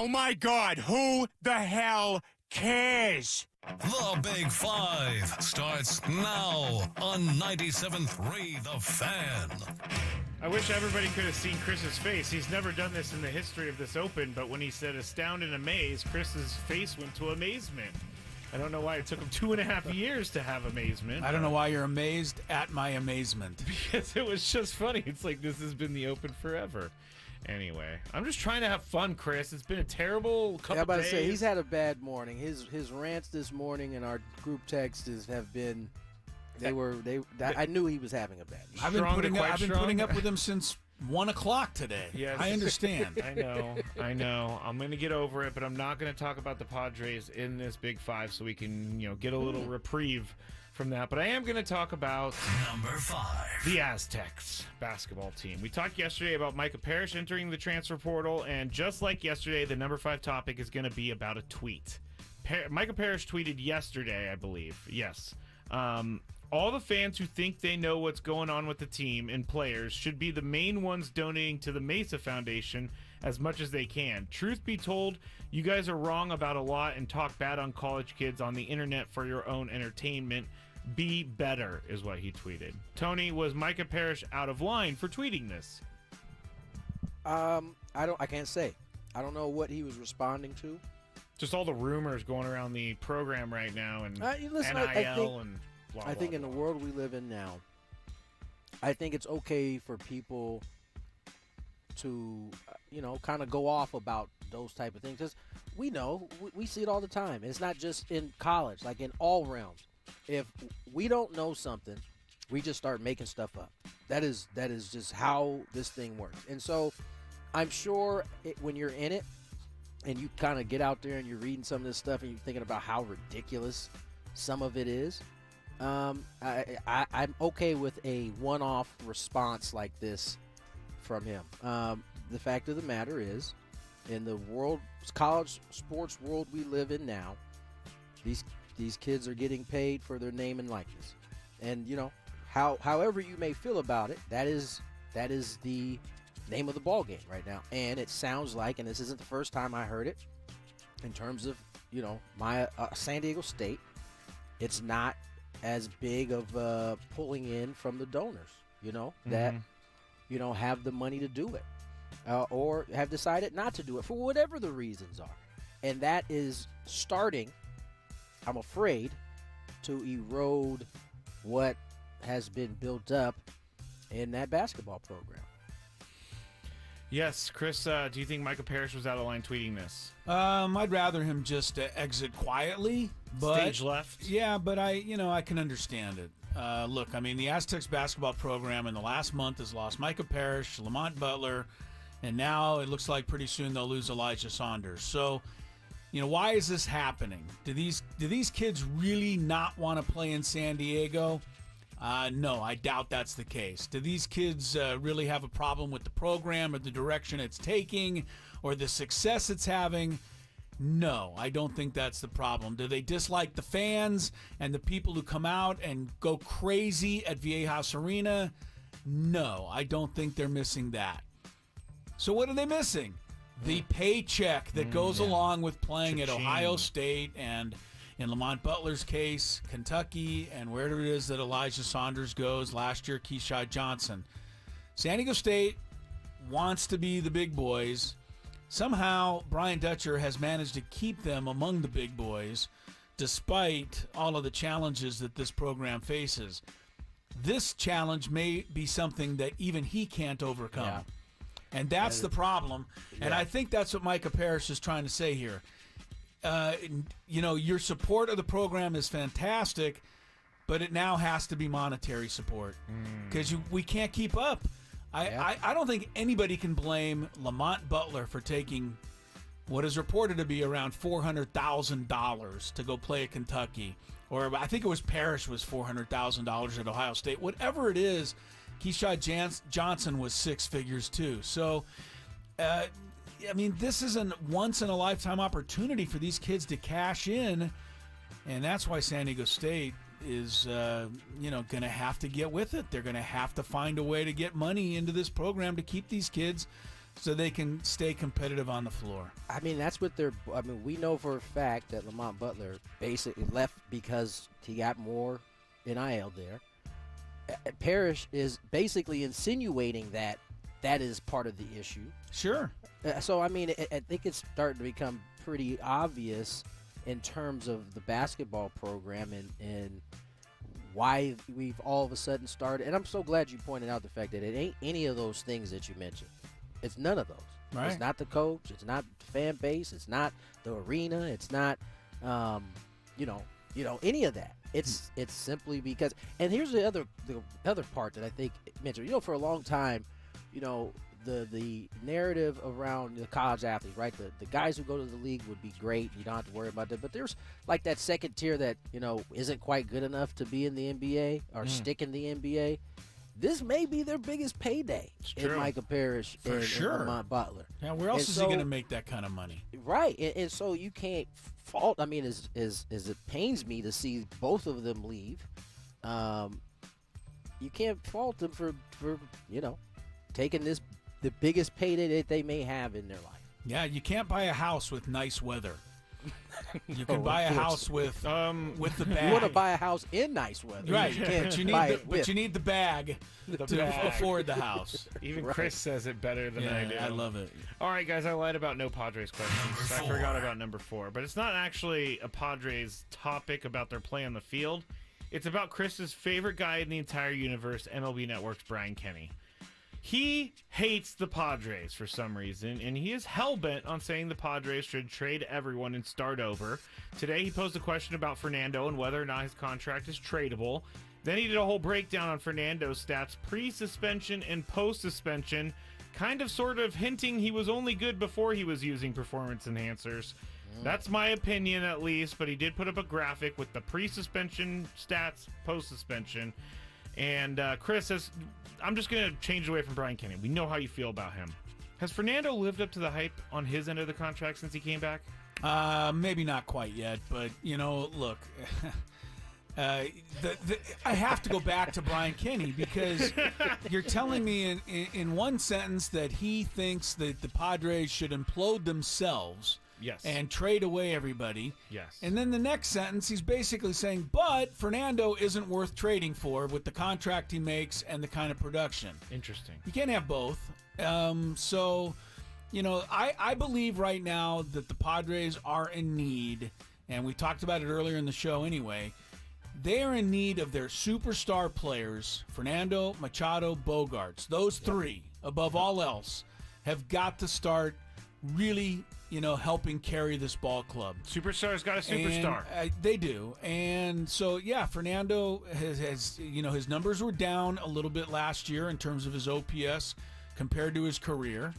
Oh my God, who the hell cares? The Big Five starts now on 97.3 The Fan. I wish everybody could have seen Chris's face. He's never done this in the history of this Open, but when he said astound and amaze, Chris's face went to amazement. I don't know why it took him 2.5 years to have amazement. I don't know why you're amazed at my amazement. Because it was just funny. It's like this has been the Open forever. Anyway, I'm just trying to have fun, Chris. It's been a terrible couple days. Yeah, I'm about to say, he's had a bad morning. His rants this morning and our group texts have been... I knew he was having a bad day. I've been putting up with him since 1 o'clock today. Yes. I understand. I know. I'm going to get over it, but I'm not going to talk about the Padres in this Big Five so we can, get a little reprieve from that. But I am going to talk about number 5, the Aztecs basketball team. We talked yesterday about Micah Parrish entering the transfer portal, and just like yesterday, the number 5 topic is going to be about a tweet. Micah Parrish tweeted yesterday, I believe. Yes. All the fans who think they know what's going on with the team and players should be the main ones donating to the Mesa Foundation as much as they can. Truth be told, you guys are wrong about a lot and talk bad on college kids on the internet for your own entertainment. Be better, is what he tweeted. Tony, was Micah Parrish out of line for tweeting this? I can't say. I don't know what he was responding to. Just all the rumors going around the program right now and listen, NIL and blah, I think blah, in the blah. world we live in now, I think it's okay for people to, kind of go off about those type of things. Because we know, we see it all the time. It's not just in college, like in all realms. If we don't know something, we just start making stuff up. That is just how this thing works. And so I'm sure when you're in it and you kind of get out there and you're reading some of this stuff and you're thinking about how ridiculous some of it is, I'm okay with a one-off response like this from him. The fact of the matter is, in the college sports world we live in now, these kids are getting paid for their name and likeness. And, however you may feel about it, that is the name of the ball game right now. And it sounds like, and this isn't the first time I heard it, in terms of, my San Diego State, it's not as big of pulling in from the donors, that, have the money to do it or have decided not to do it for whatever the reasons are. And that is starting, I'm afraid, to erode what has been built up in that basketball program. Yes, Chris, do you think Micah Parrish was out of line tweeting this? I'd rather him just exit quietly Stage left. Yeah, but I can understand it. Look, I mean, the Aztecs basketball program in the last month has lost Micah Parrish, Lamont Butler, and now it looks like pretty soon they'll lose Elijah Saunders. So, why is this happening? Do these kids really not want to play in San Diego? No, I doubt that's the case. Do these kids really have a problem with the program or the direction it's taking or the success it's having? No, I don't think that's the problem. Do they dislike the fans and the people who come out and go crazy at Viejas Arena? No, I don't think they're missing that. So what are they missing? The paycheck that goes along with playing at Ohio State and, in Lamont Butler's case, Kentucky, and wherever it is that Elijah Saunders goes, last year, Keyshawn Johnson. San Diego State wants to be the big boys. Somehow, Brian Dutcher has managed to keep them among the big boys despite all of the challenges that this program faces. This challenge may be something that even he can't overcome. Yeah. And that's the problem. And I think that's what Micah Parrish is trying to say here. Your support of the program is fantastic, but it now has to be monetary support because we can't keep up. I don't think anybody can blame Lamont Butler for taking what is reported to be around $400,000 to go play at Kentucky. Or I think it was Parrish was $400,000 at Ohio State. Whatever it is, Keyshawn Johnson was six figures too. So, this is a once-in-a-lifetime opportunity for these kids to cash in, and that's why San Diego State is, going to have to get with it. They're going to have to find a way to get money into this program to keep these kids so they can stay competitive on the floor. That's what we know for a fact that Lamont Butler basically left because he got more NIL there. Parrish is basically insinuating that is part of the issue. Sure. I think it's starting to become pretty obvious in terms of the basketball program and why we've all of a sudden started. And I'm so glad you pointed out the fact that it ain't any of those things that you mentioned. It's none of those. Right. It's not the coach. It's not the fan base. It's not the arena. It's not, any of that. It's simply because. And here's the other part that I think it mentioned. For a long time, the narrative around the college athletes, right? The guys who go to the league would be great. You don't have to worry about that. But there's like that second tier that isn't quite good enough to be in the NBA or stick in the NBA. This may be their biggest payday in Micah Parrish and Lamont Butler. Yeah, where else is he going to make that kind of money? Right, and so you can't fault. As it pains me to see both of them leave, you can't fault them for taking the biggest payday that they may have in their life. Yeah, you can't buy a house with nice weather. You can buy a house with the bag. You want to buy a house in nice weather, right? But you need the bag to afford the house. Even Chris says it better than I do. I love it. All right, guys, I lied about no Padres questions. I forgot about number 4, but it's not actually a Padres topic about their play on the field. It's about Chris's favorite guy in the entire universe, MLB Network's Brian Kenny. He hates the Padres for some reason, and he is hell-bent on saying the Padres should trade everyone and start over. Today, he posed a question about Fernando and whether or not his contract is tradable. Then he did a whole breakdown on Fernando's stats pre-suspension and post-suspension, sort of hinting he was only good before he was using performance enhancers. That's my opinion, at least, but he did put up a graphic with the pre-suspension stats, post-suspension. And Chris says, I'm just going to change away from Brian Kenny. We know how you feel about him. Has Fernando lived up to the hype on his end of the contract since he came back? Maybe not quite yet, but, look, I have to go back to Brian Kenny because you're telling me in one sentence that he thinks that the Padres should implode themselves. Yes. And trade away everybody. Yes. And then the next sentence, he's basically saying, but Fernando isn't worth trading for with the contract he makes and the kind of production. Interesting. You can't have both. I believe right now that the Padres are in need, and we talked about it earlier in the show anyway, they are in need of their superstar players, Fernando, Machado, Bogarts. Those three, above all else, have got to start really helping carry this ball club. Superstar's got a superstar. And, they do. And so, yeah, Fernando has, his numbers were down a little bit last year in terms of his OPS compared to his career.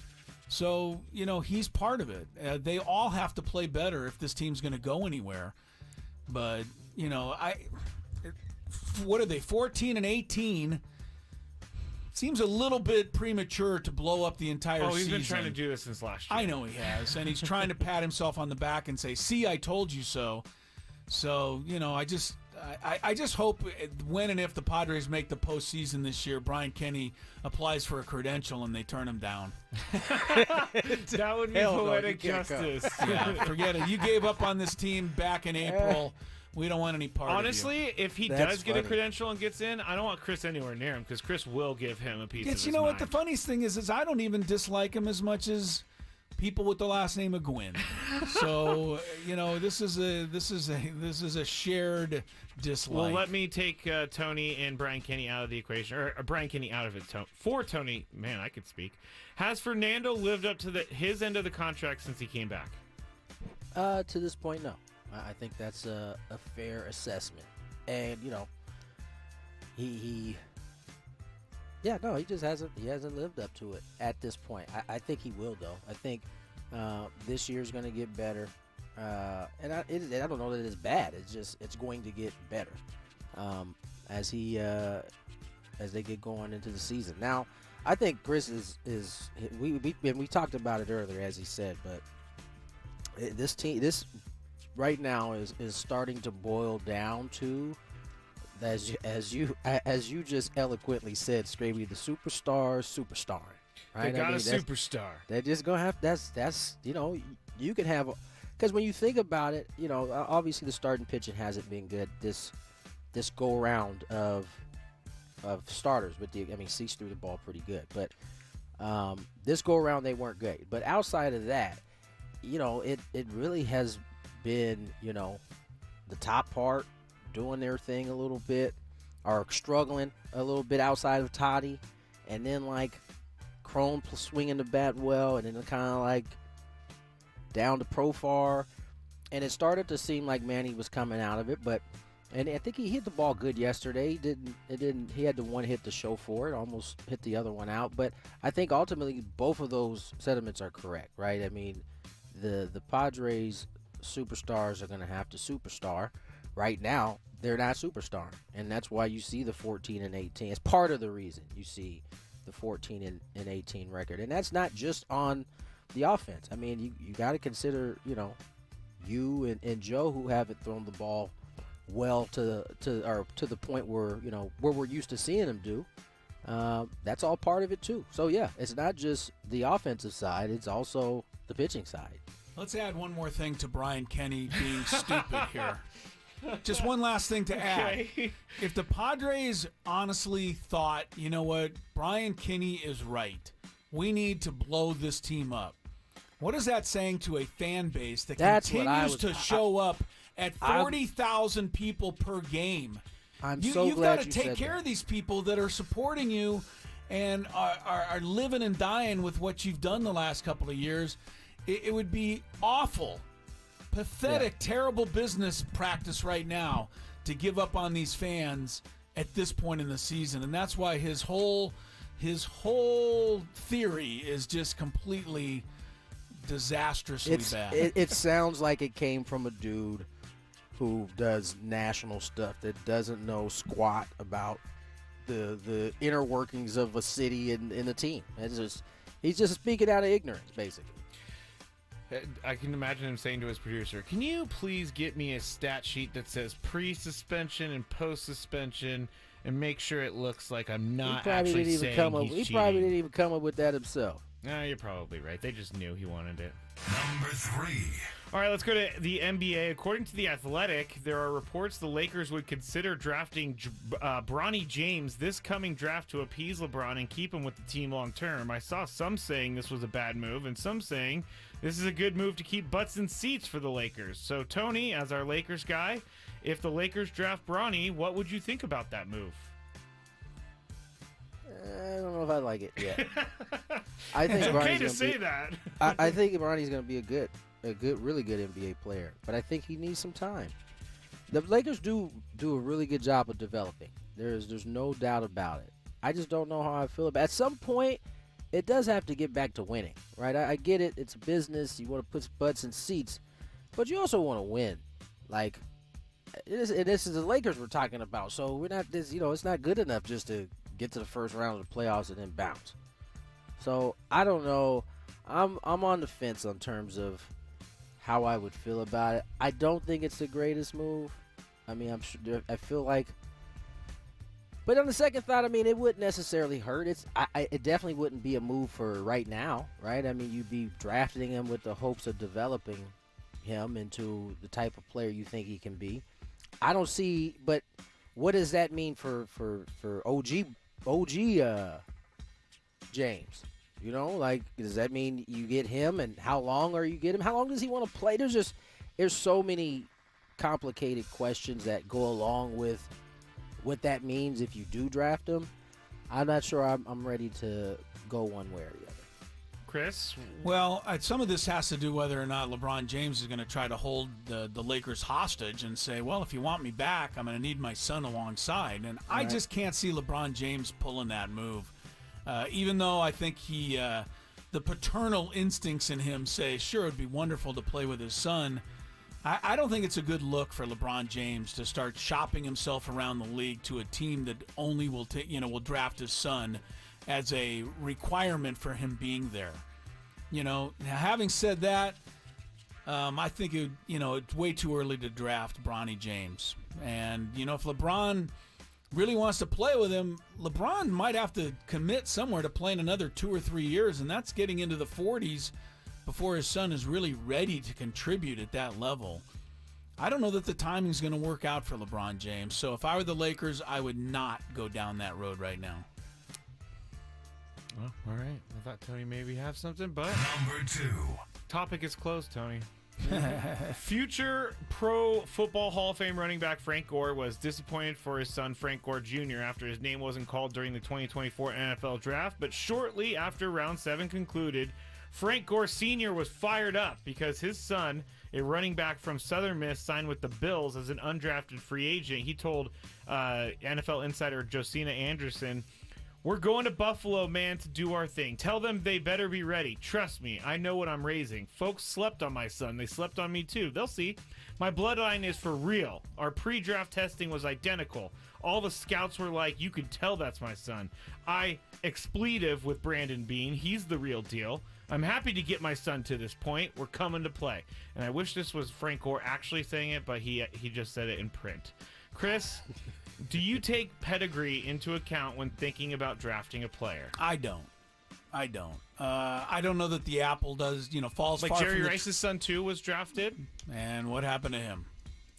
So, he's part of it. They all have to play better if this team's going to go anywhere. But, what are they, 14 and 18? Seems a little bit premature to blow up the entire season. Oh, he's been trying to do this since last year. I know he has, and he's trying to pat himself on the back and say, "See, I told you so." So, I just hope when and if the Padres make the postseason this year, Brian Kenny applies for a credential and they turn him down. That would be poetic justice. Yeah, forget it. You gave up on this team back in April. We don't want any part Honestly, of you. if he does get a credential and gets in, I don't want Chris anywhere near him because Chris will give him a piece of his mind. What the funniest thing is I don't even dislike him as much as people with the last name of Gwynn. So, this is a shared dislike. Well, let me take Tony and Brian Kenny out of the equation, or Brian Kenny out of it. For Tony, man, I could speak. Has Fernando lived up to his end of the contract since he came back? To this point, no. I think that's a fair assessment. And, he just hasn't lived up to it at this point. I think he will, though. I think this year's going to get better. And I don't know that it's bad. It's going to get better as they get going into the season. Now, I think Chris is we talked about it earlier, as he said, but this right now is starting to boil down to, as you just eloquently said, Skraby, the superstar. Right? They got a superstar. They're just gonna have that's you can have, because when you think about it, obviously the starting pitching hasn't been good this go around of starters. Cease threw the ball pretty good, but this go around they weren't good. But outside of that, it really has been, the top part doing their thing a little bit, or struggling a little bit outside of Toddy, and then Cron swinging the bat well, and then kind of down to Profar, and it started to seem like Manny was coming out of it, and I think he hit the ball good yesterday. He had the one hit to show for it, almost hit the other one out, but I think ultimately both of those sentiments are correct, right? The Padres superstars are going to have to superstar. Right now, they're not superstar, and that's why you see the 14 and 18. It's part of the reason you see the 14 and 18 record, and that's not just on the offense. You got to consider, you and Joe, who haven't thrown the ball well to the point where where we're used to seeing them do. That's all part of it too. So yeah, it's not just the offensive side; it's also the pitching side. Let's add one more thing to Brian Kenny being stupid here. Just one last thing to add. If the Padres honestly thought, you know what, Brian Kenny is right, we need to blow this team up. What is that saying to a fan base that continues to show up at 40,000 people per game? You've got to take care of these people that are supporting you and are living and dying with what you've done the last couple of years. It would be awful, pathetic, terrible business practice right now to give up on these fans at this point in the season. And that's why his whole theory is just completely disastrously bad. It sounds like it came from a dude who does national stuff that doesn't know squat about the inner workings of a city and a team. He's just speaking out of ignorance, basically. I can imagine him saying to his producer, "Can you please get me a stat sheet that says pre-suspension and post-suspension and make sure it looks like I'm not actually saying he's cheating?" He probably didn't even come up with that himself. No, you're probably right. They just knew he wanted it. Number 3. All right, let's go to the NBA. According to The Athletic, there are reports the Lakers would consider drafting Bronny James this coming draft to appease LeBron and keep him with the team long term. I saw some saying this was a bad move and some saying this is a good move to keep butts in seats for the Lakers. So, Tony, as our Lakers guy, if the Lakers draft Bronny, what would you think about that move? I don't know if I like it yet. I think It's okay Bronny's to gonna say be, that. I think Bronny's going to be a really good NBA player, but I think he needs some time. The Lakers do a really good job of developing. There's no doubt about it. I just don't know how I feel about it. At some point, it does have to get back to winning, right? I get it. It's a business. You want to put butts in seats, but you also want to win. Like, this is the Lakers we're talking about, so we're not this. It's not good enough just to get to the first round of the playoffs and then bounce. So I don't know. I'm on the fence in terms of how I would feel about it. I don't think it's the greatest move. I mean, I'm sure. I feel like. But on the second thought, I mean, it wouldn't necessarily hurt. It definitely wouldn't be a move for right now, right? I mean, you'd be drafting him with the hopes of developing him into the type of player you think he can be. I don't see, but what does that mean for OG James? Like, does that mean you get him, and how long are you get him? How long does he want to play? There's so many complicated questions that go along with what that means if you do draft him. I'm not sure I'm ready to go one way or the other. Chris? Well, some of this has to do whether or not LeBron James is going to try to hold the Lakers hostage and say, well, if you want me back, I'm going to need my son alongside. And I just can't see LeBron James pulling that move. Even though I think the paternal instincts in him say, sure, it'd be wonderful to play with his son. I don't think it's a good look for LeBron James to start shopping himself around the league to a team that only will draft his son as a requirement for him being there. Now, having said that, I think it's way too early to draft Bronny James. And if LeBron really wants to play with him, LeBron might have to commit somewhere to playing another 2 or 3 years, and that's getting into the 40s. Before his son is really ready to contribute at that level. I don't know that the timing's going to work out for LeBron James. So if I were the Lakers, I would not go down that road right now. Well, all right. I thought Tony maybe have something, but number 2. Topic is closed, Tony. Future Pro Football Hall of Fame running back Frank Gore was disappointed for his son Frank Gore Jr. after his name wasn't called during the 2024 NFL Draft, but shortly after Round 7 concluded, Frank Gore Sr. was fired up because his son, a running back from Southern Miss, signed with the Bills as an undrafted free agent. He told NFL insider Josina Anderson, "We're going to Buffalo, man, to do our thing. Tell them they better be ready. Trust me, I know what I'm raising. Folks slept on my son. They slept on me too. They'll see. My bloodline is for real. Our pre-draft testing was identical. All the scouts were like, you could tell that's my son. I expletive with Brandon Beane. He's the real deal. I'm happy to get my son to this point. We're coming to play." And I wish this was Frank Gore actually saying it, but he just said it in print. Chris, do you take pedigree into account when thinking about drafting a player? I don't. I don't know that the apple does, falls like far Jerry from Rice's son too was drafted. And what happened to him?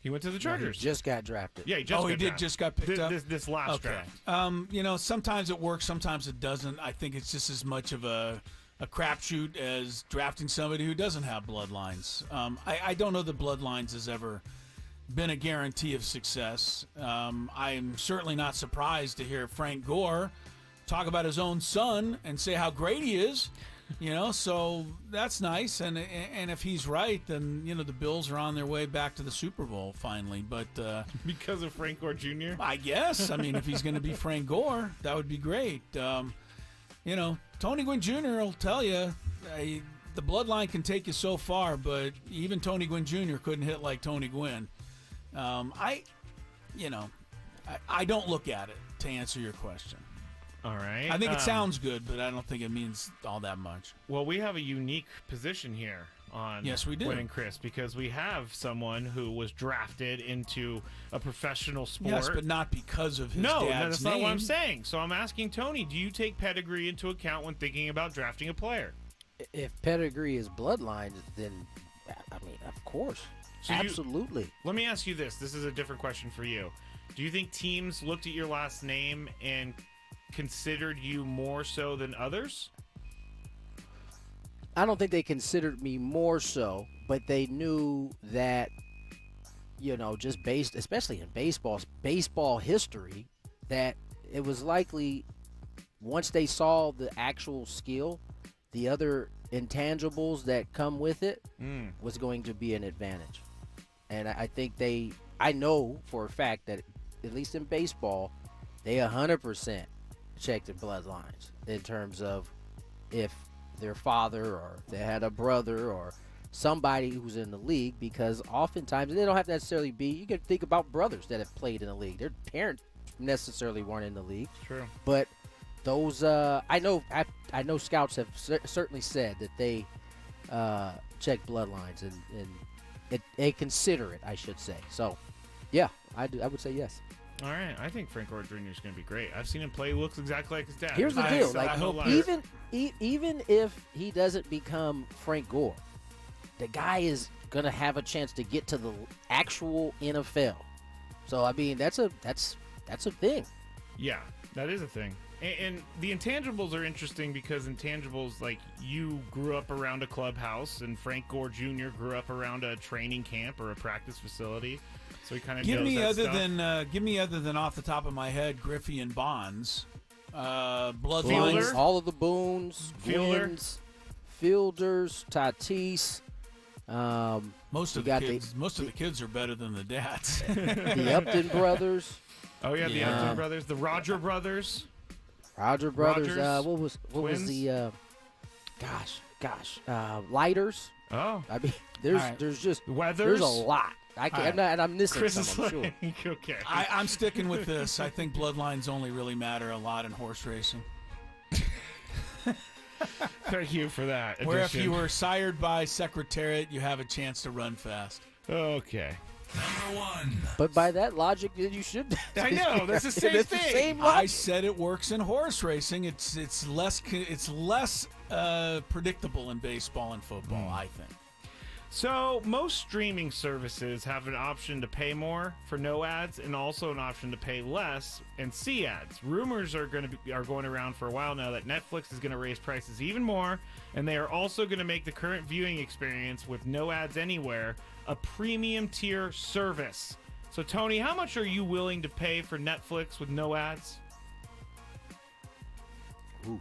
He went to the Chargers. He just got drafted. Yeah, he just got drafted. Just got picked up? This last draft. Sometimes it works, sometimes it doesn't. I think it's just as much of a crapshoot as drafting somebody who doesn't have bloodlines. I don't know that bloodlines has ever been a guarantee of success. I'm certainly not surprised to hear Frank Gore talk about his own son and say how great he is. So that's nice. And if he's right, then, the Bills are on their way back to the Super Bowl finally. But because of Frank Gore Jr.? I guess. I mean, if he's going to be Frank Gore, that would be great. Tony Gwynn Jr. will tell you the bloodline can take you so far, but even Tony Gwynn Jr. couldn't hit like Tony Gwynn. I don't look at it, to answer your question. All right. I think it sounds good, but I don't think it means all that much. Well, we have a unique position here on Yes, we do. Gwynn and Chris, because we have someone who was drafted into a professional sport. Yes, but not because of his No, dad's that's name. not what I'm saying. So I'm asking Tony, do you take pedigree into account when thinking about drafting a player? If pedigree is bloodline, then, of course. So absolutely. Let me ask you this. This is a different question for you. Do you think teams looked at your last name and considered you more so than others? I don't think they considered me more so, but they knew that, just based, especially in baseball history, that it was likely once they saw the actual skill, the other intangibles that come with it was going to be an advantage. And I think I know for a fact that, at least in baseball, they 100% check their bloodlines in terms of if their father or if they had a brother or somebody who's in the league, because oftentimes they don't have to necessarily be. You can think about brothers that have played in the league. Their parents necessarily weren't in the league. True. But those, I know scouts have certainly said that they check bloodlines and they consider it, I should say. So, yeah, I would say yes. All right, I think Frank Gore Jr. is going to be great. I've seen him play. He looks exactly like his dad. Here's the deal: even if he doesn't become Frank Gore, the guy is going to have a chance to get to the actual NFL. So I mean, that's a thing. Yeah, that is a thing. And the intangibles are interesting because intangibles, like, you grew up around a clubhouse, and Frank Gore Jr. grew up around a training camp or a practice facility. So he kind of give me other than off the top of my head, Griffey and Bonds, bloodlines, all of the Boones, Gwynns, Fielders, Tatis. Most of the kids are better than the dads. The Upton brothers. Oh yeah, the Upton brothers, the Roger brothers. Roger brothers. Rogers, what was the? Lighters. Oh, I mean, there's just Weathers. There's a lot. I'm missing Chris some, I'm sure. Okay. I'm sticking with this. I think bloodlines only really matter a lot in horse racing. Thank you for that. Where if you were sired by Secretariat, you have a chance to run fast. Okay. Number 1. But by that logic, you should. I know, that's the same thing. The same logic. I said it works in horse racing. It's less predictable in baseball and football, I think. So most streaming services have an option to pay more for no ads, and also an option to pay less and see ads. Rumors are going around for a while now that Netflix is going to raise prices even more, and they are also going to make the current viewing experience with no ads anywhere a premium tier service. So Tony, how much are you willing to pay for Netflix with no ads? Ooh.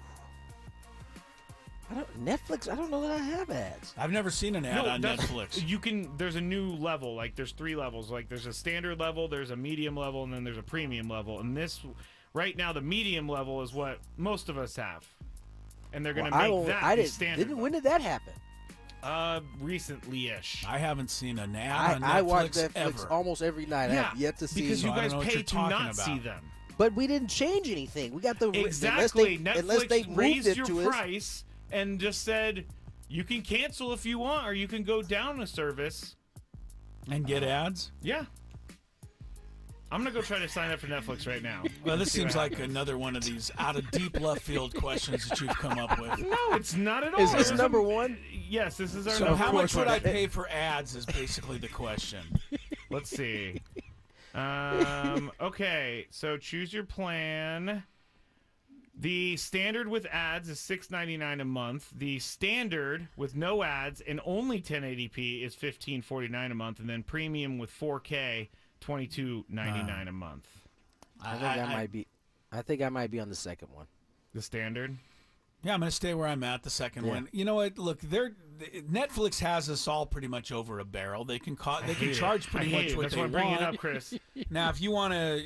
Netflix, I don't know that I have ads. I've never seen an ad on Netflix. There's a new level, like there's 3 levels. Like there's a standard level, there's a medium level, and then there's a premium level. And this, right now, the medium level is what most of us have. And they're going to make that the standard. When did that happen? Recently-ish. I haven't seen an ad on Netflix I watch Netflix ever. almost every night. I have yet to see because you guys pay to not about. See them. But we didn't change anything. We got the exactly. Unless they raised moved it your to price and just said you can cancel if you want, or you can go down a service and get ads. Yeah. I'm gonna go try to sign up for Netflix right now. Well, this seems like another one of these out of deep left field questions that you've come up with. No, it's not at all. Is this number 1? Yes, this is our so number 1. So how much would I pay for ads is basically the question. Let's see. Okay, so choose your plan. The standard with ads is $6.99 a month. The standard with no ads and only 1080p is $15.49 a month, and then premium with 4K $22.99 a month. I think I might be on the second one. The standard? Yeah, I'm going to stay where I'm at, the second one. You know what? Look, Netflix has us all pretty much over a barrel. They can charge pretty much what That's they why I'm bringing want. it up, Chris. Now, if you want to,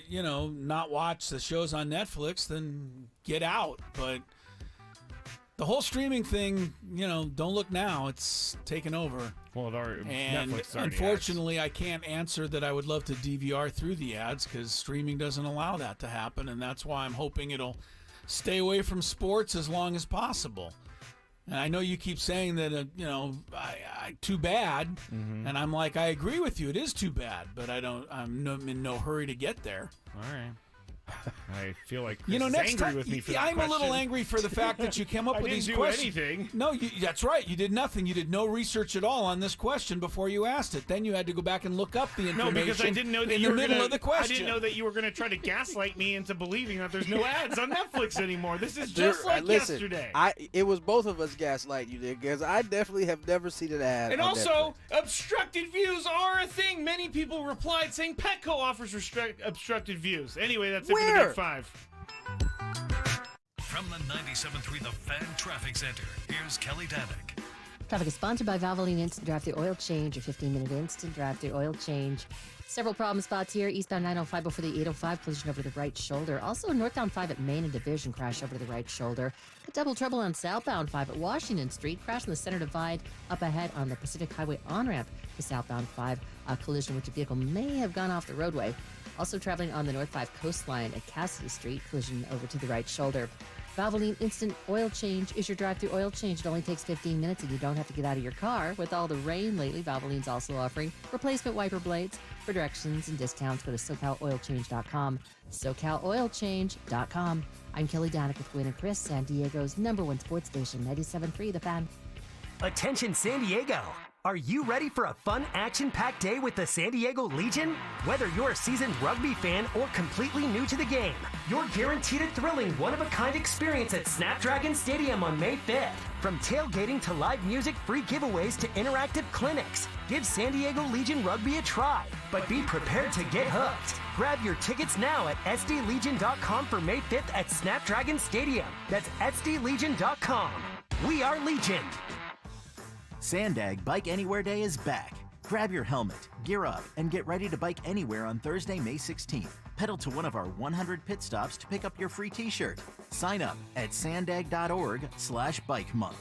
not watch the shows on Netflix, then get out. But the whole streaming thing, don't look now. It's taken over. Well, Netflix unfortunately, I can't answer that I would love to DVR through the ads because streaming doesn't allow that to happen, and that's why I'm hoping it'll stay away from sports as long as possible. And I know you keep saying that, too bad. Mm-hmm. And I'm like, I agree with you. It is too bad, but I'm in no hurry to get there. All right. I feel like Chris is next angry time, with me for that I'm question. a little angry for the fact that you came up with these questions. I didn't do anything. No, that's right. You did nothing. You did no research at all on this question before you asked it. Then you had to go back and look up the information. No, because I didn't know that in the middle of the question. I didn't know that you were going to try to gaslight me into believing that there's no ads on Netflix anymore. This is just like yesterday. It was both of us gaslight you did, because I definitely have never seen an ad. And on also, Netflix. obstructed views are a thing. Many people replied saying Petco offers obstructed views. Anyway, that's it for the Big Five. From the 97.3 The Fan Traffic Center, here's Kelly Danick. Traffic is sponsored by Valvoline Instant Drive-Thru Oil Change, your 15-minute instant drive-thru oil change. Several problem spots here. Eastbound 905 before the 805, collision over the right shoulder. Also, northbound 5 at Main and Division, crash over the right shoulder. A double trouble on southbound 5 at Washington Street. Crash in the center divide up ahead on the Pacific Highway on-ramp to southbound 5. A collision which a vehicle may have gone off the roadway. Also traveling on the North 5 coastline at Cassidy Street, collision over to the right shoulder. Valvoline Instant Oil Change is your drive-thru oil change. It only takes 15 minutes and you don't have to get out of your car. With all the rain lately, Valvoline's also offering replacement wiper blades. For directions and discounts, go to SoCalOilChange.com. SoCalOilChange.com. I'm Kelly Danick with Gwynn and Chris, San Diego's #1 sports station, 97.3 The Fan. Attention San Diego! Are you ready for a fun, action-packed day with the San Diego Legion? Whether you're a seasoned rugby fan or completely new to the game, you're guaranteed a thrilling, one-of-a-kind experience at Snapdragon Stadium on May 5th. From tailgating to live music, free giveaways to interactive clinics, give San Diego Legion Rugby a try. But be prepared to get hooked. Grab your tickets now at sdlegion.com for May 5th at Snapdragon Stadium. That's sdlegion.com. We are Legion. Sandag Bike Anywhere Day is back. Grab your helmet, gear up, and get ready to bike anywhere on Thursday, May 16th. Pedal to one of our 100 pit stops to pick up your free t-shirt. Sign up at sandag.org/bike month.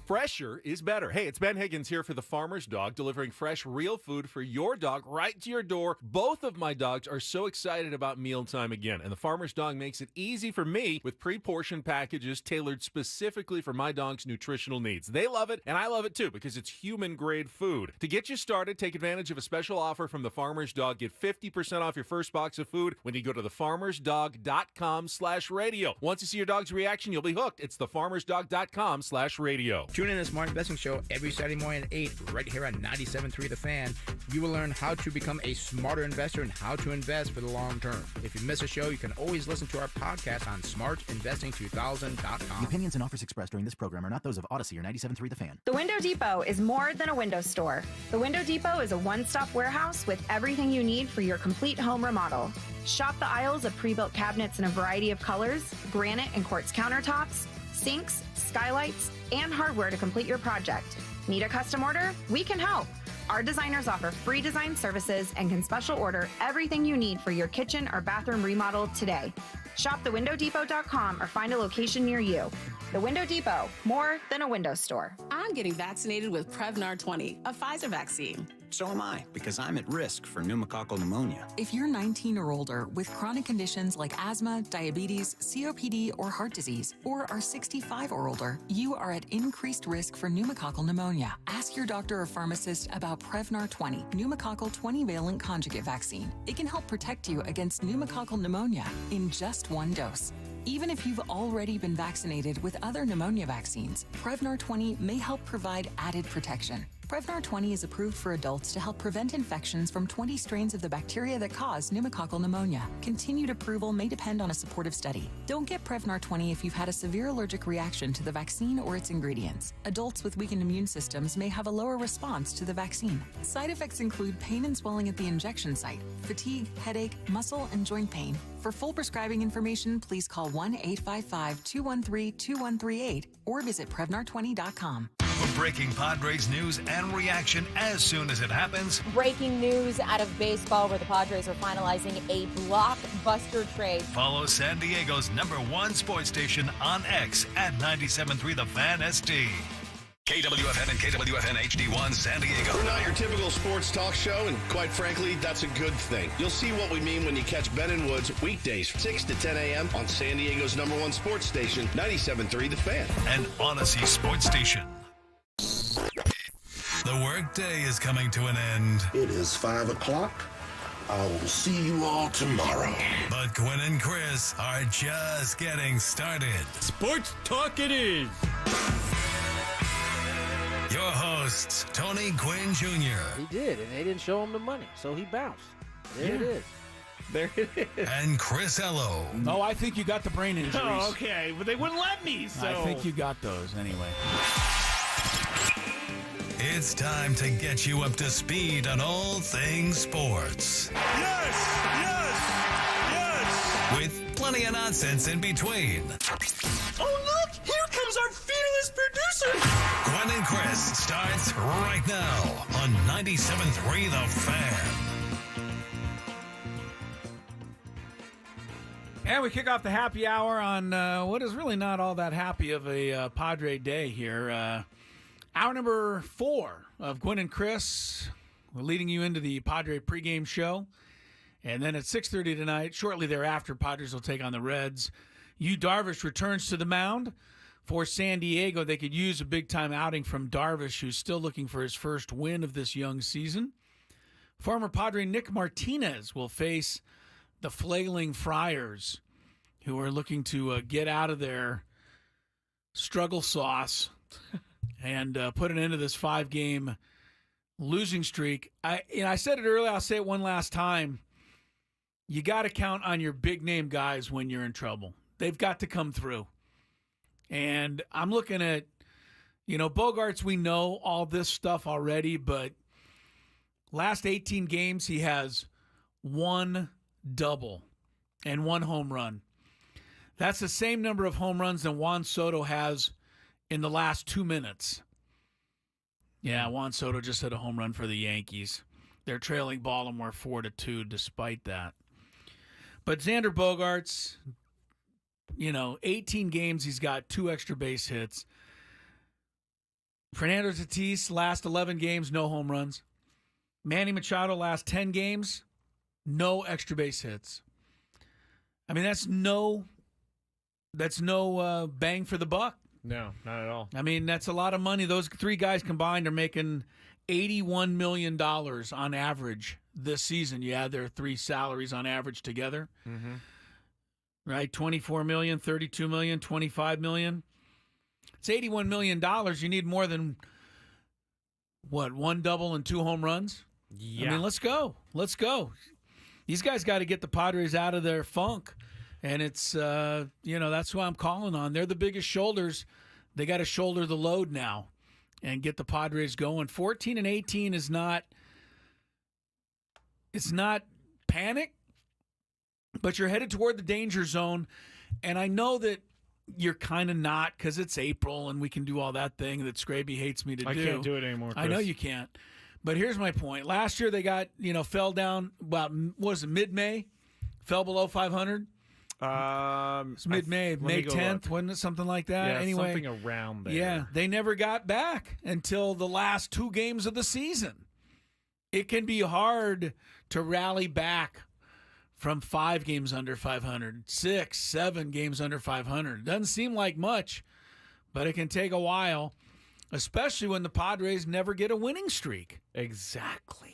Fresher is better. Hey, it's Ben Higgins here for the Farmer's Dog, delivering fresh, real food for your dog right to your door. Both of my dogs are so excited about mealtime again, and the Farmer's Dog makes it easy for me with pre-portioned packages tailored specifically for my dog's nutritional needs. They love it, and I love it too, because it's human-grade food. To get you started, take advantage of a special offer from the Farmer's Dog. Get 50% off your first box of food when you go to thefarmersdog.com/radio. Once you see your dog's reaction, you'll be hooked. It's thefarmersdog.com/radio. Tune in to Smart Investing Show every Saturday morning at 8, right here on 97.3 The Fan. You will learn how to become a smarter investor and how to invest for the long term. If you miss a show, you can always listen to our podcast on smartinvesting2000.com. The opinions and offers expressed during this program are not those of Odyssey or 97.3 The Fan. The Window Depot is more than a window store. The Window Depot is a one-stop warehouse with everything you need for your complete home remodel. Shop the aisles of pre-built cabinets in a variety of colors, granite and quartz countertops, sinks, skylights, and hardware to complete your project. Need a custom order? We can help. Our designers offer free design services and can special order everything you need for your kitchen or bathroom remodel today. Shop thewindowdepot.com or find a location near you. The Window Depot, more than a window store. I'm getting vaccinated with Prevnar 20, a Pfizer vaccine. So am I, because I'm at risk for pneumococcal pneumonia. If you're 19 or older with chronic conditions like asthma, diabetes, COPD, or heart disease, or are 65 or older, you are at increased risk for pneumococcal pneumonia. Ask your doctor or pharmacist about Prevnar 20, pneumococcal 20-valent conjugate vaccine. It can help protect you against pneumococcal pneumonia in just one dose. Even if you've already been vaccinated with other pneumonia vaccines, Prevnar 20 may help provide added protection. Prevnar 20 is approved for adults to help prevent infections from 20 strains of the bacteria that cause pneumococcal pneumonia. Continued approval may depend on a supportive study. Don't get Prevnar 20 if you've had a severe allergic reaction to the vaccine or its ingredients. Adults with weakened immune systems may have a lower response to the vaccine. Side effects include pain and swelling at the injection site, fatigue, headache, muscle, and joint pain. For full prescribing information, please call 1-855-213-2138 or visit Prevnar20.com. For breaking Padres news and reaction as soon as it happens. Breaking news out of baseball where the Padres are finalizing a blockbuster trade. Follow San Diego's #1 sports station on X at 97.3 The Fan SD. KWFN and KWFN HD1 San Diego. We're not your typical sports talk show, and quite frankly, that's a good thing. You'll see what we mean when you catch Ben and Woods weekdays 6 to 10 a.m. on San Diego's #1 sports station, 97.3 The Fan. An Odyssey sports station. The workday is coming to an end. It is 5 o'clock. I will see you all tomorrow. But Gwynn and Chris are just getting started. Sports talk it is. Your hosts, Tony Gwynn Jr. He did, and they didn't show him the money, so he bounced. There it is. There it is. And Chris Ello. No, I think you got the brain injuries. Oh, okay, but they wouldn't let me, so. I think you got those anyway. It's time to get you up to speed on all things sports. Yes! Yes! Yes! With plenty of nonsense in between. Oh, look! Here comes our fearless producer! Gwynn and Chris starts right now on 97.3 The Fan. And we kick off the happy hour on what is really not all that happy of a Padre day here. Hour number 4 of Gwynn and Chris. We're leading you into the Padre pregame show. And then at 6:30 tonight, shortly thereafter, Padres will take on the Reds. Yu Darvish returns to the mound for San Diego. They could use a big-time outing from Darvish, who's still looking for his first win of this young season. Former Padre Nick Martinez will face the flailing Friars, who are looking to get out of their struggle sauce and put an end to this 5-game losing streak. I said it earlier, I'll say it one last time. You got to count on your big-name guys when you're in trouble. They've got to come through. And I'm looking at, Bogarts, we know all this stuff already, but last 18 games, he has 1 double and 1 home run. That's the same number of home runs that Juan Soto has in the last 2 minutes. Yeah, Juan Soto just hit a home run for the Yankees. They're trailing Baltimore 4-2 despite that. But Xander Bogaerts, 18 games, he's got 2 extra base hits. Fernando Tatis, last 11 games, no home runs. Manny Machado, last 10 games, no extra base hits. I mean, that's no bang for the buck. No, not at all. I mean, that's a lot of money. Those 3 guys combined are making $81 million on average this season. You add their 3 salaries on average together. Mm-hmm. Right? $24 million, $32 million, $25 million. It's $81 million. You need more than, 1 double and 2 home runs? Yeah. I mean, let's go. Let's go. These guys got to get the Padres out of their funk. And it's, that's who I'm calling on. They're the biggest shoulders. They got to shoulder the load now and get the Padres going. 14-18 is not, it's not panic, but you're headed toward the danger zone. And I know that you're kind of not because it's April and we can do all that thing that Skraby hates me to do. I can't do it anymore, Chris. I know you can't. But here's my point. Last year they got, fell down about, mid-May? Fell below 500? It's mid-May, May 10th, wasn't it? Something like that? Yeah, anyway, something around there. Yeah, they never got back until the last 2 games of the season. It can be hard to rally back from 5 games under 500, 6, 7 games under 500. Doesn't seem like much, but it can take a while, especially when the Padres never get a winning streak. Exactly.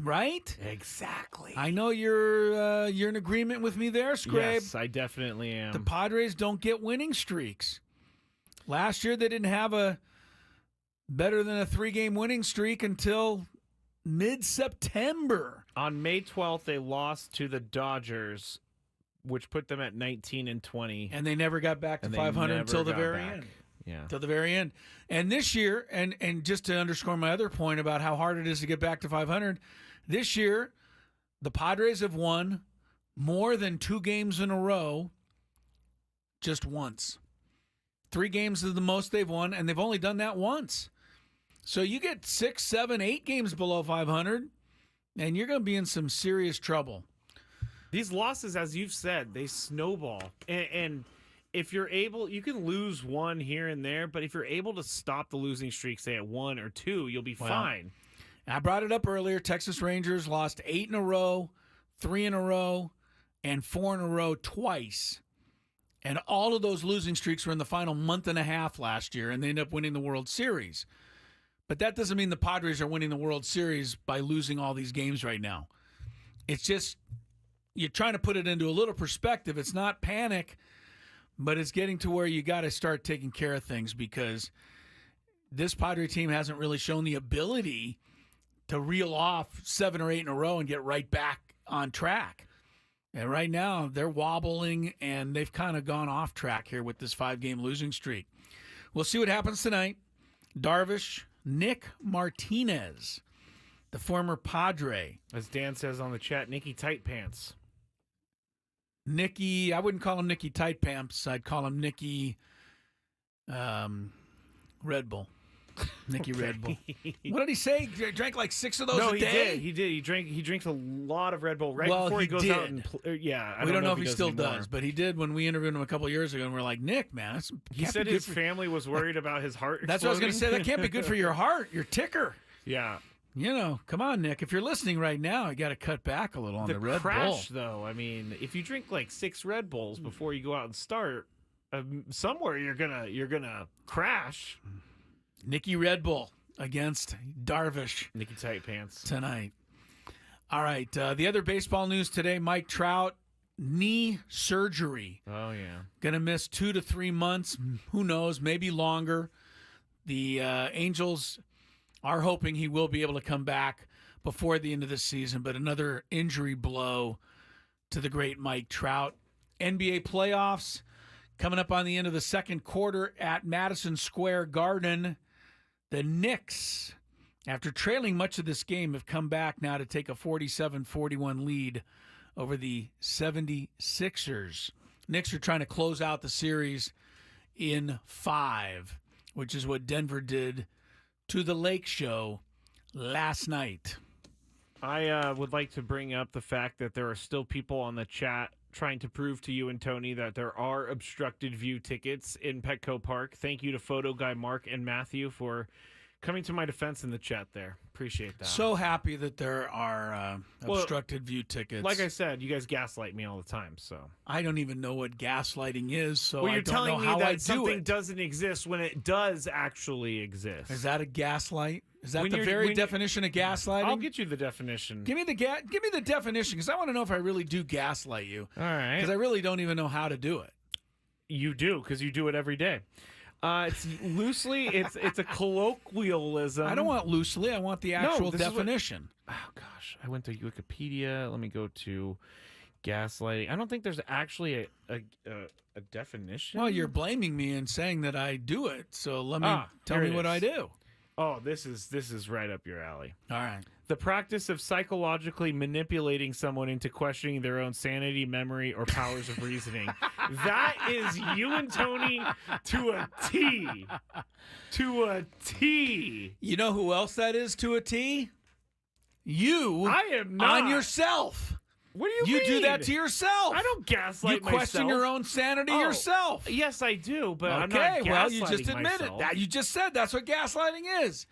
Right? Exactly. I know you're in agreement with me there, Skrabe. Yes, I definitely am. The Padres don't get winning streaks. Last year they didn't have a better than a 3-game winning streak until mid-September. On May 12th, they lost to the Dodgers, which put them at 19-20. And they never got back to 500 until the very end. Yeah. Till the very end. And this year, and just to underscore my other point about how hard it is to get back to 500, this year the Padres have won more than 2 games in a row just once. 3 games is the most they've won, and they've only done that once. So you get 6, 7, 8 games below 500, and you're going to be in some serious trouble. These losses, as you've said, they snowball. And if you're able, you can lose 1 here and there, but if you're able to stop the losing streak, say at 1 or 2, you'll be fine. I brought it up earlier. Texas Rangers lost 8 in a row, 3 in a row, and 4 in a row twice. And all of those losing streaks were in the final month and a half last year, and they ended up winning the World Series. But that doesn't mean the Padres are winning the World Series by losing all these games right now. It's just you're trying to put it into a little perspective. It's not panic, but it's getting to where you got to start taking care of things because this Padre team hasn't really shown the ability to reel off 7 or 8 in a row and get right back on track. And right now, they're wobbling, and they've kind of gone off track here with this 5-game losing streak. We'll see what happens tonight. Darvish, Nick Martinez, the former Padre. As Dan says on the chat, Nicky Tight Pants. Nicky, I wouldn't call him Nicky Tight Pants. I'd call him Nicky Red Bull. Nicky Red Bull. What did he say? He drank like 6 of those a day? He did. He drinks a lot of Red Bull he before he goes out did. and we don't know if he still does, but he did when we interviewed him a couple years ago, and we're like, Nick, man, he said his family was worried about his heart exploding. That's what I was going to say. That can't be good for your heart, your ticker. Yeah. Come on, Nick. If you're listening right now, you got to cut back a little on the Red crash, Bull. Though, I mean, if you drink like 6 Red Bulls before you go out and start, somewhere you're gonna crash. Nicky Red Bull against Darvish. Nicky Tight Pants tonight. All right. The other baseball news today: Mike Trout, knee surgery. Oh yeah, gonna miss 2 to 3 months. Who knows? Maybe longer. The Angels are hoping he will be able to come back before the end of the season, but another injury blow to the great Mike Trout. NBA playoffs coming up on the end of the second quarter at Madison Square Garden. The Knicks, after trailing much of this game, have come back now to take a 47-41 lead over the 76ers. Knicks are trying to close out the series in 5, which is what Denver did to the Lake Show last night. I would like to bring up the fact that there are still people on the chat trying to prove to you and Tony that there are obstructed view tickets in Petco Park. Thank you to Photo Guy Mark and Matthew for coming to my defense in the chat there. Appreciate that. So happy that there are obstructed view tickets. Like I said, you guys gaslight me all the time, so I don't even know what gaslighting is, so well, you're I don't telling know me how that I do something it. doesn't exist when it does actually exist. Is that a gaslight? Is that When the you're- very when- definition of gaslighting? I'll get you the definition. Give me the definition, because I want to know if I really do gaslight you. All right. Because I really don't even know how to do it. You do, because you do it every day. It's loosely, it's a colloquialism. I don't want loosely. I want the actual this is what- definition. Oh gosh, I went to Wikipedia. Let me go to gaslighting. I don't think there's actually a definition. Well, you're blaming me and saying that I do it, so let me tell here me it what is. I do. Oh, this is right up your alley. All right. The practice of psychologically manipulating someone into questioning their own sanity, memory, or powers of reasoning. That is you and Tony to a T. To a T. You know who else that is to a T? You. I am not. On yourself. What do you mean? You do that to yourself. I don't gaslight You question myself. your own sanity yourself. Yes, I do, but I'm not Okay, gaslighting well, you just admitted myself. that. You just said that's what gaslighting is.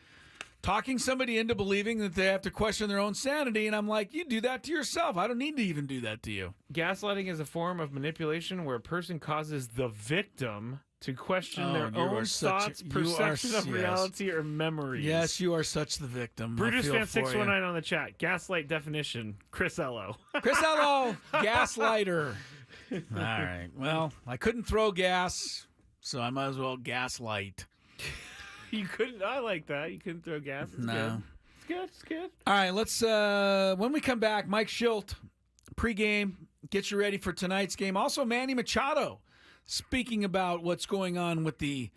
Talking somebody into believing that they have to question their own sanity, and I'm like, you do that to yourself. I don't need to even do that to you. Gaslighting is a form of manipulation where a person causes the victim to question their you own are such- thoughts, you are- perception of yes. reality, or memories. Yes, you are such the victim. I Brutus feel Fan for you. 619 on the chat. Gaslight definition. Chris Ello. Chris Ello, gaslighter. All right. Well, I couldn't throw gas, so I might as well gaslight. You couldn't. I like that. You couldn't throw gas. It's No. good. It's good. It's good. All right, let's when we come back, Mike Schilt, pregame, get you ready for tonight's game. Also, Manny Machado, speaking about what's going on with the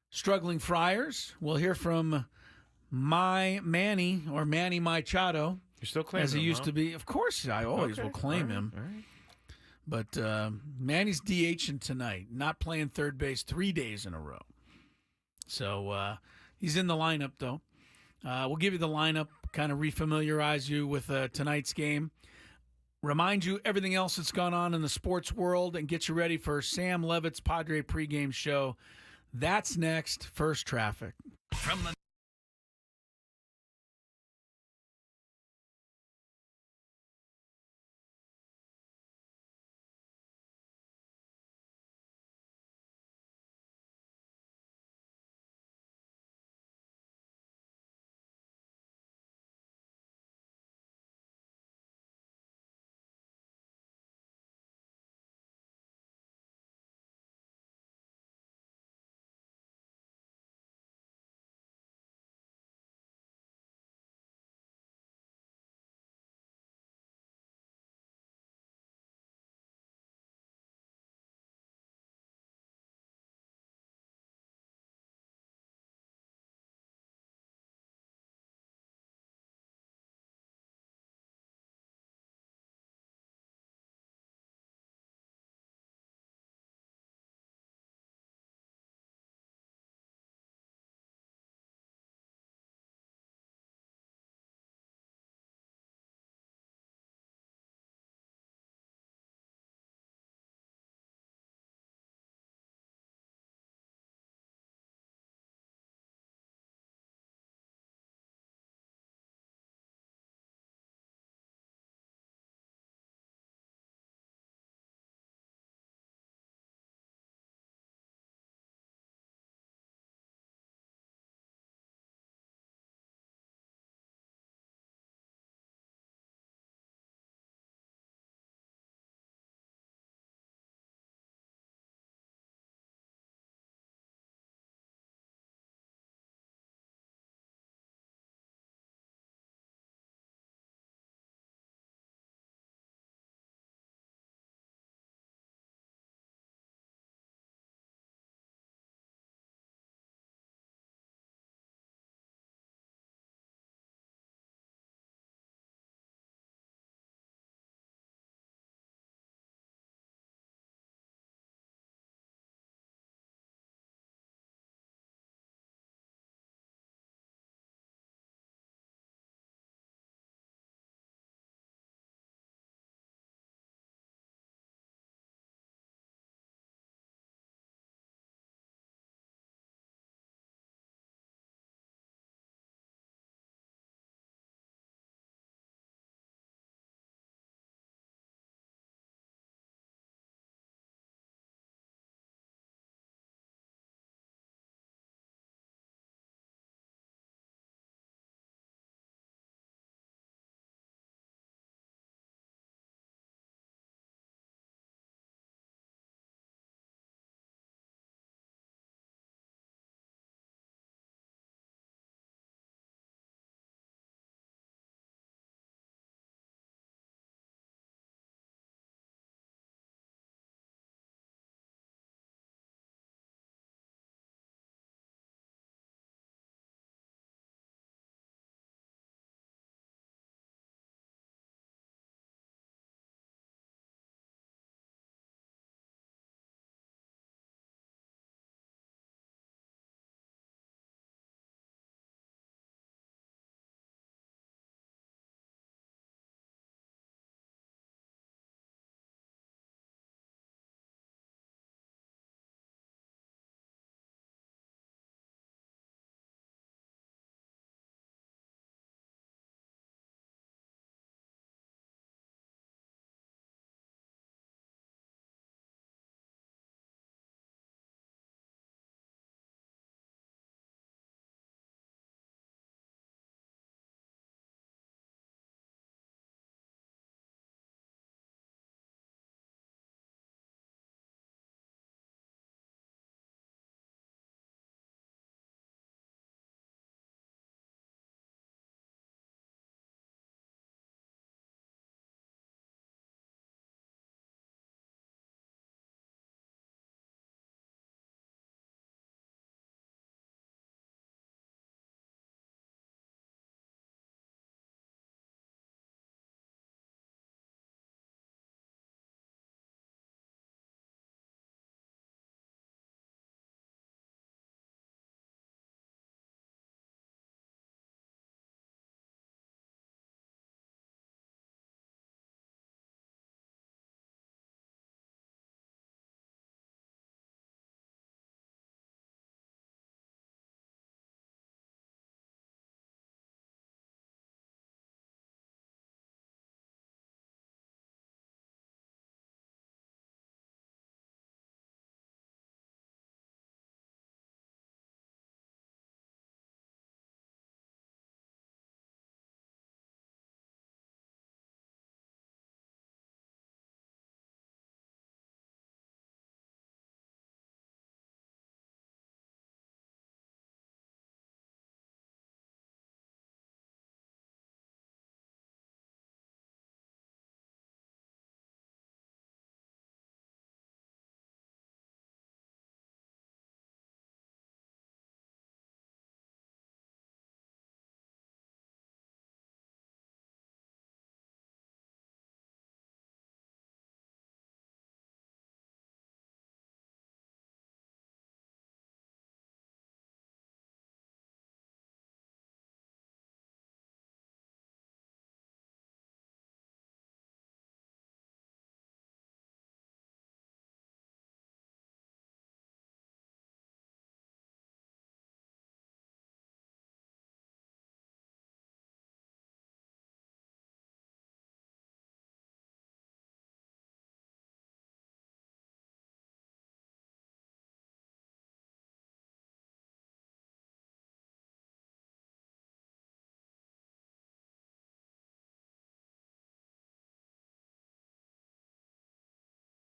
struggling Friars. We'll hear from my Manny, or Manny Machado. You're still claiming as he him, used huh? to be. Of course, I always Okay. will claim All right. him. All right. But Manny's DHing tonight, not playing third base 3 days in a row. So he's in the lineup, though. We'll give you the lineup, kind of refamiliarize you with tonight's game, remind you everything else that's gone on in the sports world, and get you ready for Sam Levitt's Padre pregame show. That's next. First Traffic. From the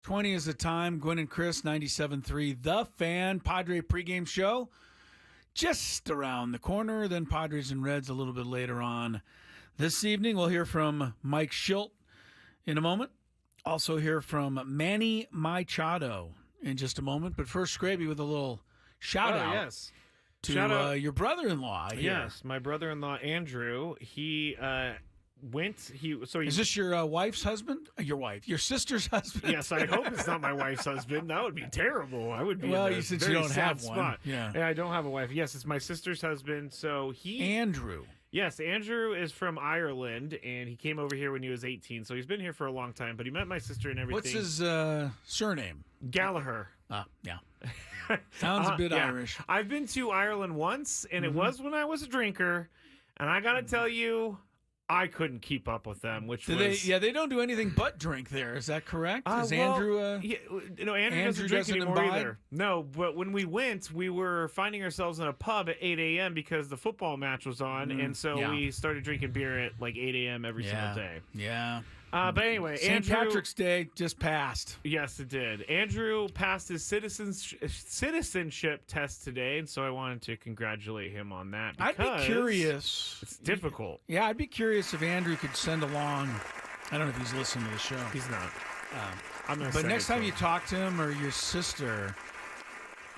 6:20 is the time. Gwynn and Chris, 97.3 The Fan, Padre pregame show. Just around the corner. Then Padres and Reds a little bit later on this evening. We'll hear from Mike Schilt in a moment. Also hear from Manny Machado in just a moment. But first, Skraby with a little shout-out. Yes. To Shout out. your brother-in-law here. Yes, my brother-in-law, Andrew. He went. Is this your wife's husband? Your sister's husband? Yes, I hope it's not my wife's husband. That would be terrible. I would be. Well, in a you said very you don't sad have spot. one. Yeah, I don't have a wife. Yes, it's my sister's husband. So Andrew. Yes, Andrew is from Ireland, and he came over here when he was 18. So he's been here for a long time. But he met my sister and everything. What's his surname? Gallagher. Yeah. Sounds a bit Irish. I've been to Ireland once, and it was when I was a drinker. And I got to tell you, I couldn't keep up with them. They don't do anything but drink there. Is that correct? Is Andrew? Andrew doesn't drink anymore either. No, but when we went, we were finding ourselves in a pub at 8 a.m. because the football match was on, and so we started drinking beer at like 8 a.m. every single day. Yeah. But anyway, St. Patrick's Day just passed. Yes, it did. Andrew passed his citizenship test today, and so I wanted to congratulate him on that. I'd be curious. It's difficult. Yeah, I'd be curious if Andrew could send along. I don't know if he's listening to the show. He's not. But next time you talk to him or your sister,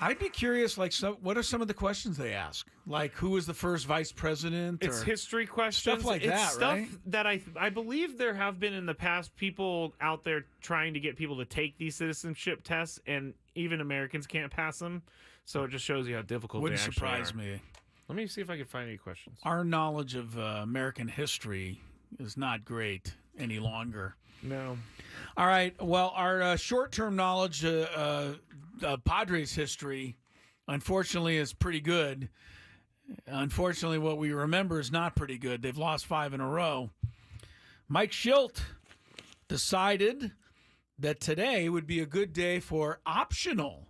I'd be curious, what are some of the questions they ask? Like, who was the first vice president? It's history questions. Stuff like that, stuff that I believe there have been in the past people out there trying to get people to take these citizenship tests, and even Americans can't pass them. So it just shows you how difficult they actually are. Wouldn't surprise me. Let me see if I can find any questions. Our knowledge of American history is not great any longer. No. All right. Well, our short-term knowledge Padres history, unfortunately, is pretty good. Unfortunately, what we remember is not pretty good. They've lost 5 in a row. Mike Schilt decided that today would be a good day for optional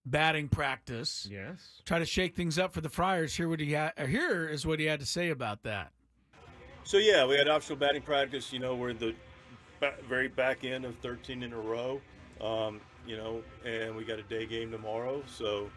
batting practice. Yes. Try to shake things up for the Friars. Here is what he had to say about that. So, yeah, we had optional batting practice. We're in the very back end of 13 in a row. And we got a day game tomorrow. So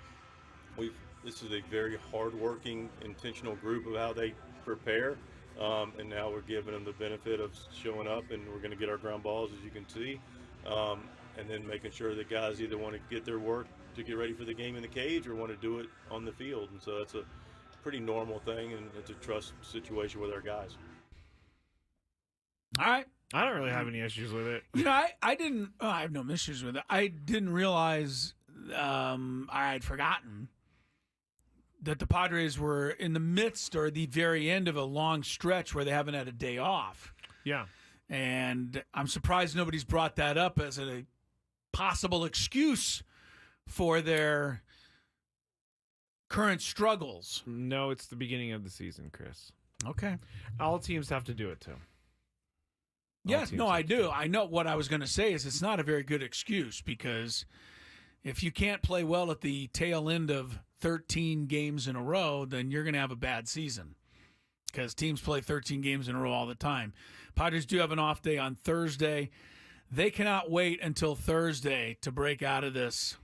this is a very hardworking, intentional group of how they prepare. And now we're giving them the benefit of showing up, and we're going to get our ground balls, as you can see. And then making sure that guys either want to get their work to get ready for the game in the cage or want to do it on the field. And so that's a pretty normal thing, and it's a trust situation with our guys. All right. I don't really have any issues with it. I didn't. Oh, I have no issues with it. I didn't realize I had forgotten that the Padres were in the midst or the very end of a long stretch where they haven't had a day off. Yeah. And I'm surprised nobody's brought that up as a possible excuse for their current struggles. No, it's the beginning of the season, Chris. Okay. All teams have to do it, too. Yes, no, I do. I know what I was going to say is it's not a very good excuse, because if you can't play well at the tail end of 13 games in a row, then you're going to have a bad season, because teams play 13 games in a row all the time. Padres do have an off day on Thursday. They cannot wait until Thursday to break out of this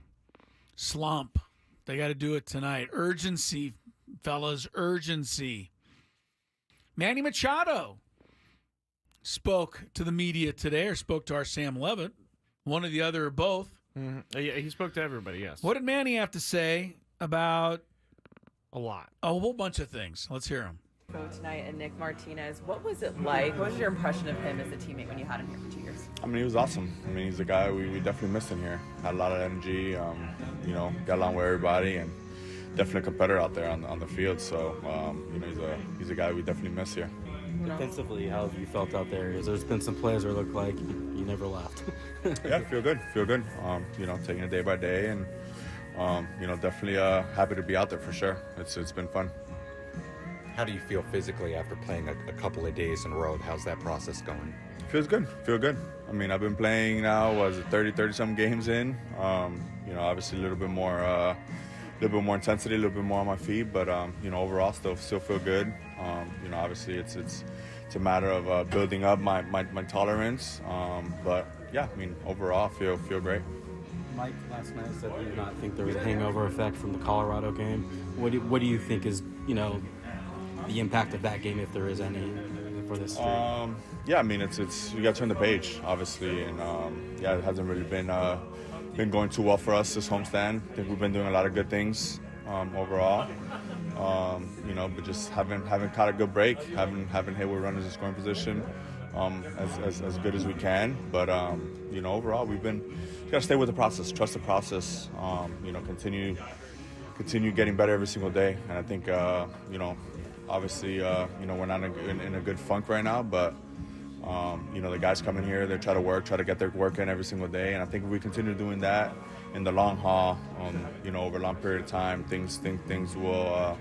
slump. They got to do it tonight. Urgency, fellas, urgency. Manny Machado spoke to the media today, or spoke to our Sam Levitt, one or the other or both. Mm-hmm. Yeah, he spoke to everybody, yes. What did Manny have to say about a lot? A whole bunch of things. Let's hear him. Tonight, and Nick Martinez, what was it like? What was your impression of him as a teammate when you had him here for 2 years? He was awesome. He's a guy we definitely missed in here. Had a lot of energy, got along with everybody, and definitely a competitor out there on the field. So, he's a guy we definitely miss here. Defensively, how have you felt out there? Because there's been some plays where it looked like you never left. Yeah, feel good. Taking it day by day, and definitely happy to be out there for sure. It's been fun. How do you feel physically after playing a couple of days in a row? How's that process going? Feels good. Feel good. I've been playing now, 30-some games in. Obviously a little bit more intensity, a little bit more on my feet, but overall still feel good. Obviously it's a matter of building up my tolerance. But yeah, I mean, overall, feel great. Mike last night said he did not think there was a hangover effect from the Colorado game. What do you think is, the impact of that game, if there is any, for this streak? Yeah, I mean, it's you got to turn the page, obviously, and it hasn't really been going too well for us this homestand. I think we've been doing a lot of good things overall, but just haven't caught a good break, haven't hit with runners in scoring position as good as we can. But overall, we've got to stay with the process, trust the process, continue getting better every single day. And I think obviously we're not in a good funk right now, but the guys come in here, they try to get their work in every single day, and I think if we continue doing that in the long haul, over a long period of time, things will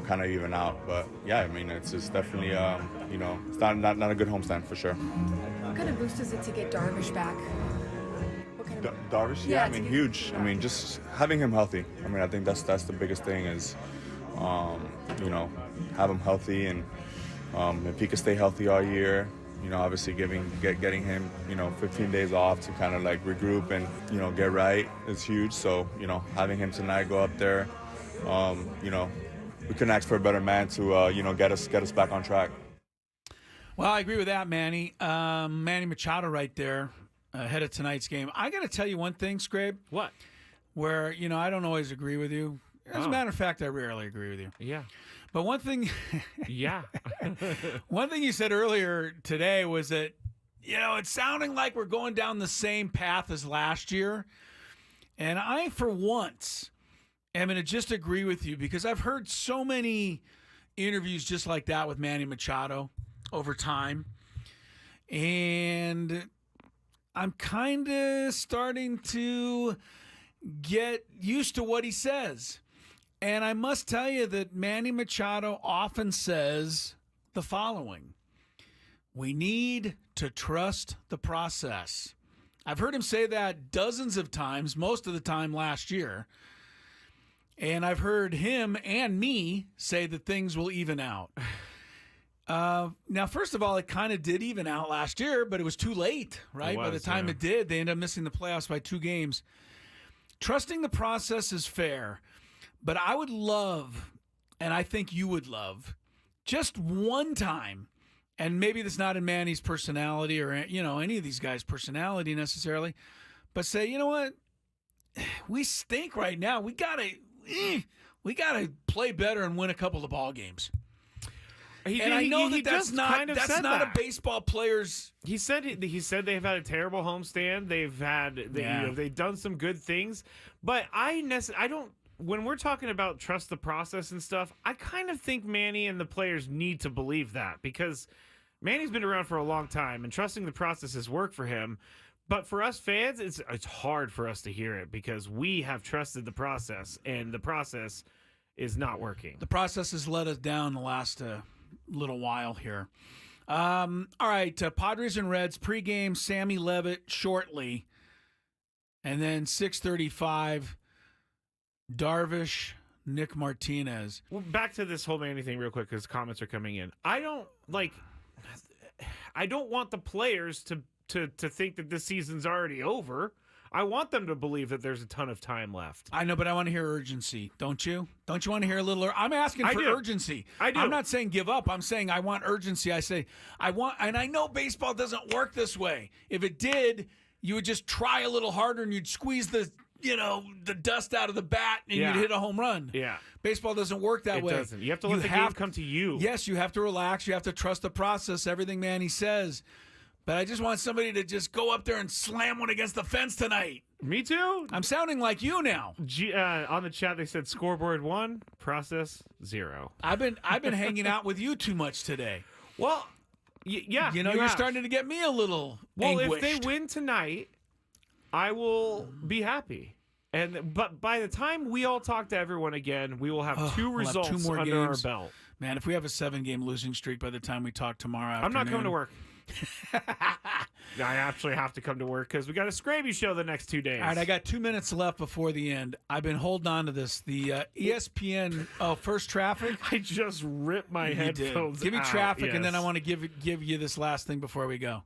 kind of even out. But yeah, I mean, it's definitely it's not a good homestand for sure. What kind of boost is it to get Darvish back? Darvish, yeah, I mean, huge. I mean, just having him healthy. I mean, I think that's the biggest thing is, have him healthy, and if he can stay healthy all year, obviously getting him, 15 days off to kind of like regroup and, get right is huge. So, having him tonight go up there, we couldn't ask for a better man to, get us back on track. Well, I agree with that, Manny. Manny Machado right there ahead of tonight's game. I got to tell you one thing, Skrabe. What? Where, I don't always agree with you. As a matter of fact, I rarely agree with you. Yeah. But one thing, one thing you said earlier today was that, it's sounding like we're going down the same path as last year. And I, for once, am going to just agree with you because I've heard so many interviews just like that with Manny Machado over time. And I'm kind of starting to get used to what he says. And I must tell you that Manny Machado often says the following: we need to trust the process. I've heard him say that dozens of times, most of the time last year. And I've heard him and me say that things will even out. Now, first of all, it kind of did even out last year, but it was too late, right? By the time it did, they ended up missing the playoffs by 2 games. Trusting the process is fair. But I would love, and I think you would love, just one time, and maybe that's not in Manny's personality or, any of these guys' personality necessarily, but say, you know what? We stink right now. We gotta play better and win a couple of ball games. I know that's not a baseball player's. He said they've had a terrible homestand. They've done some good things, but I don't. When we're talking about trust the process and stuff, I kind of think Manny and the players need to believe that because Manny's been around for a long time and trusting the process has worked for him. But for us fans, it's hard for us to hear it because we have trusted the process and the process is not working. The process has let us down the last little while here. All right, Padres and Reds pregame. Sammy Levitt shortly, and then 6:35. Darvish, Nick Martinez. Well, back to this whole Manny thing real quick because comments are coming in. I don't want the players to think that this season's already over. I want them to believe that there's a ton of time left. I know, but I want to hear urgency, don't you? Don't you want to hear a little? I'm asking for urgency. I do. I'm not saying give up. I'm saying I want urgency. I say I want, and I know baseball doesn't work this way. If it did, you would just try a little harder and you'd squeeze the dust out of the bat and you'd hit a home run. Yeah. Baseball doesn't work that way. It doesn't. You have to let the game come to you. Yes, you have to relax. You have to trust the process, everything Manny says. But I just want somebody to just go up there and slam one against the fence tonight. Me too. I'm sounding like you now. On the chat, they said scoreboard 1, process 0. I've been hanging out with you too much today. Well, yeah. You're starting to get me a little anguished. If they win tonight, I will be happy. But by the time we all talk to everyone again, we will have 2 results have 2 more under games. our belt. Man, if we have a 7-game losing streak by the time we talk tomorrow afternoon. I'm not coming to work. I actually have to come to work because we got a Skraby show the next 2 days. All right, I got 2 minutes left before the end. I've been holding on to this. The ESPN first traffic. I just ripped my headphones Give me out. traffic, Yes. and then I want to give you this last thing before we go.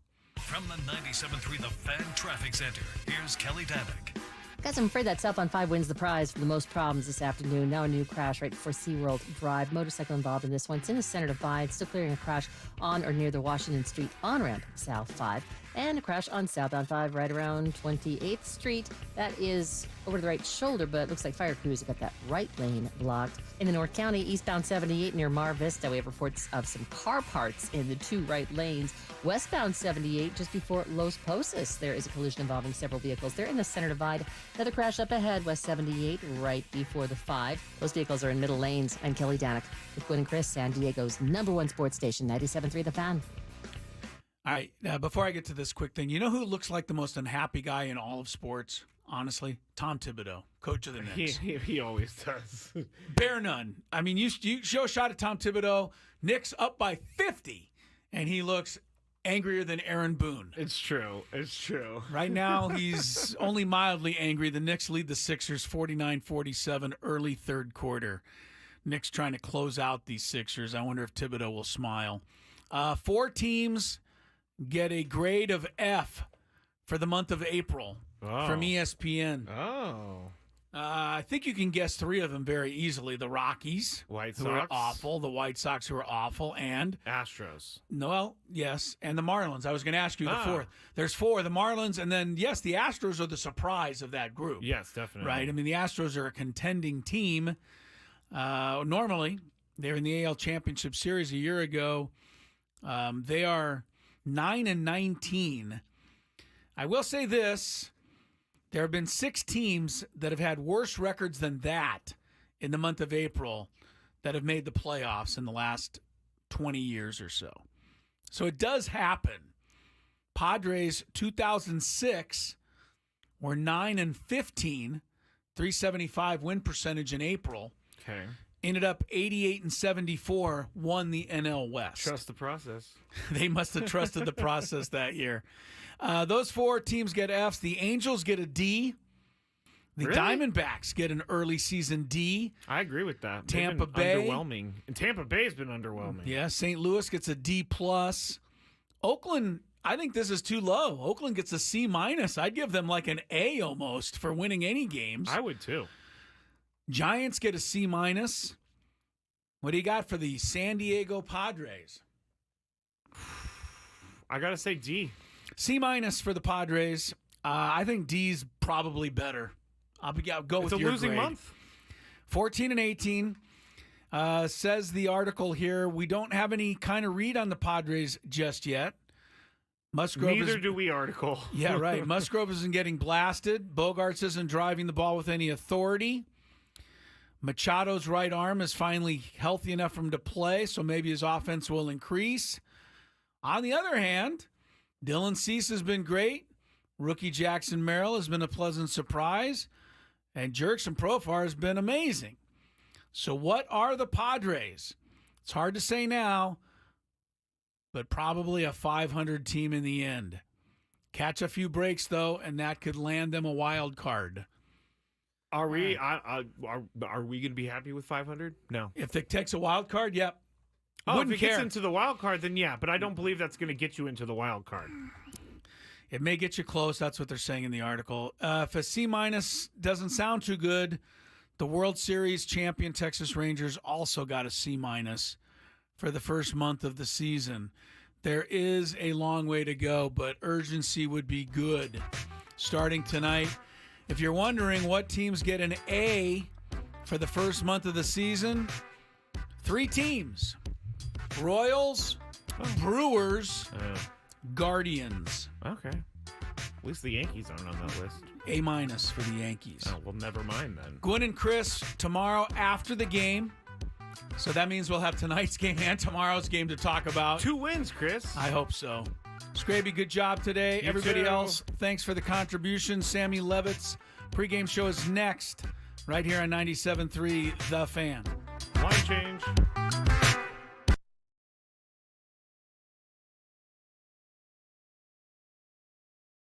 From the 97.3 The Fan Traffic Center, here's Kelly Danick. Guys, I'm afraid that South on 5 wins the prize for the most problems this afternoon. Now a new crash right before SeaWorld Drive. Motorcycle involved in this one. It's in the center divide. Still clearing a crash on or near the Washington Street on-ramp, South 5. And a crash on southbound 5 right around 28th Street. That is over to the right shoulder, but it looks like fire crews have got that right lane blocked. In the North County, eastbound 78 near Mar Vista, we have reports of some car parts in the 2 right lanes. Westbound 78, just before Los Posas, there is a collision involving several vehicles. They're in the center divide. Another crash up ahead, West 78, right before the 5. Those vehicles are in middle lanes. I'm Kelly Danick with Gwynn and Chris, San Diego's #1 sports station, 97.3 The Fan. All right, before I get to this quick thing, you know who looks like the most unhappy guy in all of sports? Honestly, Tom Thibodeau, coach of the Knicks. He always does. Bear none. I mean, you show a shot at Tom Thibodeau, Knicks up by 50, and he looks angrier than Aaron Boone. It's true. It's true. Right now, he's only mildly angry. The Knicks lead the Sixers 49-47 early third quarter. Knicks trying to close out these Sixers. I wonder if Thibodeau will smile. 4 teams get a grade of F for the month of April from ESPN. I think you can guess 3 of them very easily. The Rockies, White who Sox, are awful. The White Sox, who are awful, and Astros. Well, yes, and the Marlins. I was going to ask you the 4th. There's 4, the Marlins, and then yes, the Astros are the surprise of that group. Yes, definitely. Right. I mean, the Astros are a contending team. Normally, they're in the AL Championship Series a year ago. They are 9-19. I will say this. There have been 6 teams that have had worse records than that in the month of April that have made the playoffs in the last 20 years or so. So it does happen. Padres 2006 were 9-15, 375 win percentage in April. Okay. Ended up 88-74, won the NL West. Trust the process. They must have trusted the process that year. Those 4 teams get Fs. The Angels get a D. The Really? Diamondbacks get an early season D. I agree with that. Tampa They've been Bay. underwhelming. And Tampa Bay's been underwhelming. Yeah, St. Louis gets a D+. Oakland, I think this is too low. Oakland gets a C-. I'd give them like an A almost for winning any games. I would too. Giants get a C-. What do you got for the San Diego Padres? I got to say D. C- for the Padres. I think D's probably better. I'll go with your It's a losing grade. month. 14-18. Says the article here, we don't have any kind of read on the Padres just yet. Neither do we, article. Yeah, right. Musgrove isn't getting blasted. Bogarts isn't driving the ball with any authority. Machado's right arm is finally healthy enough for him to play, so maybe his offense will increase. On the other hand, Dylan Cease has been great. Rookie Jackson Merrill has been a pleasant surprise. And Jerkson Profar has been amazing. So what are the Padres? It's hard to say now, but probably a 500 team in the end. Catch a few breaks, though, and that could land them a wild card. Are we are we going to be happy with 500? No. If it takes a wild card, yep. Oh, Wouldn't if it care. gets into the wild card, then yeah. But I don't believe that's going to get you into the wild card. It may get you close. That's what they're saying in the article. If a C- doesn't sound too good, the World Series champion Texas Rangers also got a C- for the first month of the season. There is a long way to go, but urgency would be good. Starting tonight, if you're wondering what teams get an A for the first month of the season, 3 teams. Royals, Brewers, Guardians. Okay. At least the Yankees aren't on that list. A- for the Yankees. Oh, well, never mind then. Gwynn and Chris tomorrow after the game. So that means we'll have tonight's game and tomorrow's game to talk about. 2 wins, Chris. I hope so. Skraby, good job today. You Everybody too. else, thanks for the contribution. Sammy Levitt's pregame show is next, right here on 97.3 The Fan.